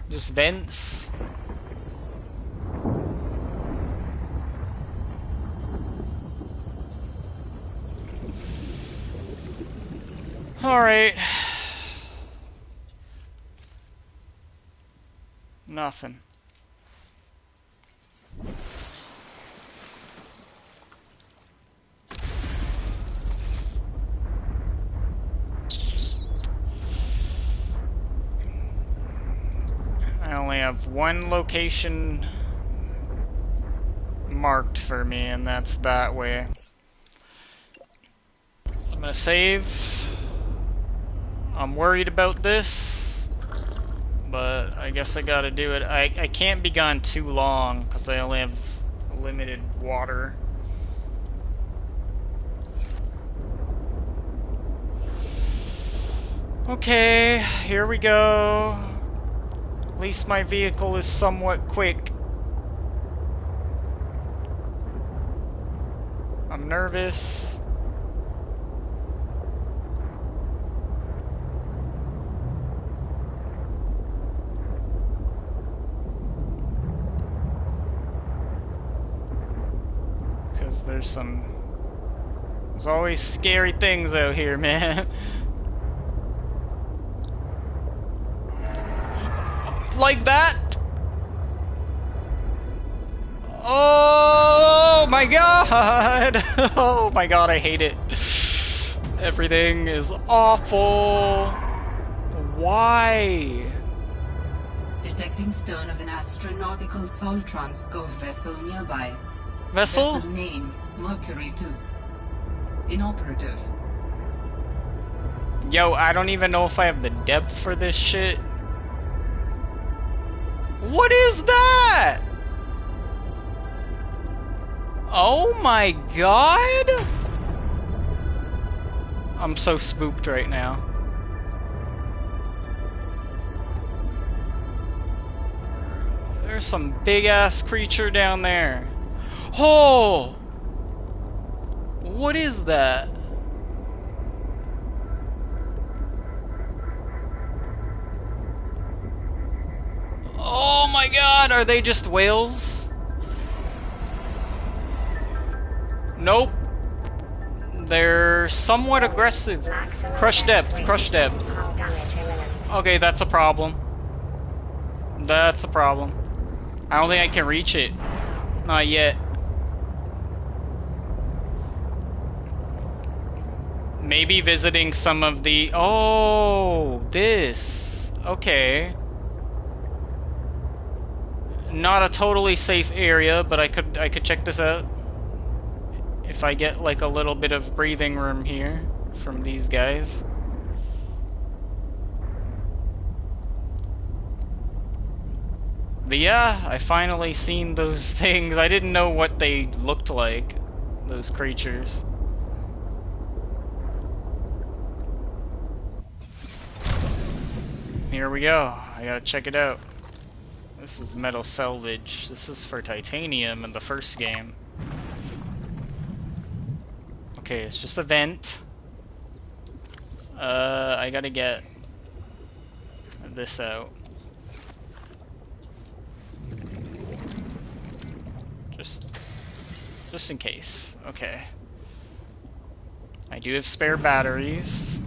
Just vents. Alright. Nothing. I only have one location marked for me, and that's that way. I'm gonna save. I'm worried about this, but I guess I gotta do it. I can't be gone too long, because I only have limited water. Okay, here we go. At least my vehicle is somewhat quick. I'm nervous. Because there's always scary things out here, man. Like that? Oh my god! Oh my god, I hate it. Everything is awful. Why? Detecting stern of an astronautical Sol Transcove vessel nearby. Vessel? Vessel name, Mercury 2. Inoperative. Yo, I don't even know if I have the depth for this shit. What is that? Oh my god! I'm so spooked right now. There's some big ass creature down there. Oh! What is that? Oh my god, are they just whales? Nope. They're somewhat aggressive. Maximum Crush depth, crush depth. Hull damage imminent. Okay, that's a problem. That's a problem. I don't think I can reach it. Not yet. Maybe visiting some of the... Oh, this. Okay. Not a totally safe area, but I could check this out. If I get like a little bit of breathing room here from these guys. But yeah, I finally seen those things. I didn't know what they looked like, those creatures. Here we go. I gotta check it out. This is metal salvage. This is for titanium in the first game. Okay, it's just a vent. I gotta get this out. Just in case. Okay. I do have spare batteries.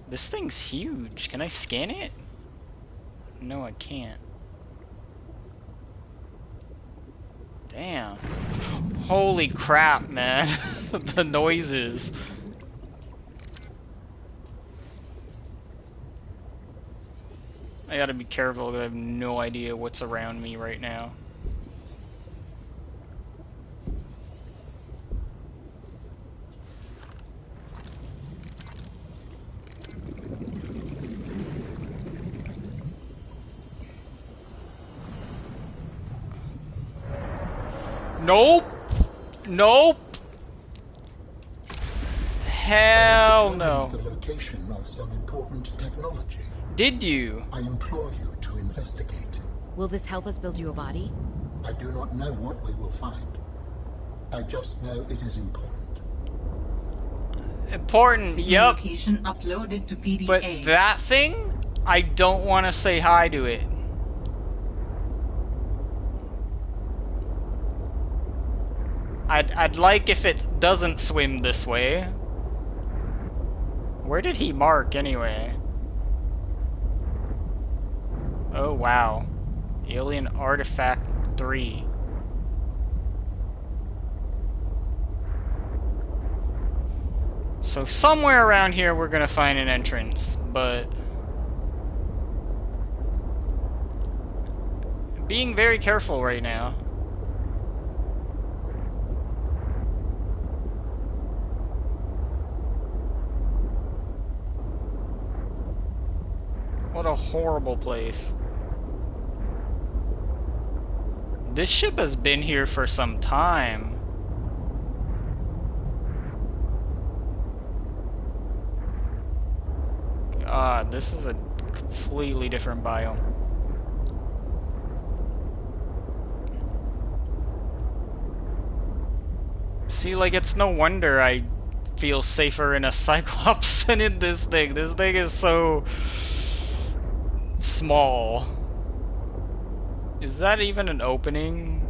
This thing's huge. Can I scan it? No, I can't. Damn. Holy crap, man. The noises. I gotta be careful because I have no idea what's around me right now. Nope! Nope! Hell no. The location of some important technology. Did you? I implore you to investigate. Will this help us build you a body? I do not know what we will find. I just know it is important. Important, Signal yep. location uploaded to PDA. But that thing, I don't want to say hi to it. I'd like if it doesn't swim this way. Where did he mark anyway? Oh wow. Alien Artifact 3. So somewhere around here we're gonna find an entrance, but being very careful right now. What a horrible place. This ship has been here for some time. God, this is a completely different biome. See, like, it's no wonder I feel safer in a Cyclops than in this thing. This thing is so small. Is that even an opening?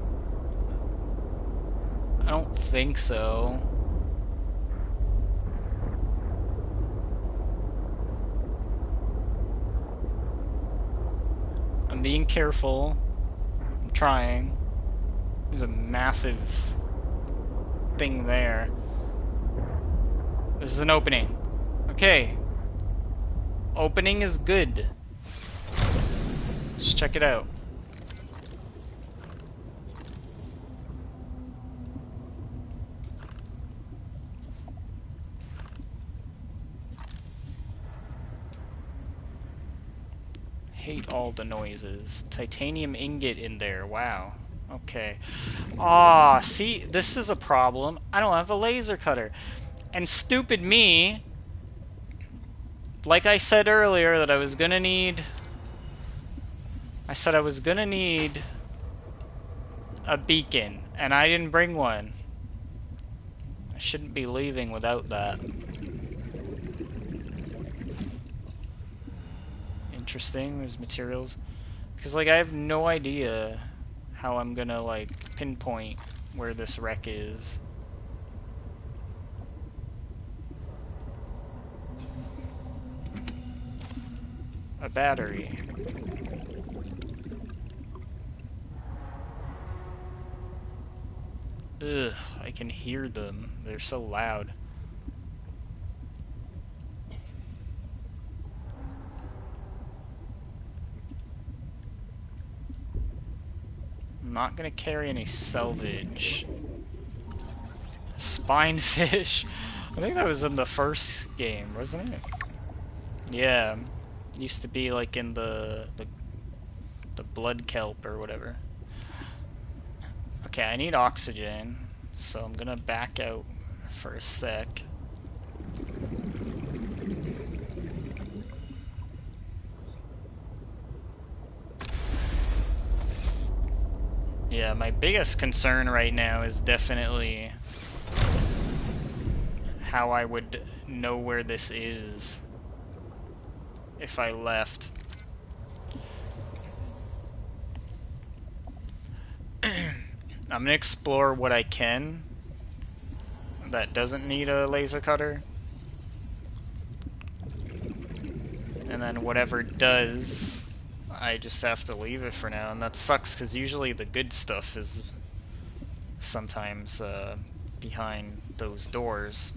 I don't think so. I'm being careful. I'm trying. There's a massive thing there. This is an opening. Okay. Opening is good. Let's check it out. Hate all the noises. Titanium ingot in there. Wow. Okay. Ah, see, this is a problem. I don't have a laser cutter. And stupid me, like I said earlier that I was gonna need... I said I was gonna need a beacon, and I didn't bring one. I shouldn't be leaving without that. Interesting, there's materials. Because, like, I have no idea how I'm gonna, like, pinpoint where this wreck is. A battery. Ugh, I can hear them. They're so loud. I'm not gonna carry any salvage. Spinefish. I think that was in the first game, wasn't it? Yeah. Used to be like in the blood kelp or whatever. Okay, I need oxygen, so I'm gonna back out for a sec. Yeah, my biggest concern right now is definitely how I would know where this is. if I left. I'm gonna explore what I can that doesn't need a laser cutter. And then whatever does, I just have to leave it for now. And that sucks because usually the good stuff is sometimes behind those doors.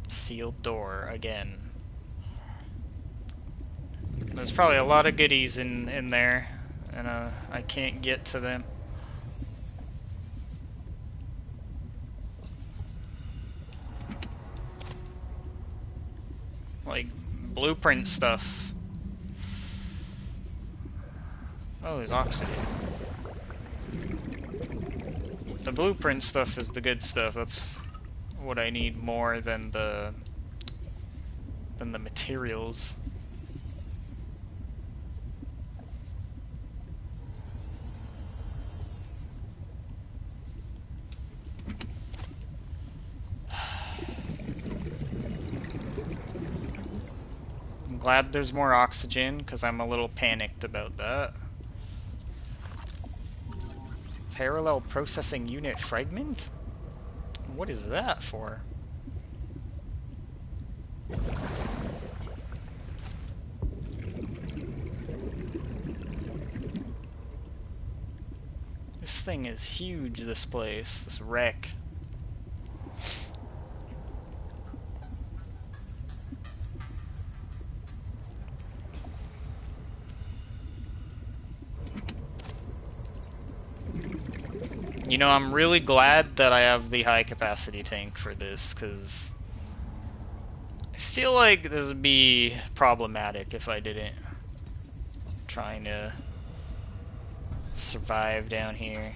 Sealed door again. There's probably a lot of goodies in there, and I can't get to them. Like blueprint stuff. Oh, there's oxygen. The blueprint stuff is the good stuff. That's what I need more than the materials. I'm glad there's more oxygen because I'm a little panicked about that. Parallel processing unit fragment? What is that for? This thing is huge, this place, this wreck. You know, I'm really glad that I have the high capacity tank for this, because I feel like this would be problematic if I didn't. Trying to survive down here.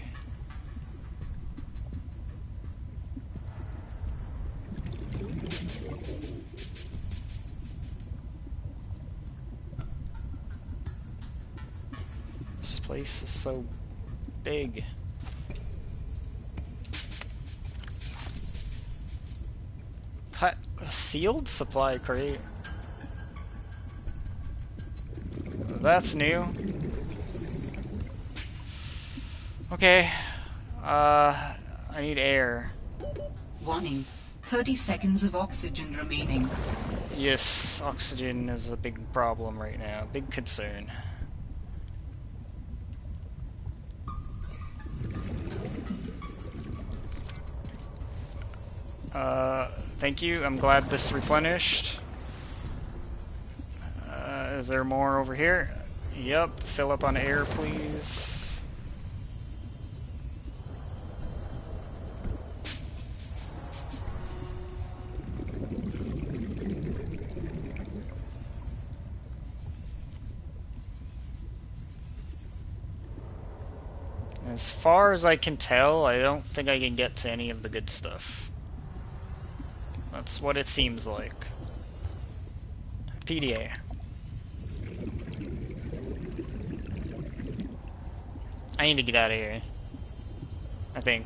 This place is so big. A sealed supply crate? That's new. Okay. I need air. Warning. 30 seconds of oxygen remaining. Yes, oxygen is a big problem right now. Big concern. Thank you. I'm glad this replenished. Is there more over here? Yep. Fill up on air, please. As far as I can tell, I don't think I can get to any of the good stuff. That's what it seems like. PDA. I need to get out of here. I think.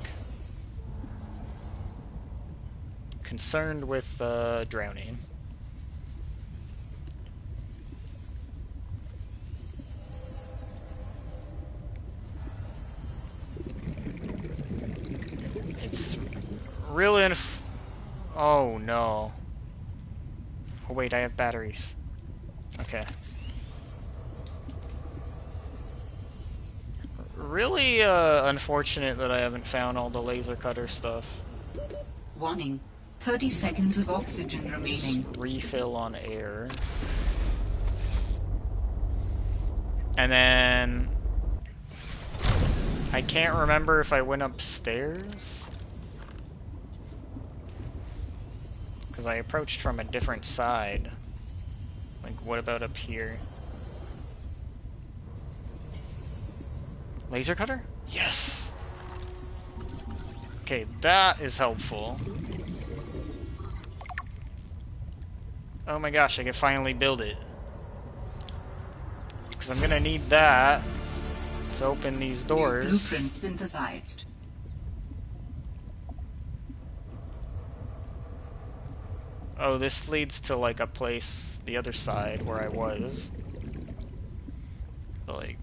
Concerned with drowning. It's really oh no. Oh wait, I have batteries. Okay. Really unfortunate that I haven't found all the laser cutter stuff. Warning. 30 seconds of oxygen remaining. Just refill on air. And then I can't remember if I went upstairs. Because I approached from a different side. Like, what about up here? Laser cutter? Yes! Okay, that is helpful. Oh my gosh, I can finally build it. Because I'm gonna need that to open these doors. New blueprint synthesized. Oh, this leads to like a place, the other side where I was. But, like,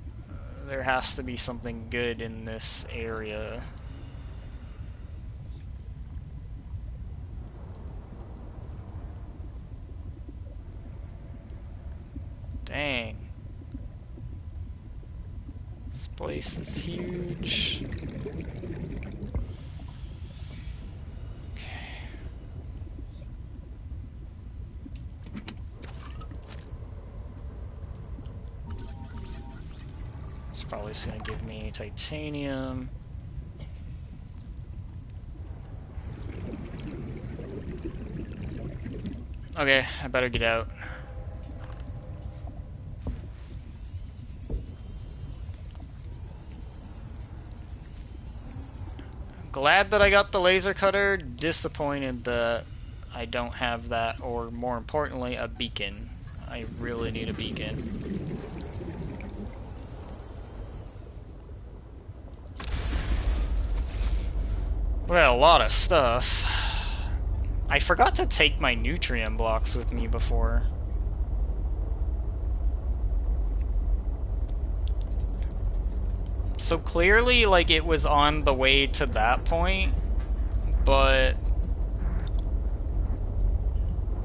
there has to be something good in this area. Dang. This place is huge. Okay. It's probably just gonna give me titanium. Okay, I better get out. Glad that I got the laser cutter, disappointed that I don't have that, or more importantly, a beacon. I really need a beacon. Well, a lot of stuff. I forgot to take my nutrient blocks with me before. So clearly, like, it was on the way to that point, but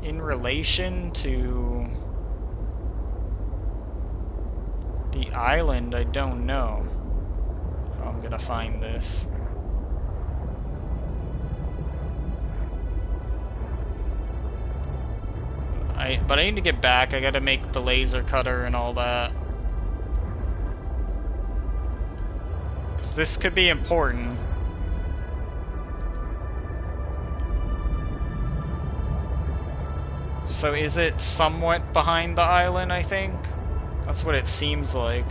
in relation to the island, I don't know how I'm gonna find this. But I need to get back. I gotta make the laser cutter and all that. 'Cause this could be important. So is it somewhat behind the island, I think? That's what it seems like.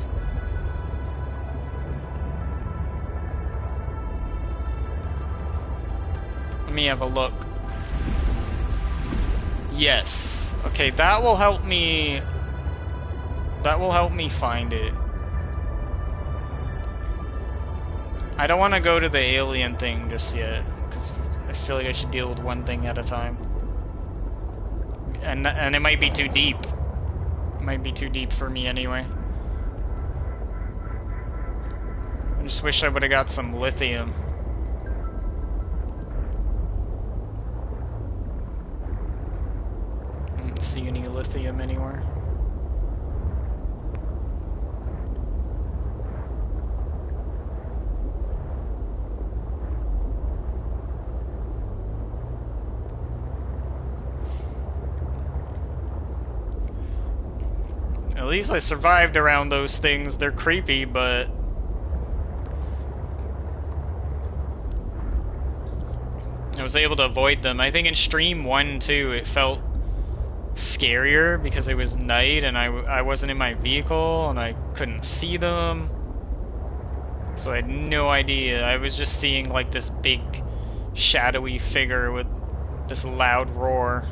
Let me have a look. Yes. Okay, that will help me. That will help me find it. I don't want to go to the alien thing just yet, because I feel like I should deal with one thing at a time. And it might be too deep. It might be too deep for me anyway. I just wish I would have got some lithium. I don't see any lithium anywhere. At least I survived around those things. They're creepy, but I was able to avoid them. I think in stream 1 too, it felt scarier because it was night and I wasn't in my vehicle and I couldn't see them. So I had no idea. I was just seeing like this big shadowy figure with this loud roar.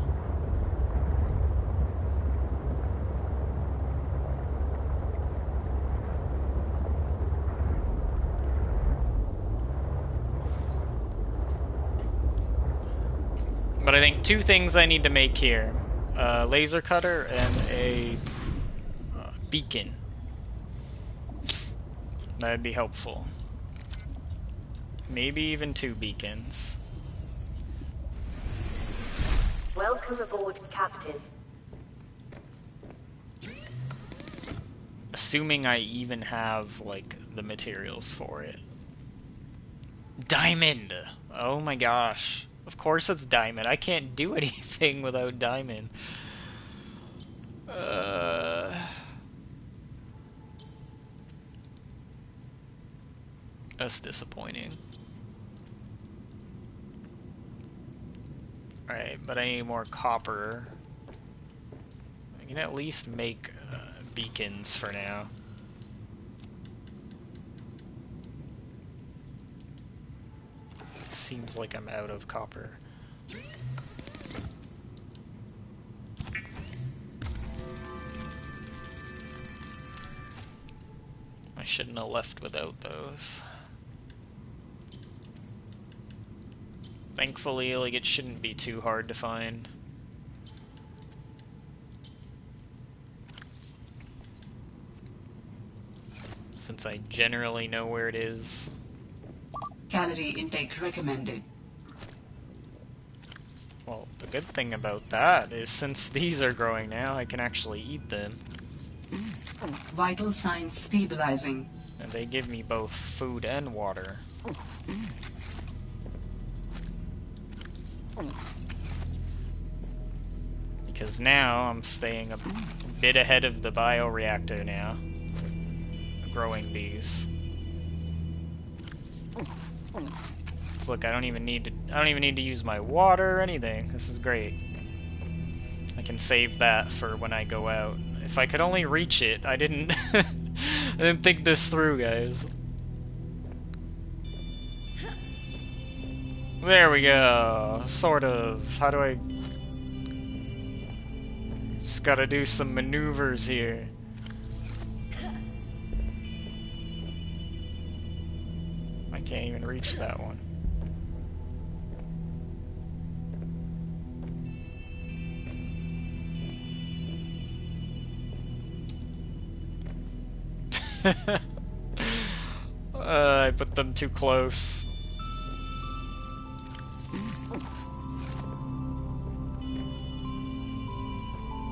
But I think two things I need to make here. A laser cutter and a beacon. That'd be helpful. Maybe even 2 beacons. Welcome aboard, Captain. Assuming I even have, like, the materials for it. Diamond! Oh my gosh. Of course it's diamond. I can't do anything without diamond. That's disappointing. Alright, but I need more copper. I can at least make beacons for now. Seems like I'm out of copper. I shouldn't have left without those. Thankfully, like, it shouldn't be too hard to find. since I generally know where it is. Calorie intake recommended. Well, the good thing about that is since these are growing now, I can actually eat them. Vital signs stabilizing. And they give me both food and water. Because now I'm staying a bit ahead of the bioreactor now. Growing these. So look, I don't even need to use my water or anything. This is great. I can save that for when I go out. If I could only reach it, I didn't I didn't think this through, guys. There we go. Sort of. How do I... Just gotta do some maneuvers here. I can't even reach that one. I put them too close.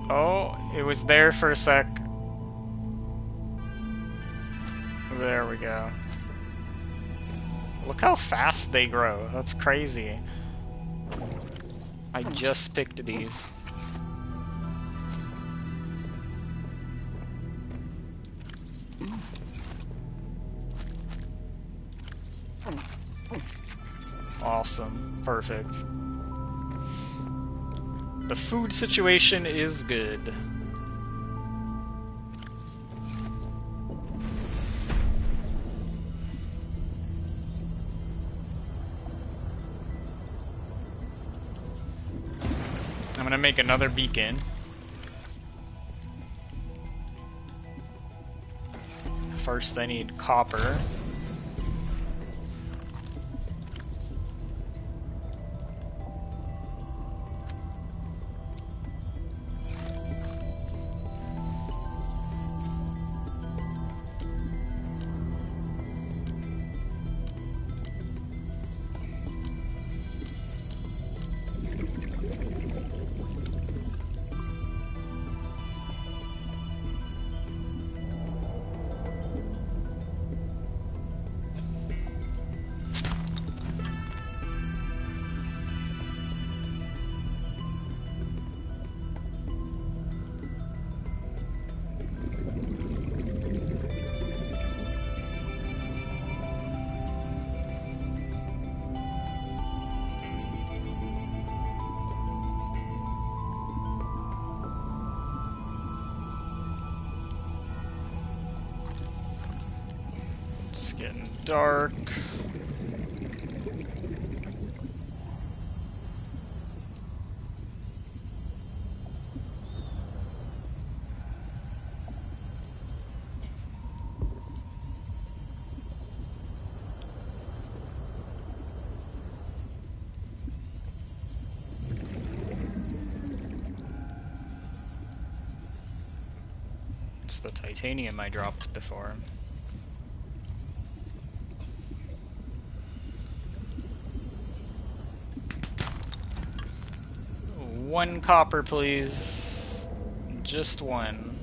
Oh, it was there for a sec. There we go. Look how fast they grow. That's crazy. I just picked these. Awesome. Perfect. The food situation is good. I'm gonna make another beacon. First I need copper. It's getting dark. It's the titanium I dropped before. One copper, please. Just one.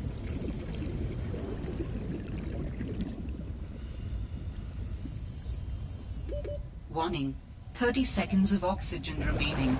Warning. 30 seconds of oxygen remaining.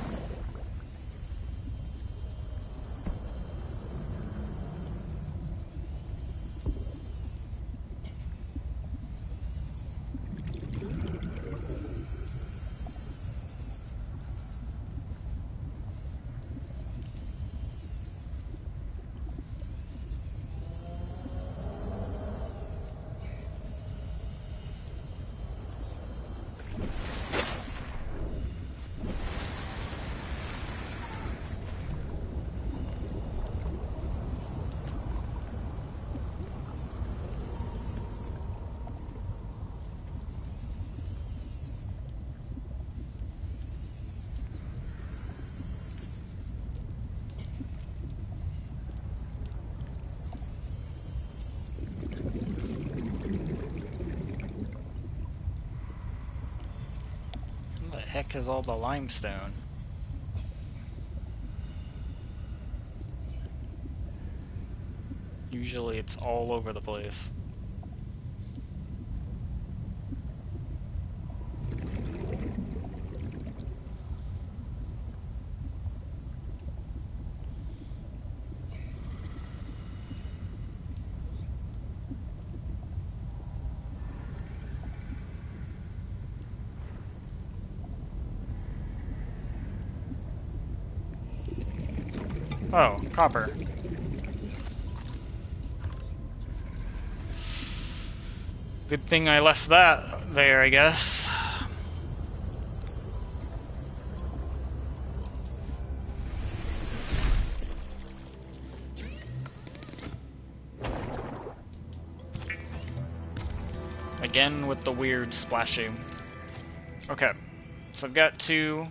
heck is all the limestone? Usually it's all over the place. Oh, copper. Good thing I left that there, I guess. Again with the weird splashing. Okay, so I've got two.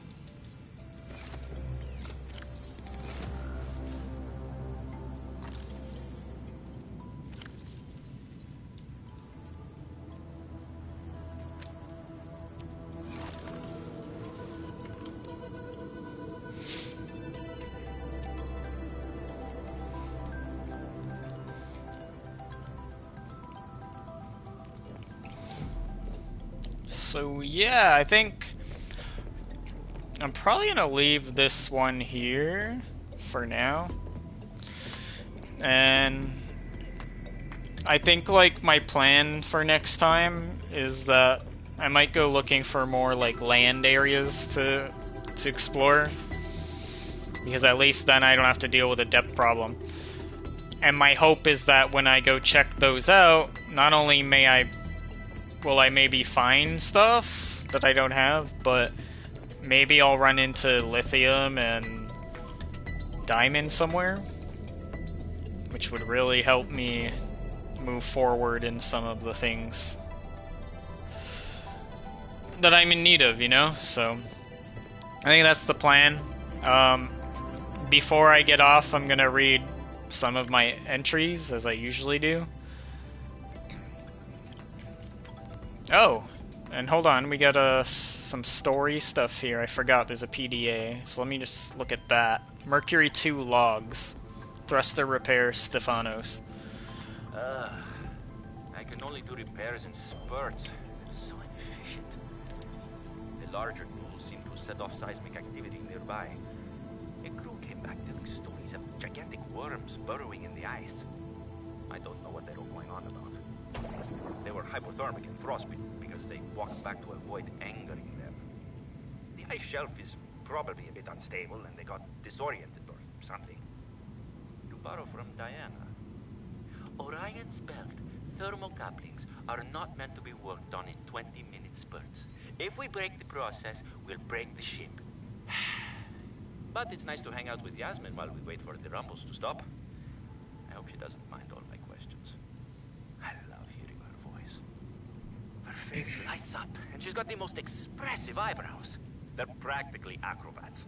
So yeah, I think I'm probably gonna leave this one here for now. And I think like my plan for next time is that I might go looking for more like land areas to explore, because at least then I don't have to deal with a depth problem. And my hope is that when I go check those out, not only will I maybe find stuff that I don't have, but maybe I'll run into lithium and diamond somewhere, which would really help me move forward in some of the things that I'm in need of, you know? So I think that's the plan. Before I get off, I'm gonna read some of my entries, as I usually do. Oh, and hold on, we got some story stuff here. I forgot there's a PDA, so let me just look at that. Mercury 2 logs. Thruster repair Stefanos. I can only do repairs in spurts. It's so inefficient. The larger ghouls seem to set off seismic activity nearby. A crew came back telling stories of gigantic worms burrowing in the ice. I don't know what they were going on about. They were hypothermic and frostbitten because they walked back to avoid angering them. The ice shelf is probably a bit unstable and they got disoriented or something. To borrow from Diana, Orion's belt thermocouplings are not meant to be worked on in 20-minute spurts. If we break the process, we'll break the ship. But it's nice to hang out with Yasmin while we wait for the rumbles to stop. I hope she doesn't mind all my questions. I love hearing her voice. Her face lights up, and she's got the most expressive eyebrows. They're practically acrobats.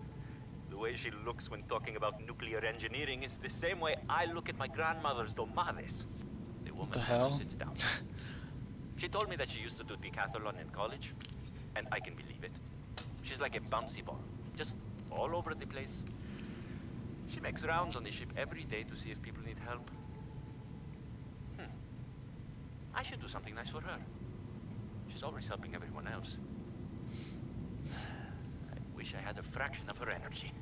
The way she looks when talking about nuclear engineering is the same way I look at my grandmother's domades. The woman What the hell? sits down. She told me that she used to do decathlon in college, and I can believe it. She's like a bouncy ball, just all over the place. She makes rounds on the ship every day to see if people need help. I should do something nice for her. She's always helping everyone else. I wish I had a fraction of her energy.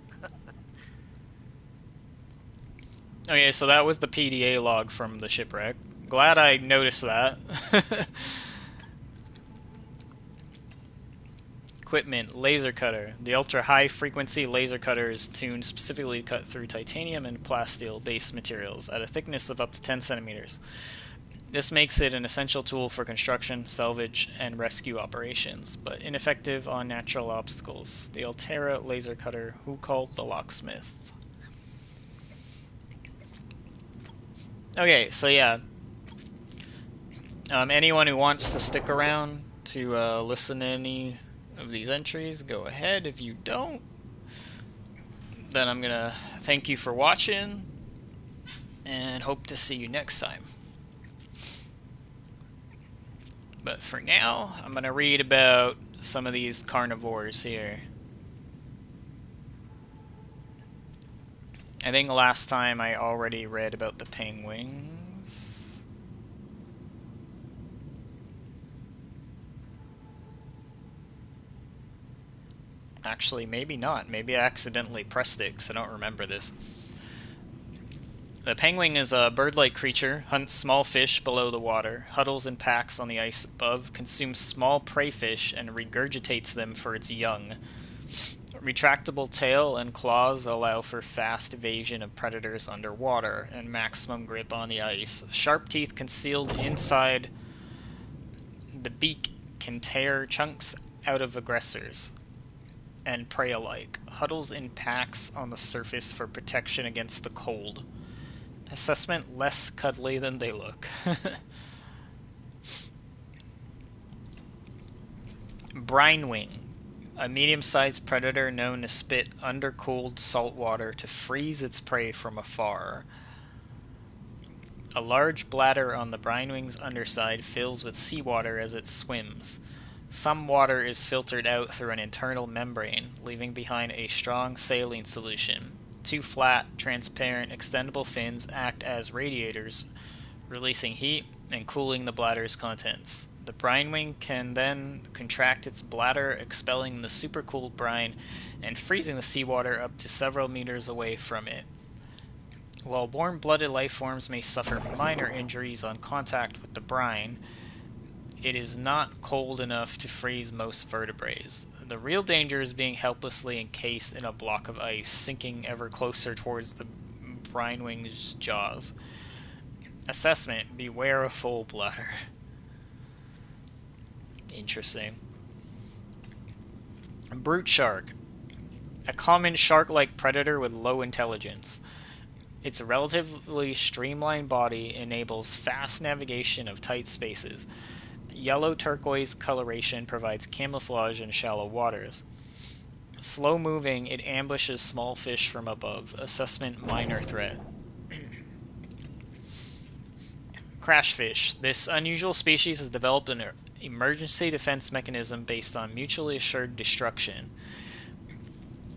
Okay, so that was the PDA log from the shipwreck. Glad I noticed that. Equipment, laser cutter. The ultra-high frequency laser cutter is tuned specifically to cut through titanium and plasteel-based materials at a thickness of up to 10 centimeters. This makes it an essential tool for construction, salvage, and rescue operations, but ineffective on natural obstacles. The Altera laser cutter, who called the locksmith. Okay, so yeah. Anyone who wants to stick around to listen to any of these entries, go ahead. If you don't, then I'm gonna thank you for watching and hope to see you next time. But for now, I'm gonna read about some of these carnivores here. I think last time I already read about the penguins. Actually, maybe not. Maybe I accidentally pressed it because I don't remember this. The penguin is a bird-like creature, hunts small fish below the water, huddles in packs on the ice above, consumes small prey fish, and regurgitates them for its young. Retractable tail and claws allow for fast evasion of predators underwater and maximum grip on the ice. Sharp teeth concealed inside the beak can tear chunks out of aggressors and prey alike. Huddles in packs on the surface for protection against the cold. Assessment: less cuddly than they look. Brinewing, a medium-sized predator known to spit undercooled salt water to freeze its prey from afar. A large bladder on the brinewing's underside fills with seawater as it swims. Some water is filtered out through an internal membrane, leaving behind a strong saline solution. Two flat, transparent, extendable fins act as radiators, releasing heat and cooling the bladder's contents. The brinewing can then contract its bladder, expelling the supercooled brine and freezing the seawater up to several meters away from it. While warm-blooded life forms may suffer minor injuries on contact with the brine, it is not cold enough to freeze most vertebrates. The real danger is being helplessly encased in a block of ice, sinking ever closer towards the brinewing's jaws. Assessment: beware of full bladder. Interesting. Brute shark. A common shark-like predator with low intelligence. Its relatively streamlined body enables fast navigation of tight spaces. Yellow turquoise coloration provides camouflage in shallow waters. Slow moving, it ambushes small fish from above. Assessment: minor threat. Crashfish. This unusual species has developed an emergency defense mechanism based on mutually assured destruction.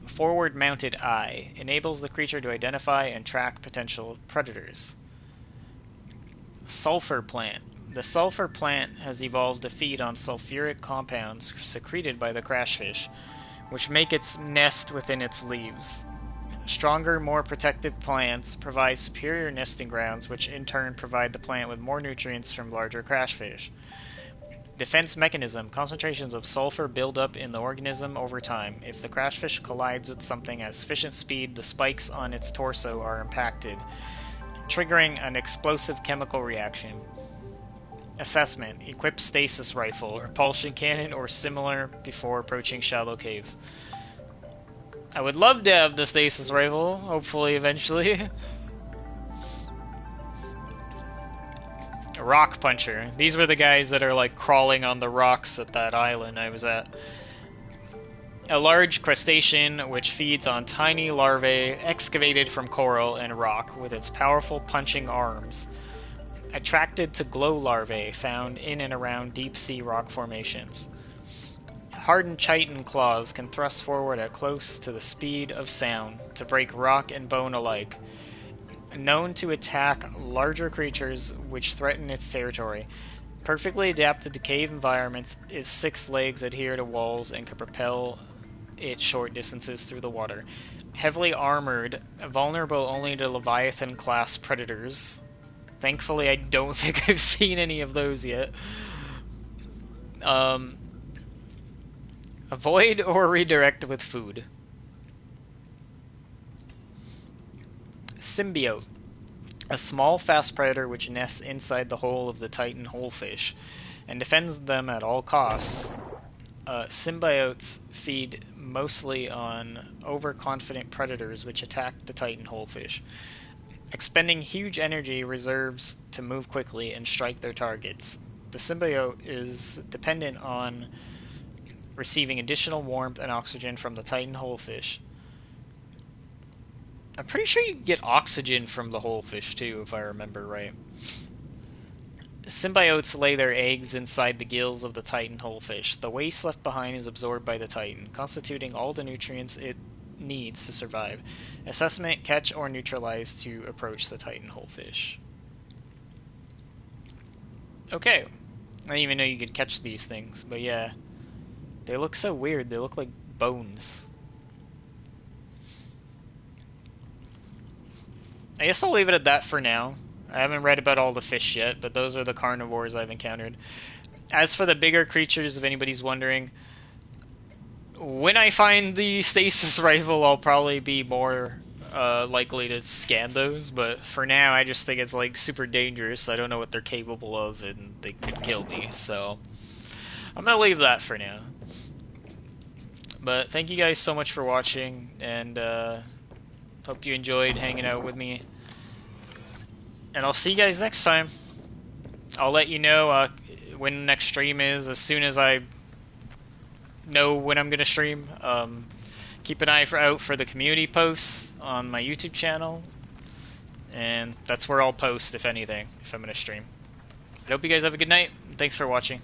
Forward-mounted eye enables the creature to identify and track potential predators. Sulfur plant. The sulfur plant has evolved to feed on sulfuric compounds secreted by the crashfish, which make its nest within its leaves. Stronger, more protective plants provide superior nesting grounds, which in turn provide the plant with more nutrients from larger crashfish. Defense mechanism. Concentrations of sulfur build up in the organism over time. If the crashfish collides with something at sufficient speed, the spikes on its torso are impacted, triggering an explosive chemical reaction. Assessment: equip stasis rifle, repulsion cannon, or similar before approaching shallow caves. I would love to have the stasis rifle, hopefully eventually. Rock puncher. These were the guys that are like crawling on the rocks at that island I was at. A large crustacean which feeds on tiny larvae excavated from coral and rock with its powerful punching arms. Attracted to glow larvae found in and around deep-sea rock formations. Hardened chitin claws can thrust forward at close to the speed of sound to break rock and bone alike. Known to attack larger creatures which threaten its territory. Perfectly adapted to cave environments, its 6 legs adhere to walls and can propel it short distances through the water. Heavily armored, vulnerable only to Leviathan-class predators. Thankfully, I don't think I've seen any of those yet. Avoid or redirect with food. Symbiote. A small, fast predator which nests inside the hull of the Titan holefish and defends them at all costs. Symbiotes feed mostly on overconfident predators which attack the Titan holefish, expending huge energy reserves to move quickly and strike their targets. The symbiote is dependent on receiving additional warmth and oxygen from the Titan holefish. I'm pretty sure you can get oxygen from the holefish too, if I remember right. Symbiotes lay their eggs inside the gills of the Titan wholefish. The waste left behind is absorbed by the Titan, constituting all the nutrients it needs to survive. Assessment: catch or neutralize to approach the Titan wholefish. Okay. I didn't even know you could catch these things, but yeah. They look so weird. They look like bones. I guess I'll leave it at that for now. I haven't read about all the fish yet, but those are the carnivores I've encountered. As for the bigger creatures, if anybody's wondering, when I find the stasis rifle, I'll probably be more likely to scan those, but for now, I just think it's like super dangerous. I don't know what they're capable of, and they could kill me, so I'm gonna leave that for now. But thank you guys so much for watching, and hope you enjoyed hanging out with me. And I'll see you guys next time. I'll let you know when the next stream is as soon as I know when I'm going to stream. Keep an eye out for the community posts on my YouTube channel. And that's where I'll post, if anything, if I'm going to stream. I hope you guys have a good night. Thanks for watching.